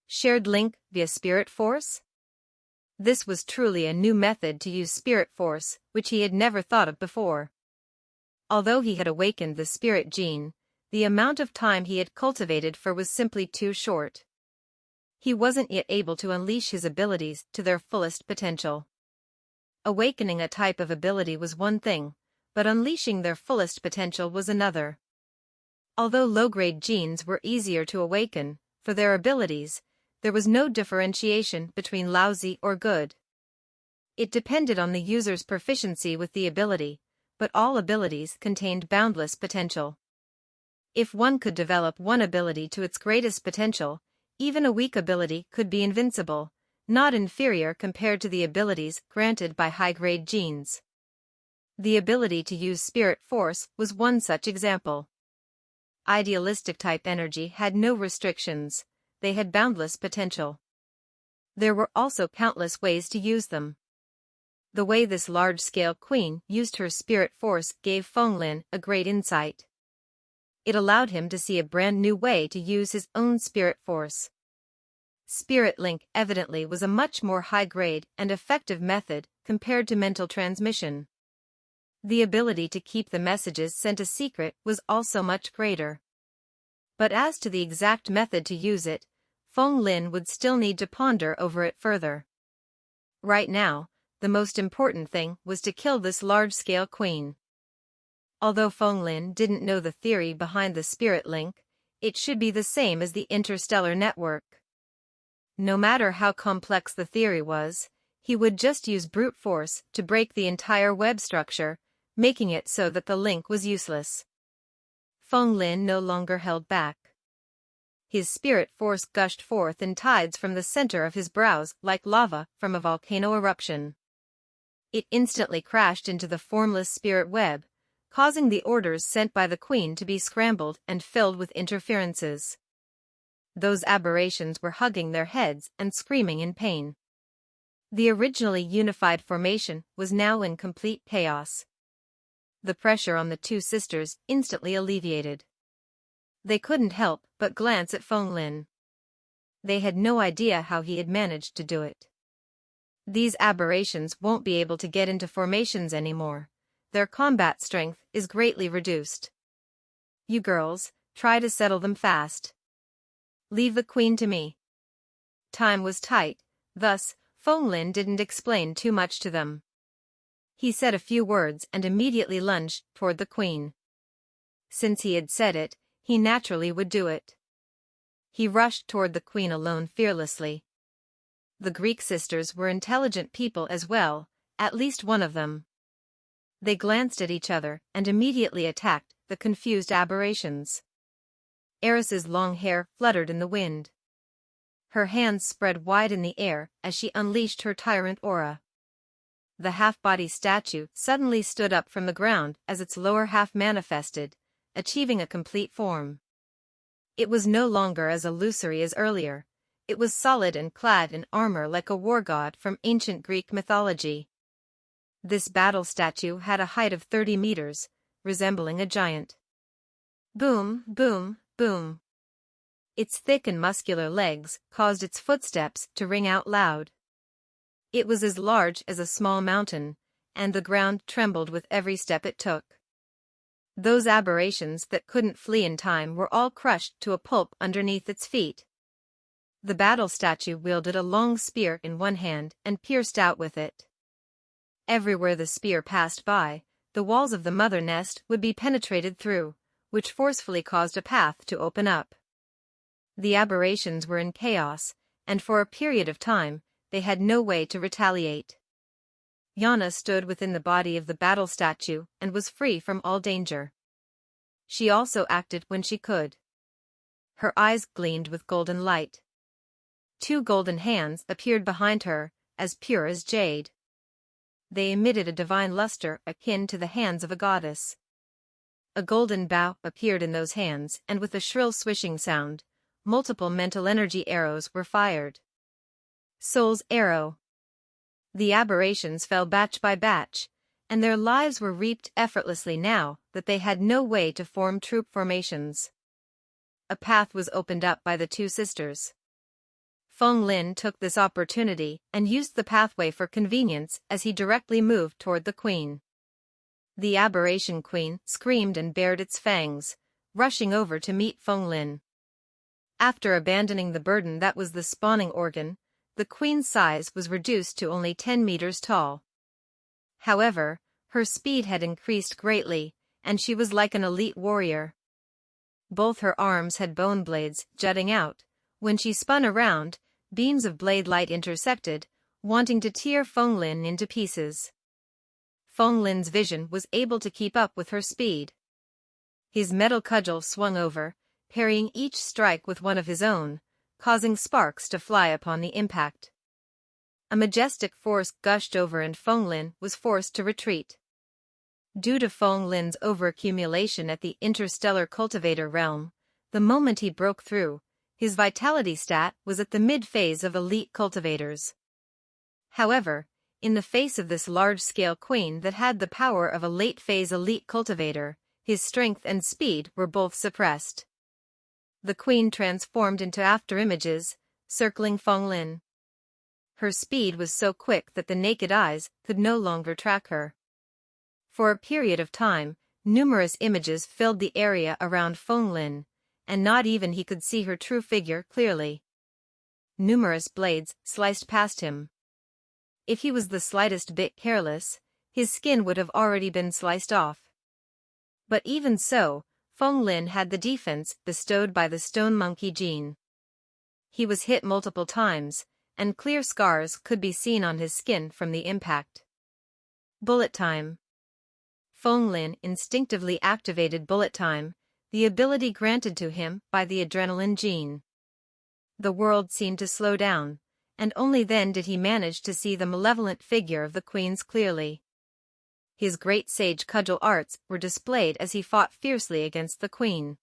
Speaker 1: Shared link via spirit force? This was truly a new method to use spirit force, which he had never thought of before. Although he had awakened the spirit gene, the amount of time he had cultivated for was simply too short. He wasn't yet able to unleash his abilities to their fullest potential. Awakening a type of ability was one thing, but unleashing their fullest potential was another. Although low-grade genes were easier to awaken, for their abilities, there was no differentiation between lousy or good. It depended on the user's proficiency with the ability, but all abilities contained boundless potential. If one could develop one ability to its greatest potential, even a weak ability could be invincible, not inferior compared to the abilities granted by high-grade genes. The ability to use spirit force was one such example. Idealistic type energy had no restrictions, they had boundless potential. There were also countless ways to use them. The way this large-scale queen used her spirit force gave Feng Lin a great insight. It allowed him to see a brand new way to use his own spirit force. Spirit link evidently was a much more high-grade and effective method compared to mental transmission. The ability to keep the messages sent a secret was also much greater. But as to the exact method to use it, Feng Lin would still need to ponder over it further. Right now, the most important thing was to kill this large-scale queen. Although Feng Lin didn't know the theory behind the spirit link, it should be the same as the interstellar network. No matter how complex the theory was, he would just use brute force to break the entire web structure, making it so that the link was useless. Feng Lin no longer held back. His spirit force gushed forth in tides from the center of his brows like lava from a volcano eruption. It instantly crashed into the formless spirit web, causing the orders sent by the queen to be scrambled and filled with interferences. Those aberrations were hugging their heads and screaming in pain. The originally unified formation was now in complete chaos. The pressure on the two sisters instantly alleviated. They couldn't help but glance at Feng Lin. They had no idea how he had managed to do it. These aberrations won't be able to get into formations anymore. Their combat strength is greatly reduced. You girls, try to settle them fast. Leave the queen to me. Time was tight, thus, Feng Lin didn't explain too much to them. He said a few words and immediately lunged toward the queen. Since he had said it, he naturally would do it. He rushed toward the queen alone fearlessly. The Greek sisters were intelligent people as well, at least one of them. They glanced at each other and immediately attacked the confused aberrations. Eris's long hair fluttered in the wind. Her hands spread wide in the air as she unleashed her tyrant aura. The half-body statue suddenly stood up from the ground as its lower half manifested, achieving a complete form. It was no longer as illusory as earlier. It was solid and clad in armor like a war god from ancient Greek mythology. This battle statue had a height of 30 meters, resembling a giant. Boom, boom, boom. Its thick and muscular legs caused its footsteps to ring out loud. It was as large as a small mountain, and the ground trembled with every step it took. Those aberrations that couldn't flee in time were all crushed to a pulp underneath its feet. The battle statue wielded a long spear in one hand and pierced out with it. Everywhere the spear passed by, the walls of the mother nest would be penetrated through, which forcefully caused a path to open up. The aberrations were in chaos, and for a period of time, they had no way to retaliate. Yana stood within the body of the battle statue and was free from all danger. She also acted when she could. Her eyes gleamed with golden light. Two golden hands appeared behind her, as pure as jade. They emitted a divine luster akin to the hands of a goddess. A golden bow appeared in those hands, and with a shrill swishing sound, multiple mental energy arrows were fired. Soul's arrow. The aberrations fell batch by batch, and their lives were reaped effortlessly now that they had no way to form troop formations. A path was opened up by the two sisters. Feng Lin took this opportunity and used the pathway for convenience as he directly moved toward the queen. The aberration queen screamed and bared its fangs, rushing over to meet Feng Lin. After abandoning the burden that was the spawning organ, the queen's size was reduced to only 10 meters tall. However, her speed had increased greatly, and she was like an elite warrior. Both her arms had bone blades jutting out. When she spun around, beams of blade light intersected, wanting to tear Feng Lin into pieces. Feng Lin's vision was able to keep up with her speed. His metal cudgel swung over, parrying each strike with one of his own, causing sparks to fly upon the impact. A majestic force gushed over and Feng Lin was forced to retreat. Due to Feng Lin's overaccumulation at the interstellar cultivator realm, the moment he broke through, his vitality stat was at the mid-phase of elite cultivators. However, in the face of this large-scale queen that had the power of a late-phase elite cultivator, his strength and speed were both suppressed. The queen transformed into afterimages, circling Feng Lin. Her speed was so quick that the naked eyes could no longer track her. For a period of time, numerous images filled the area around Feng Lin, and not even he could see her true figure clearly. Numerous blades sliced past him. If he was the slightest bit careless, his skin would have already been sliced off. But even so, Feng Lin had the defense bestowed by the stone monkey gene. He was hit multiple times, and clear scars could be seen on his skin from the impact. Bullet time. Feng Lin instinctively activated bullet time, the ability granted to him by the adrenaline gene. The world seemed to slow down, and only then did he manage to see the malevolent figure of the queens clearly. His great sage cudgel arts were displayed as he fought fiercely against the queen.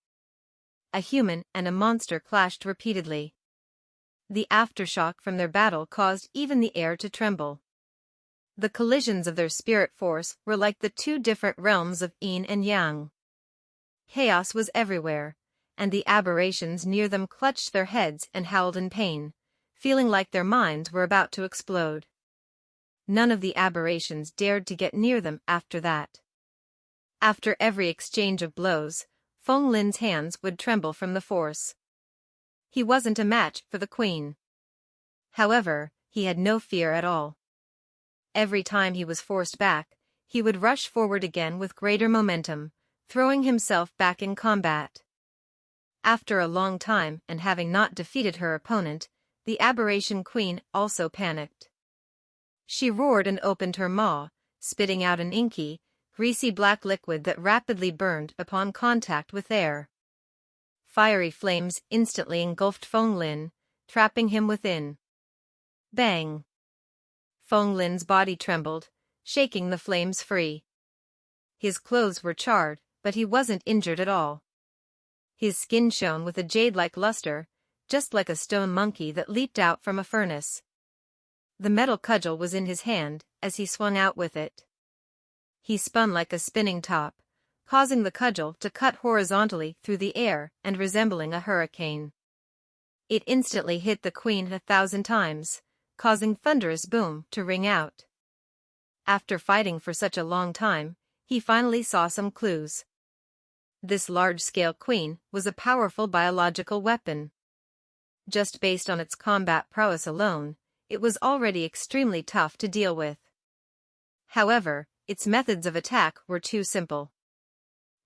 Speaker 1: A human and a monster clashed repeatedly. The aftershock from their battle caused even the air to tremble. The collisions of their spirit force were like the two different realms of yin and yang. Chaos was everywhere, and the aberrations near them clutched their heads and howled in pain, feeling like their minds were about to explode. None of the aberrations dared to get near them after that. After every exchange of blows, Feng Lin's hands would tremble from the force. He wasn't a match for the queen. However, he had no fear at all. Every time he was forced back, he would rush forward again with greater momentum, throwing himself back in combat. After a long time and having not defeated her opponent, the aberration queen also panicked. She roared and opened her maw, spitting out an inky, greasy black liquid that rapidly burned upon contact with air. Fiery flames instantly engulfed Feng Lin, trapping him within. Bang! Feng Lin's body trembled, shaking the flames free. His clothes were charred, but he wasn't injured at all. His skin shone with a jade-like luster, just like a stone monkey that leaped out from a furnace. The metal cudgel was in his hand as he swung out with it. He spun like a spinning top, causing the cudgel to cut horizontally through the air and resembling a hurricane. It instantly hit the queen 1,000 times, causing thunderous boom to ring out. After fighting for such a long time, he finally saw some clues. This large-scale queen was a powerful biological weapon. Just based on its combat prowess alone, it was already extremely tough to deal with. However, its methods of attack were too simple.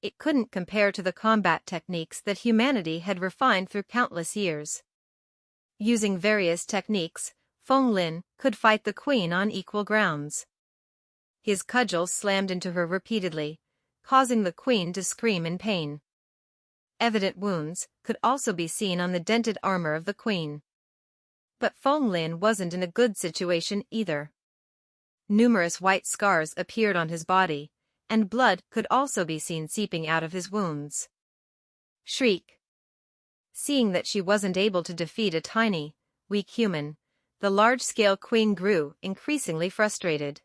Speaker 1: It couldn't compare to the combat techniques that humanity had refined through countless years. Using various techniques, Feng Lin could fight the queen on equal grounds. His cudgel slammed into her repeatedly, causing the queen to scream in pain. Evident wounds could also be seen on the dented armor of the queen. But Feng Lin wasn't in a good situation either. Numerous white scars appeared on his body, and blood could also be seen seeping out of his wounds. Shriek! Seeing that she wasn't able to defeat a tiny, weak human, the large-scale queen grew increasingly frustrated.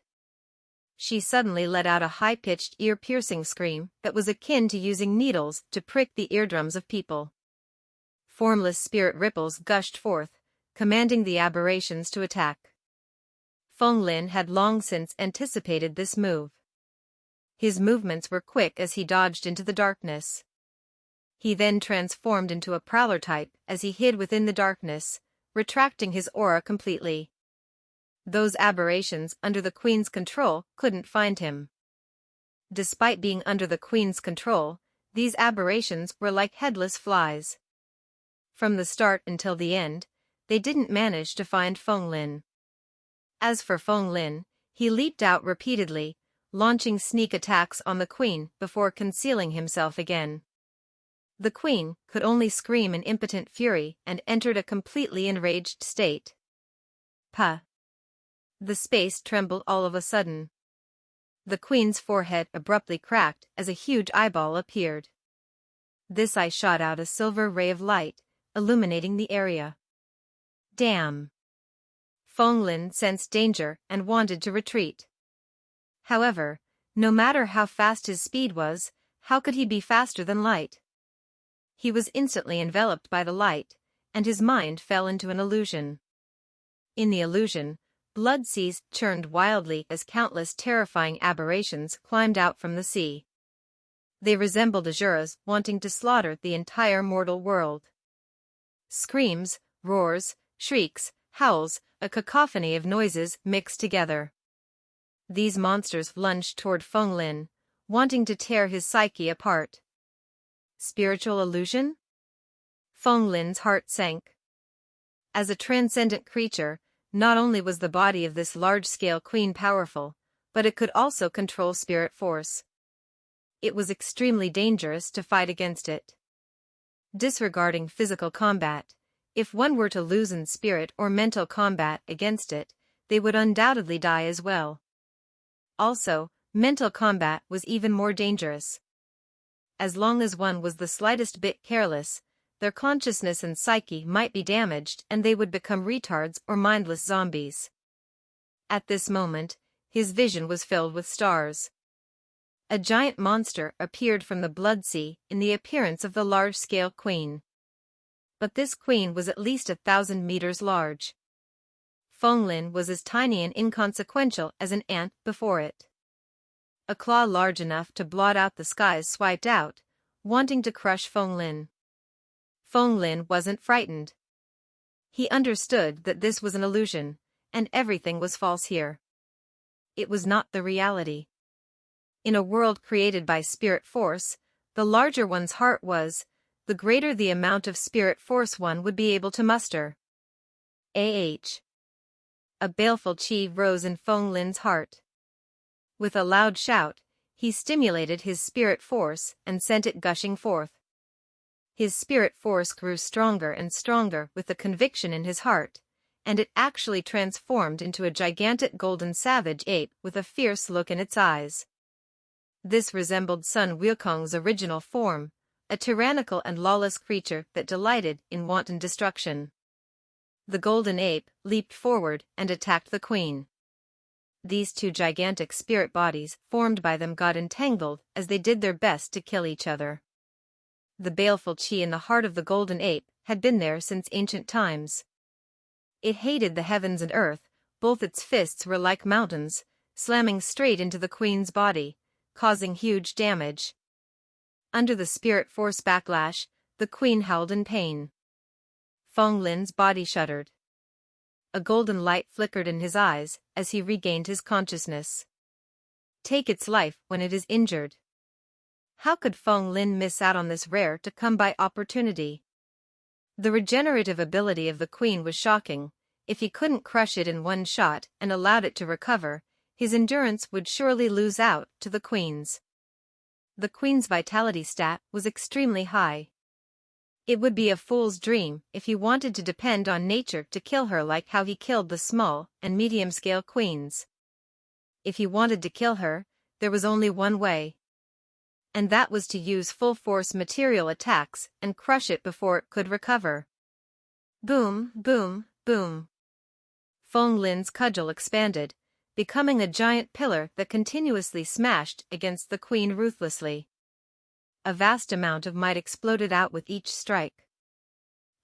Speaker 1: She suddenly let out a high-pitched ear-piercing scream that was akin to using needles to prick the eardrums of people. Formless spirit ripples gushed forth, commanding the aberrations to attack. Feng Lin had long since anticipated this move. His movements were quick as he dodged into the darkness. He then transformed into a prowler type as he hid within the darkness, retracting his aura completely. Those aberrations under the queen's control couldn't find him. Despite being under the queen's control, these aberrations were like headless flies. From the start until the end, they didn't manage to find Feng Lin. As for Feng Lin, he leaped out repeatedly, launching sneak attacks on the queen before concealing himself again. The queen could only scream in impotent fury and entered a completely enraged state. Puh! The space trembled all of a sudden. The queen's forehead abruptly cracked as a huge eyeball appeared. This eye shot out a silver ray of light, illuminating the area. Damn! Feng Lin sensed danger and wanted to retreat. However, no matter how fast his speed was, how could he be faster than light? He was instantly enveloped by the light, and his mind fell into an illusion. In the illusion, blood seas churned wildly as countless terrifying aberrations climbed out from the sea. They resembled Asuras wanting to slaughter the entire mortal world. Screams, roars, shrieks, howls, a cacophony of noises mixed together. These monsters lunged toward Feng Lin, wanting to tear his psyche apart. Spiritual illusion? Feng Lin's heart sank. As a transcendent creature, not only was the body of this large-scale queen powerful, but it could also control spirit force. It was extremely dangerous to fight against it. Disregarding physical combat, if one were to lose in spirit or mental combat against it, they would undoubtedly die as well. Also, mental combat was even more dangerous. As long as one was the slightest bit careless, their consciousness and psyche might be damaged and they would become retards or mindless zombies. At this moment, his vision was filled with stars. A giant monster appeared from the blood sea in the appearance of the large-scale queen. But this queen was at least 1,000 meters large. Fenglin was as tiny and inconsequential as an ant before it. A claw large enough to blot out the skies swiped out, wanting to crush Fenglin. Fenglin wasn't frightened. He understood that this was an illusion, and everything was false here. It was not the reality. In a world created by spirit force, the larger one's heart was, the greater the amount of spirit force one would be able to muster. A baleful chi rose in Fenglin's heart. With a loud shout, he stimulated his spirit force and sent it gushing forth. His spirit force grew stronger and stronger with the conviction in his heart, and it actually transformed into a gigantic golden savage ape with a fierce look in its eyes. This resembled Sun Wukong's original form, a tyrannical and lawless creature that delighted in wanton destruction. The golden ape leaped forward and attacked the queen. These two gigantic spirit bodies formed by them got entangled as they did their best to kill each other. The baleful chi in the heart of the golden ape had been there since ancient times. It hated the heavens and earth, both its fists were like mountains, slamming straight into the queen's body, causing huge damage. Under the spirit force backlash, the queen howled in pain. Fenglin's body shuddered. A golden light flickered in his eyes as he regained his consciousness. Take its life when it is injured. How could Fenglin miss out on this rare-to-come-by opportunity? The regenerative ability of the queen was shocking. If he couldn't crush it in one shot and allowed it to recover, his endurance would surely lose out to the queen's. The queen's vitality stat was extremely high. It would be a fool's dream if he wanted to depend on nature to kill her like how he killed the small and medium-scale queens. If he wanted to kill her, there was only one way. And that was to use full-force material attacks and crush it before it could recover. Boom, boom, boom. Fenglin's cudgel expanded, becoming a giant pillar that continuously smashed against the queen ruthlessly. A vast amount of might exploded out with each strike.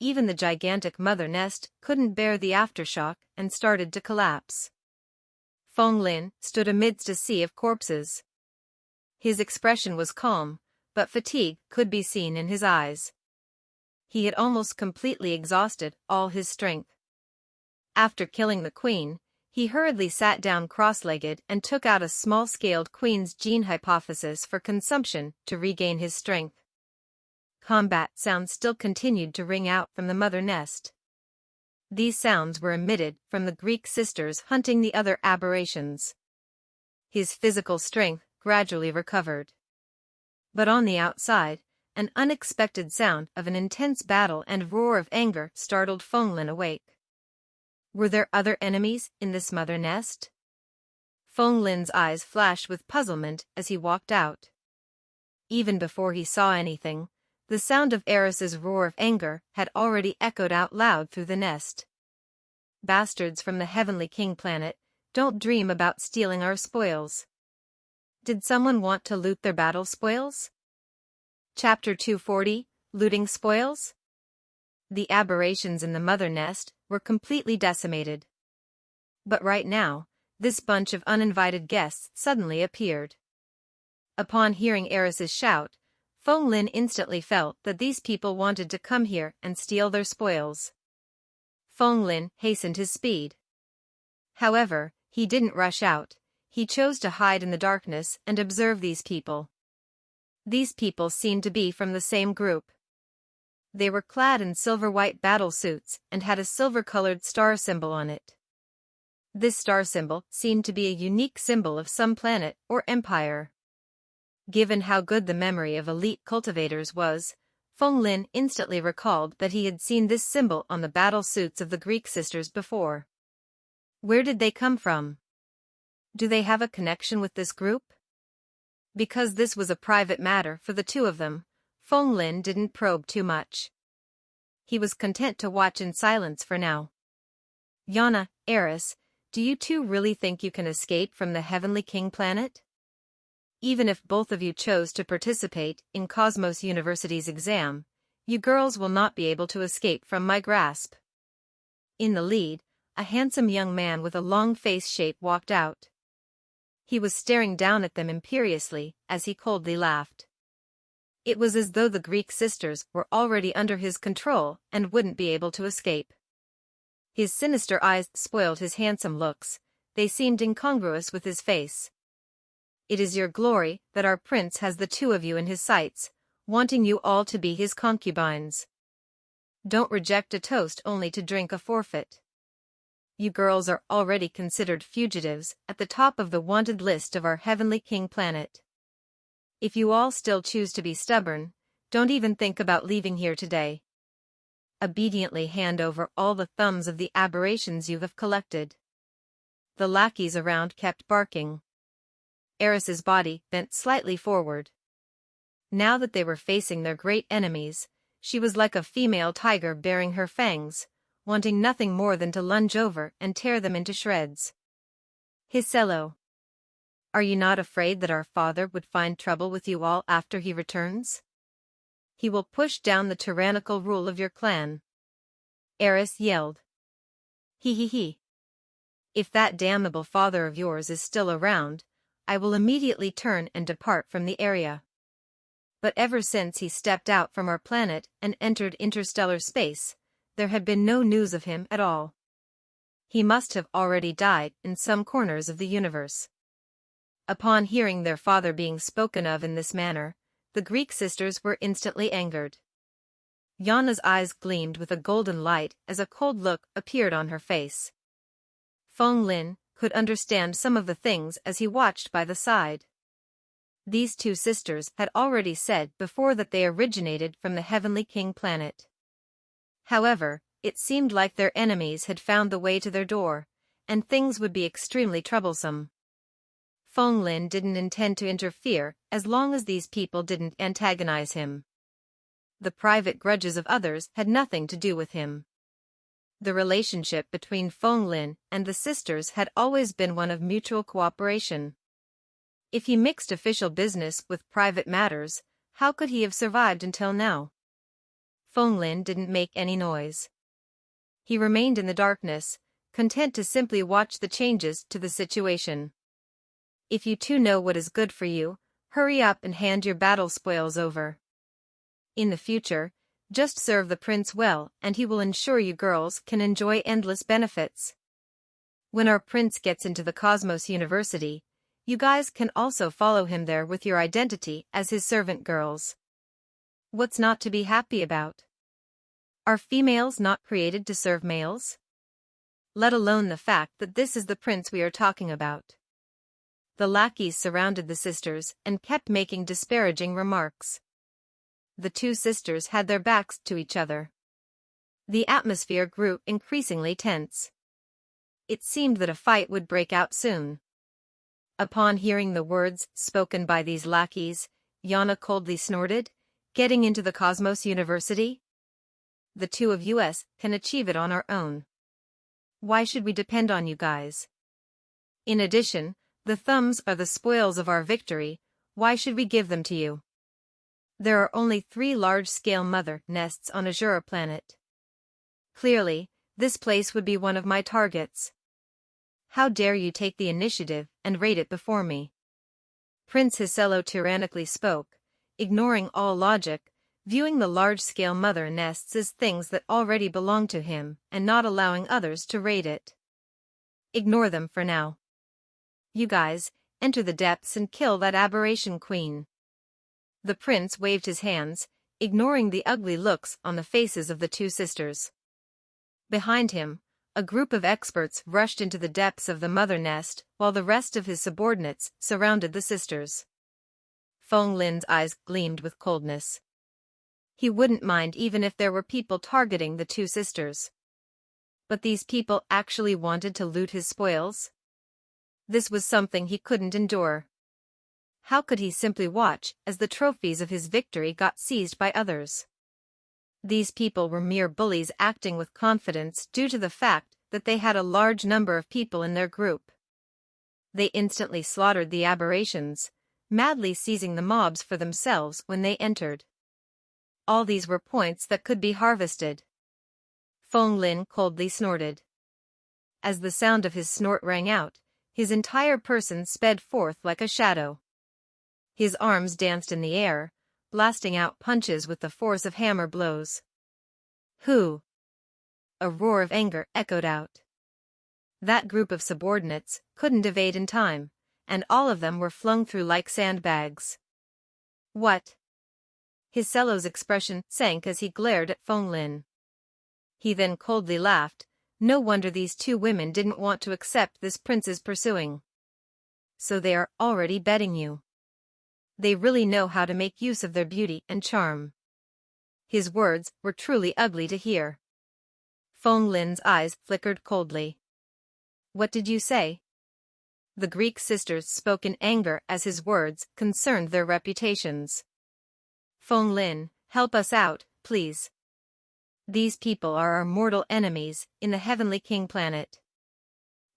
Speaker 1: Even the gigantic mother nest couldn't bear the aftershock and started to collapse. Fenglin stood amidst a sea of corpses. His expression was calm, but fatigue could be seen in his eyes. He had almost completely exhausted all his strength. After killing the queen, he hurriedly sat down cross-legged and took out a small-scaled queen's gene hypothesis for consumption to regain his strength. Combat sounds still continued to ring out from the mother nest. These sounds were emitted from the Greek sisters hunting the other aberrations. His physical strength gradually recovered. But on the outside, an unexpected sound of an intense battle and roar of anger startled Fenglin awake. Were there other enemies in this mother nest? Fenglin's eyes flashed with puzzlement as he walked out. Even before he saw anything, the sound of Eris's roar of anger had already echoed out loud through the nest. Bastards from the Heavenly King planet, don't dream about stealing our spoils. Did someone want to loot their battle spoils? Chapter 240, Looting Spoils? The aberrations in the mother nest were completely decimated. But right now, this bunch of uninvited guests suddenly appeared. Upon hearing Eris's shout, Fenglin instantly felt that these people wanted to come here and steal their spoils. Fenglin hastened his speed. However, he didn't rush out. He chose to hide in the darkness and observe these people. These people seemed to be from the same group. They were clad in silver-white battle suits and had a silver-colored star symbol on it. This star symbol seemed to be a unique symbol of some planet or empire. Given how good the memory of elite cultivators was, Feng Lin instantly recalled that he had seen this symbol on the battle suits of the Greek sisters before. Where did they come from? Do they have a connection with this group? Because this was a private matter for the two of them, Feng Lin didn't probe too much. He was content to watch in silence for now. Yana, Eris, do you two really think you can escape from the Heavenly King planet? Even if both of you chose to participate in Cosmos University's exam, you girls will not be able to escape from my grasp. In the lead, a handsome young man with a long face shape walked out. He was staring down at them imperiously as he coldly laughed. It was as though the Greek sisters were already under his control and wouldn't be able to escape. His sinister eyes spoiled his handsome looks, they seemed incongruous with his face. It is your glory that our prince has the two of you in his sights, wanting you all to be his concubines. Don't reject a toast only to drink a forfeit. You girls are already considered fugitives at the top of the wanted list of our Heavenly King planet. If you all still choose to be stubborn, don't even think about leaving here today. Obediently hand over all the thumbs of the aberrations you have collected. The lackeys around kept barking. Eris's body bent slightly forward. Now that they were facing their great enemies, she was like a female tiger baring her fangs, wanting nothing more than to lunge over and tear them into shreds. Hisello. Are you not afraid that our father would find trouble with you all after he returns? He will push down the tyrannical rule of your clan. Eris yelled. He. If that damnable father of yours is still around, I will immediately turn and depart from the area. But ever since he stepped out from our planet and entered interstellar space, there had been no news of him at all. He must have already died in some corners of the universe. Upon hearing their father being spoken of in this manner, the Greek sisters were instantly angered. Yana's eyes gleamed with a golden light as a cold look appeared on her face. Feng Lin could understand some of the things as he watched by the side. These two sisters had already said before that they originated from the Heavenly King planet. However, it seemed like their enemies had found the way to their door, and things would be extremely troublesome. Feng Lin didn't intend to interfere as long as these people didn't antagonize him. The private grudges of others had nothing to do with him. The relationship between Feng Lin and the sisters had always been one of mutual cooperation. If he mixed official business with private matters, how could he have survived until now? Feng Lin didn't make any noise. He remained in the darkness, content to simply watch the changes to the situation. If you two know what is good for you, hurry up and hand your battle spoils over. In the future, just serve the prince well and he will ensure you girls can enjoy endless benefits. When our prince gets into the Cosmos University, you guys can also follow him there with your identity as his servant girls. What's not to be happy about? Are females not created to serve males? Let alone the fact that this is the prince we are talking about. The lackeys surrounded the sisters and kept making disparaging remarks. The two sisters had their backs to each other. The atmosphere grew increasingly tense. It seemed that a fight would break out soon. Upon hearing the words spoken by these lackeys, Yana coldly snorted, "Getting into the Cosmos University? The two of us can achieve it on our own. Why should we depend on you guys? In addition, the thumbs are the spoils of our victory, why should we give them to you? There are only 3 large-scale mother nests on Azura planet. Clearly, this place would be one of my targets. How dare you take the initiative and raid it before me?" Prince Hisello tyrannically spoke, ignoring all logic, viewing the large-scale mother nests as things that already belonged to him and not allowing others to raid it. Ignore them for now. You guys, enter the depths and kill that aberration queen. The prince waved his hands, ignoring the ugly looks on the faces of the two sisters. Behind him, a group of experts rushed into the depths of the mother nest while the rest of his subordinates surrounded the sisters. Feng Lin's eyes gleamed with coldness. He wouldn't mind even if there were people targeting the two sisters. But these people actually wanted to loot his spoils? This was something he couldn't endure. How could he simply watch as the trophies of his victory got seized by others? These people were mere bullies acting with confidence due to the fact that they had a large number of people in their group. They instantly slaughtered the aberrations, madly seizing the mobs for themselves when they entered. All these were points that could be harvested. Feng Lin coldly snorted. As the sound of his snort rang out, his entire person sped forth like a shadow. His arms danced in the air, blasting out punches with the force of hammer blows. Who? A roar of anger echoed out. That group of subordinates couldn't evade in time, and all of them were flung through like sandbags. What? His Hisello's expression sank as he glared at Feng Lin. He then coldly laughed. No wonder these two women didn't want to accept this prince's pursuing. So they are already betting you. They really know how to make use of their beauty and charm. His words were truly ugly to hear. Feng Lin's eyes flickered coldly. What did you say? The Greek sisters spoke in anger as his words concerned their reputations. Feng Lin, help us out, please. These people are our mortal enemies in the Heavenly King planet.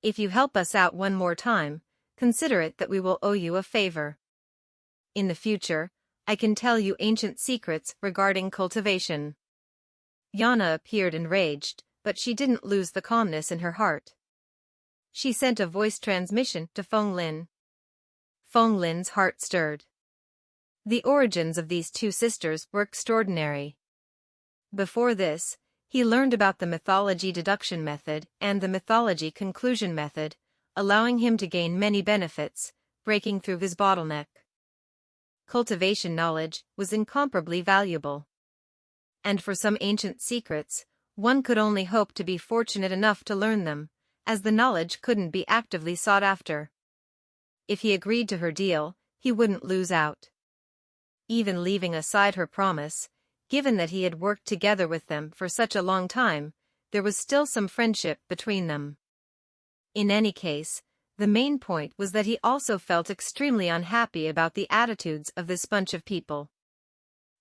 Speaker 1: If you help us out one more time, consider it that we will owe you a favor. In the future, I can tell you ancient secrets regarding cultivation. Yana appeared enraged, but she didn't lose the calmness in her heart. She sent a voice transmission to Feng Lin. Feng Lin's heart stirred. The origins of these two sisters were extraordinary. Before this, he learned about the mythology deduction method and the mythology conclusion method, allowing him to gain many benefits, breaking through his bottleneck. Cultivation knowledge was incomparably valuable. And for some ancient secrets, one could only hope to be fortunate enough to learn them, as the knowledge couldn't be actively sought after. If he agreed to her deal, he wouldn't lose out. Even leaving aside her promise, given that he had worked together with them for such a long time, there was still some friendship between them. In any case, the main point was that he also felt extremely unhappy about the attitudes of this bunch of people.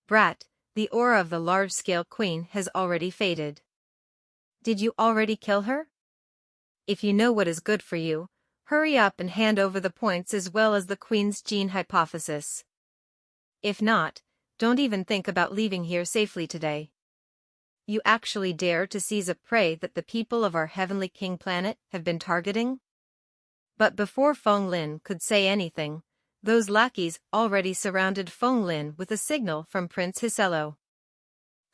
Speaker 1: Brat, the aura of the large-scale queen has already faded. Did you already kill her? If you know what is good for you, hurry up and hand over the points as well as the queen's gene hypothesis. If not, don't even think about leaving here safely today. You actually dare to seize a prey that the people of our Heavenly King planet have been targeting? But before Feng Lin could say anything, those lackeys already surrounded Feng Lin with a signal from Prince Hisello.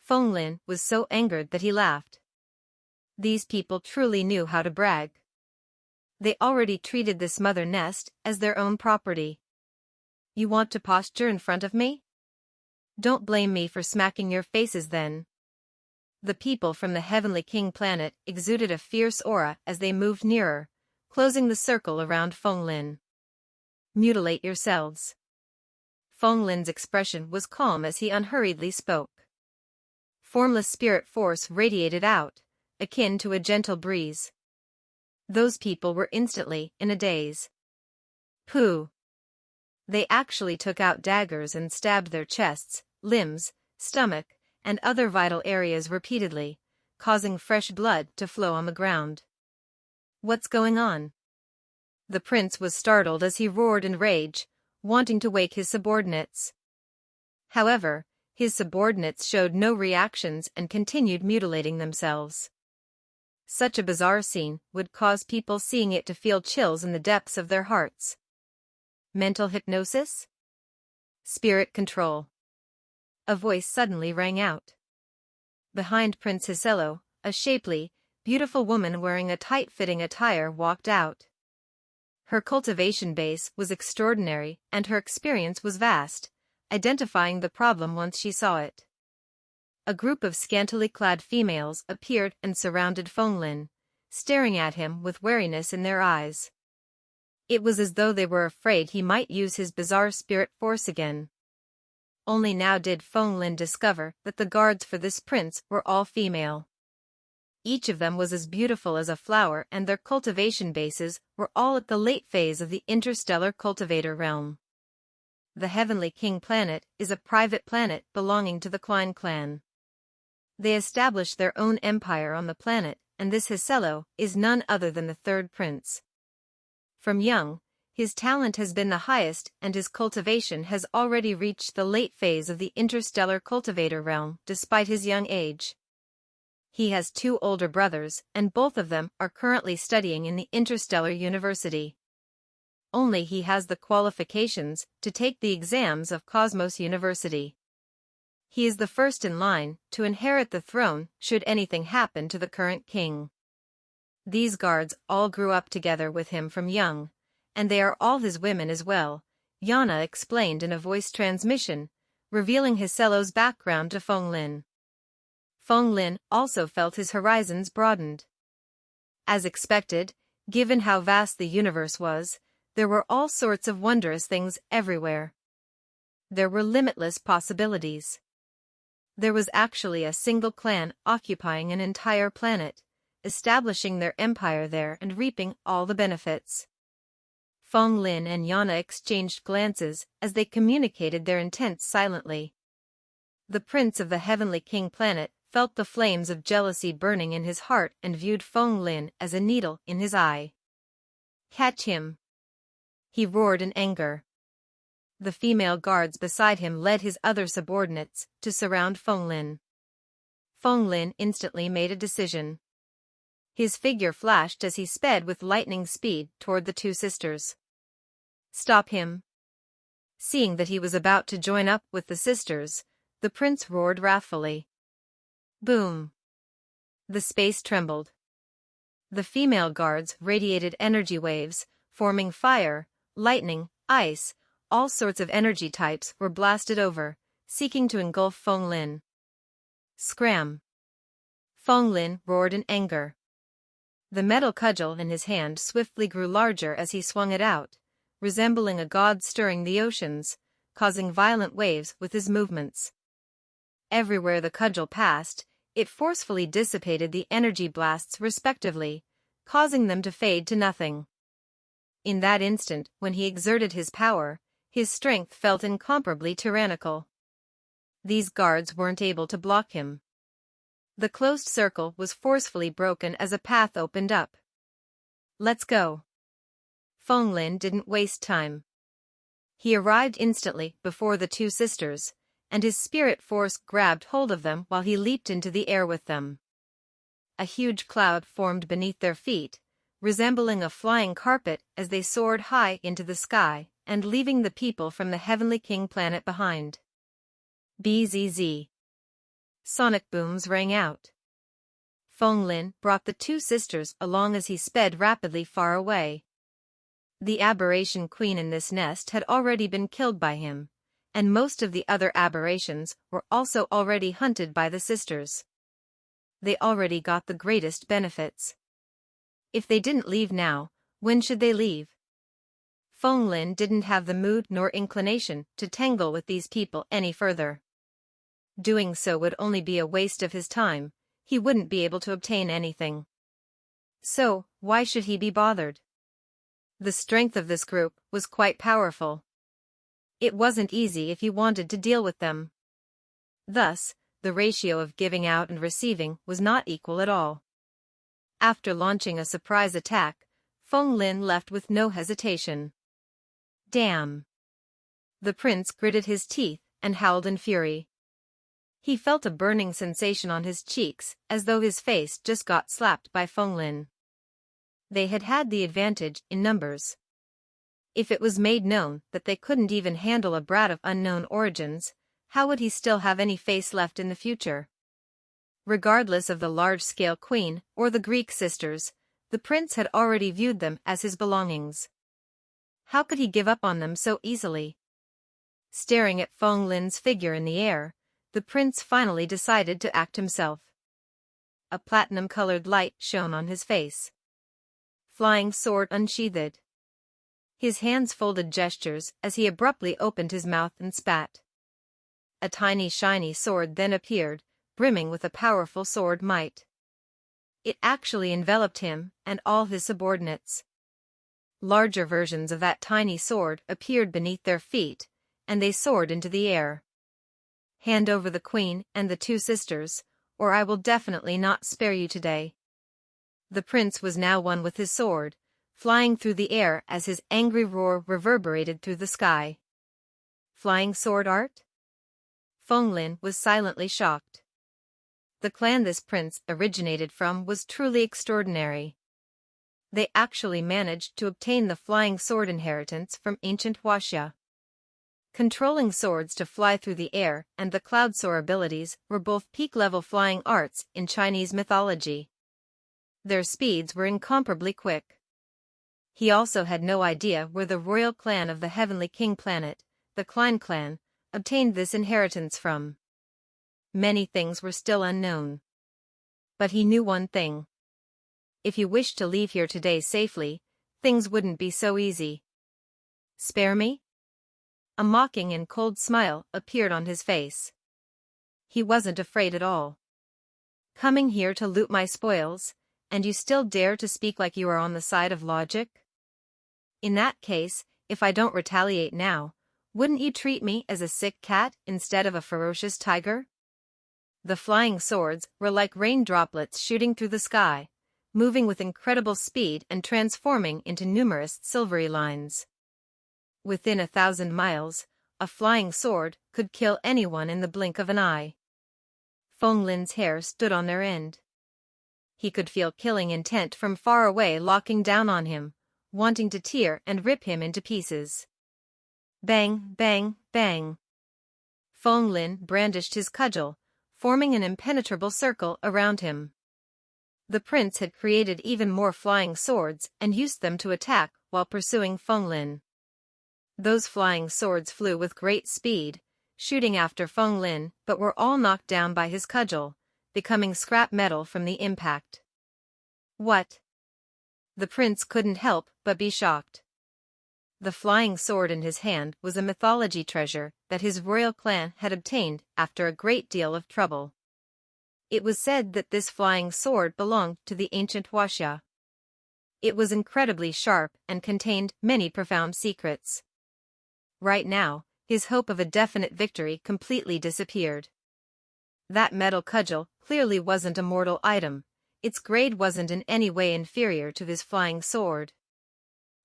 Speaker 1: Feng Lin was so angered that he laughed. These people truly knew how to brag. They already treated this mother nest as their own property. You want to posture in front of me? Don't blame me for smacking your faces then. The people from the Heavenly King planet exuded a fierce aura as they moved nearer, closing the circle around Feng Lin. Mutilate yourselves. Feng Lin's expression was calm as he unhurriedly spoke. Formless spirit force radiated out, akin to a gentle breeze. Those people were instantly in a daze. Pooh! They actually took out daggers and stabbed their chests, limbs, stomach, and other vital areas repeatedly, causing fresh blood to flow on the ground. What's going on? The prince was startled as he roared in rage, wanting to wake his subordinates. However, his subordinates showed no reactions and continued mutilating themselves. Such a bizarre scene would cause people seeing it to feel chills in the depths of their hearts. Mental hypnosis? Spirit control. A voice suddenly rang out. Behind Prince Hisello, a shapely, beautiful woman wearing a tight-fitting attire walked out. Her cultivation base was extraordinary and her experience was vast, identifying the problem once she saw it. A group of scantily clad females appeared and surrounded Feng Lin, staring at him with wariness in their eyes. It was as though they were afraid he might use his bizarre spirit force again. Only now did Feng Lin discover that the guards for this prince were all female. Each of them was as beautiful as a flower, and their cultivation bases were all at the late phase of the interstellar cultivator realm. The Heavenly King planet is a private planet belonging to the Klein clan. They established their own empire on the planet, and this Hisello is none other than the third prince. From young, his talent has been the highest and his cultivation has already reached the late phase of the interstellar cultivator realm despite his young age. He has 2 older brothers, and both of them are currently studying in the Interstellar University. Only he has the qualifications to take the exams of Cosmos University. He is the first in line to inherit the throne should anything happen to the current king. These guards all grew up together with him from young, and they are all his women as well, Yana explained in a voice transmission, revealing Hisello's background to Feng Lin. Feng Lin also felt his horizons broadened. As expected, given how vast the universe was, there were all sorts of wondrous things everywhere. There were limitless possibilities. There was actually a single clan occupying an entire planet, establishing their empire there and reaping all the benefits. Feng Lin and Yana exchanged glances as they communicated their intents silently. The prince of the Heavenly King planet felt the flames of jealousy burning in his heart and viewed Feng Lin as a needle in his eye. "Catch him!" he roared in anger. The female guards beside him led his other subordinates to surround Feng Lin. Feng Lin instantly made a decision. His figure flashed as he sped with lightning speed toward the 2 sisters. "Stop him!" Seeing that he was about to join up with the sisters, the prince roared wrathfully. Boom! The space trembled. The female guards radiated energy waves, forming fire, lightning, ice, all sorts of energy types were blasted over, seeking to engulf Feng Lin. Scram! Feng Lin roared in anger. The metal cudgel in his hand swiftly grew larger as he swung it out, resembling a god stirring the oceans, causing violent waves with his movements. Everywhere the cudgel passed, it forcefully dissipated the energy blasts respectively, causing them to fade to nothing. In that instant, when he exerted his power, his strength felt incomparably tyrannical. These guards weren't able to block him. The closed circle was forcefully broken as a path opened up. "Let's go." Feng Lin didn't waste time. He arrived instantly before the 2 sisters, and his spirit force grabbed hold of them while he leaped into the air with them. A huge cloud formed beneath their feet, resembling a flying carpet as they soared high into the sky and leaving the people from the Heavenly King planet behind. Bzz. Sonic booms rang out. Feng Lin brought the 2 sisters along as he sped rapidly far away. The aberration queen in this nest had already been killed by him, and most of the other aberrations were also already hunted by the sisters. They already got the greatest benefits. If they didn't leave now, when should they leave? Feng Lin didn't have the mood nor inclination to tangle with these people any further. Doing so would only be a waste of his time, he wouldn't be able to obtain anything. So, why should he be bothered? The strength of this group was quite powerful. It wasn't easy if he wanted to deal with them. Thus, the ratio of giving out and receiving was not equal at all. After launching a surprise attack, Feng Lin left with no hesitation. Damn! The prince gritted his teeth and howled in fury. He felt a burning sensation on his cheeks as though his face just got slapped by Feng Lin. They had had the advantage in numbers. If it was made known that they couldn't even handle a brat of unknown origins, how would he still have any face left in the future? Regardless of the large-scale queen or the Greek sisters, the prince had already viewed them as his belongings. How could he give up on them so easily? Staring at Feng Lin's figure in the air, the prince finally decided to act himself. A platinum-colored light shone on his face. Flying sword unsheathed. His hands folded gestures as he abruptly opened his mouth and spat. A tiny shiny sword then appeared, brimming with a powerful sword might. It actually enveloped him and all his subordinates. Larger versions of that tiny sword appeared beneath their feet, and they soared into the air. Hand over the queen and the two sisters, or I will definitely not spare you today. The prince was now one with his sword, flying through the air as his angry roar reverberated through the sky. Flying sword art? Feng was silently shocked. The clan this prince originated from was truly extraordinary. They actually managed to obtain the flying sword inheritance from ancient Huaxia. Controlling swords to fly through the air and the cloud soar abilities were both peak-level flying arts in Chinese mythology. Their speeds were incomparably quick. He also had no idea where the royal clan of the Heavenly King planet, the Klein clan, obtained this inheritance from. Many things were still unknown. But he knew one thing. If you wished to leave here today safely, things wouldn't be so easy. Spare me? A mocking and cold smile appeared on his face. He wasn't afraid at all. Coming here to loot my spoils, and you still dare to speak like you are on the side of logic? In that case, if I don't retaliate now, wouldn't you treat me as a sick cat instead of a ferocious tiger? The flying swords were like rain droplets shooting through the sky, moving with incredible speed and transforming into numerous silvery lines. Within 1,000 miles, a flying sword could kill anyone in the blink of an eye. Feng Lin's hair stood on their end. He could feel killing intent from far away locking down on him, wanting to tear and rip him into pieces. Bang, bang, bang. Feng Lin brandished his cudgel, forming an impenetrable circle around him. The prince had created even more flying swords and used them to attack while pursuing Feng Lin. Those flying swords flew with great speed, shooting after Feng Lin, but were all knocked down by his cudgel, becoming scrap metal from the impact. What? The prince couldn't help but be shocked. The flying sword in his hand was a mythology treasure that his royal clan had obtained after a great deal of trouble. It was said that this flying sword belonged to the ancient Huaxia. It was incredibly sharp and contained many profound secrets. Right now, his hope of a definite victory completely disappeared. That metal cudgel clearly wasn't a mortal item. Its grade wasn't in any way inferior to his flying sword.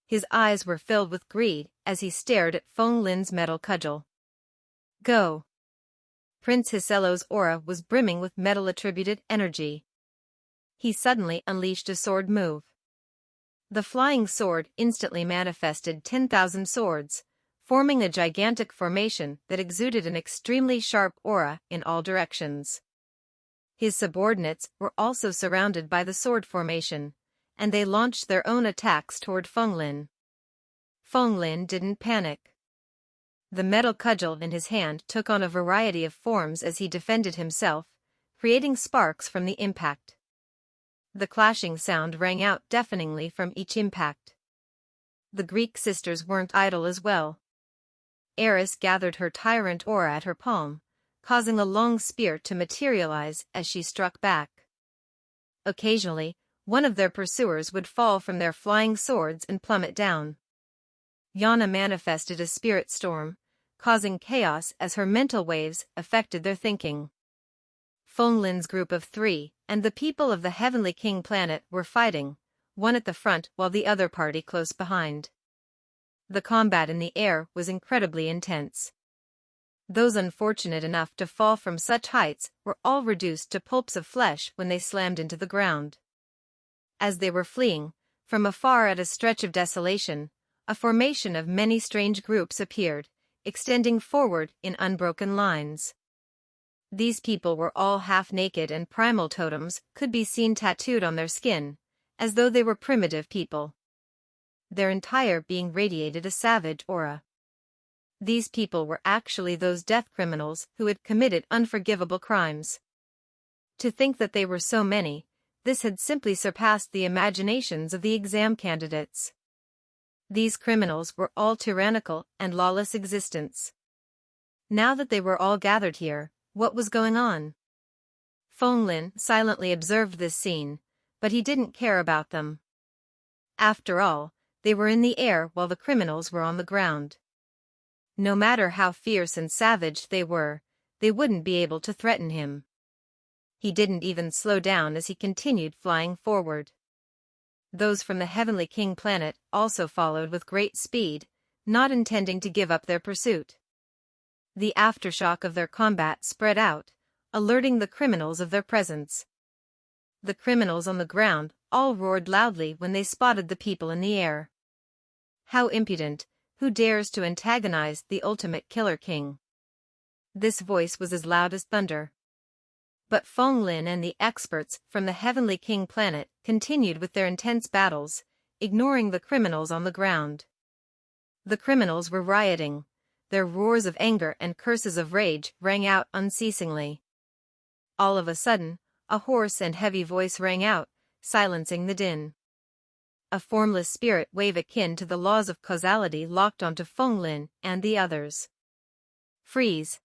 Speaker 1: His eyes were filled with greed as he stared at Feng Lin's metal cudgel. Go! Prince Hiselo's aura was brimming with metal-attributed energy. He suddenly unleashed a sword move. The flying sword instantly manifested 10,000 swords, forming a gigantic formation that exuded an extremely sharp aura in all directions. His subordinates were also surrounded by the sword formation, and they launched their own attacks toward Feng Lin. Feng Lin didn't panic. The metal cudgel in his hand took on a variety of forms as he defended himself, creating sparks from the impact. The clashing sound rang out deafeningly from each impact. The Greek sisters weren't idle as well. Eris gathered her tyrant aura at her palm, causing a long spear to materialize as she struck back. Occasionally, one of their pursuers would fall from their flying swords and plummet down. Yana manifested a spirit storm, causing chaos as her mental waves affected their thinking. Feng Lin's group of 3 and the people of the Heavenly King planet were fighting, one at the front while the other party close behind. The combat in the air was incredibly intense. Those unfortunate enough to fall from such heights were all reduced to pulps of flesh when they slammed into the ground. As they were fleeing, from afar at a stretch of desolation, a formation of many strange groups appeared, extending forward in unbroken lines. These people were all half-naked and primal totems could be seen tattooed on their skin, as though they were primitive people. Their entire being radiated a savage aura. These people were actually those death criminals who had committed unforgivable crimes. To think that they were so many, this had simply surpassed the imaginations of the exam candidates. These criminals were all tyrannical and lawless existence. Now that they were all gathered here, what was going on? Feng Lin silently observed this scene, but he didn't care about them. After all, they were in the air while the criminals were on the ground. No matter how fierce and savage they were, they wouldn't be able to threaten him. He didn't even slow down as he continued flying forward. Those from the Heavenly King planet also followed with great speed, not intending to give up their pursuit. The aftershock of their combat spread out, alerting the criminals of their presence. The criminals on the ground all roared loudly when they spotted the people in the air. How impudent! Who dares to antagonize the ultimate killer king? This voice was as loud as thunder. But Feng Lin and the experts from the Heavenly King planet continued with their intense battles, ignoring the criminals on the ground. The criminals were rioting. Their roars of anger and curses of rage rang out unceasingly. All of a sudden, a hoarse and heavy voice rang out, silencing the din. A formless spirit wave akin to the laws of causality locked onto Feng Lin and the others. Freeze!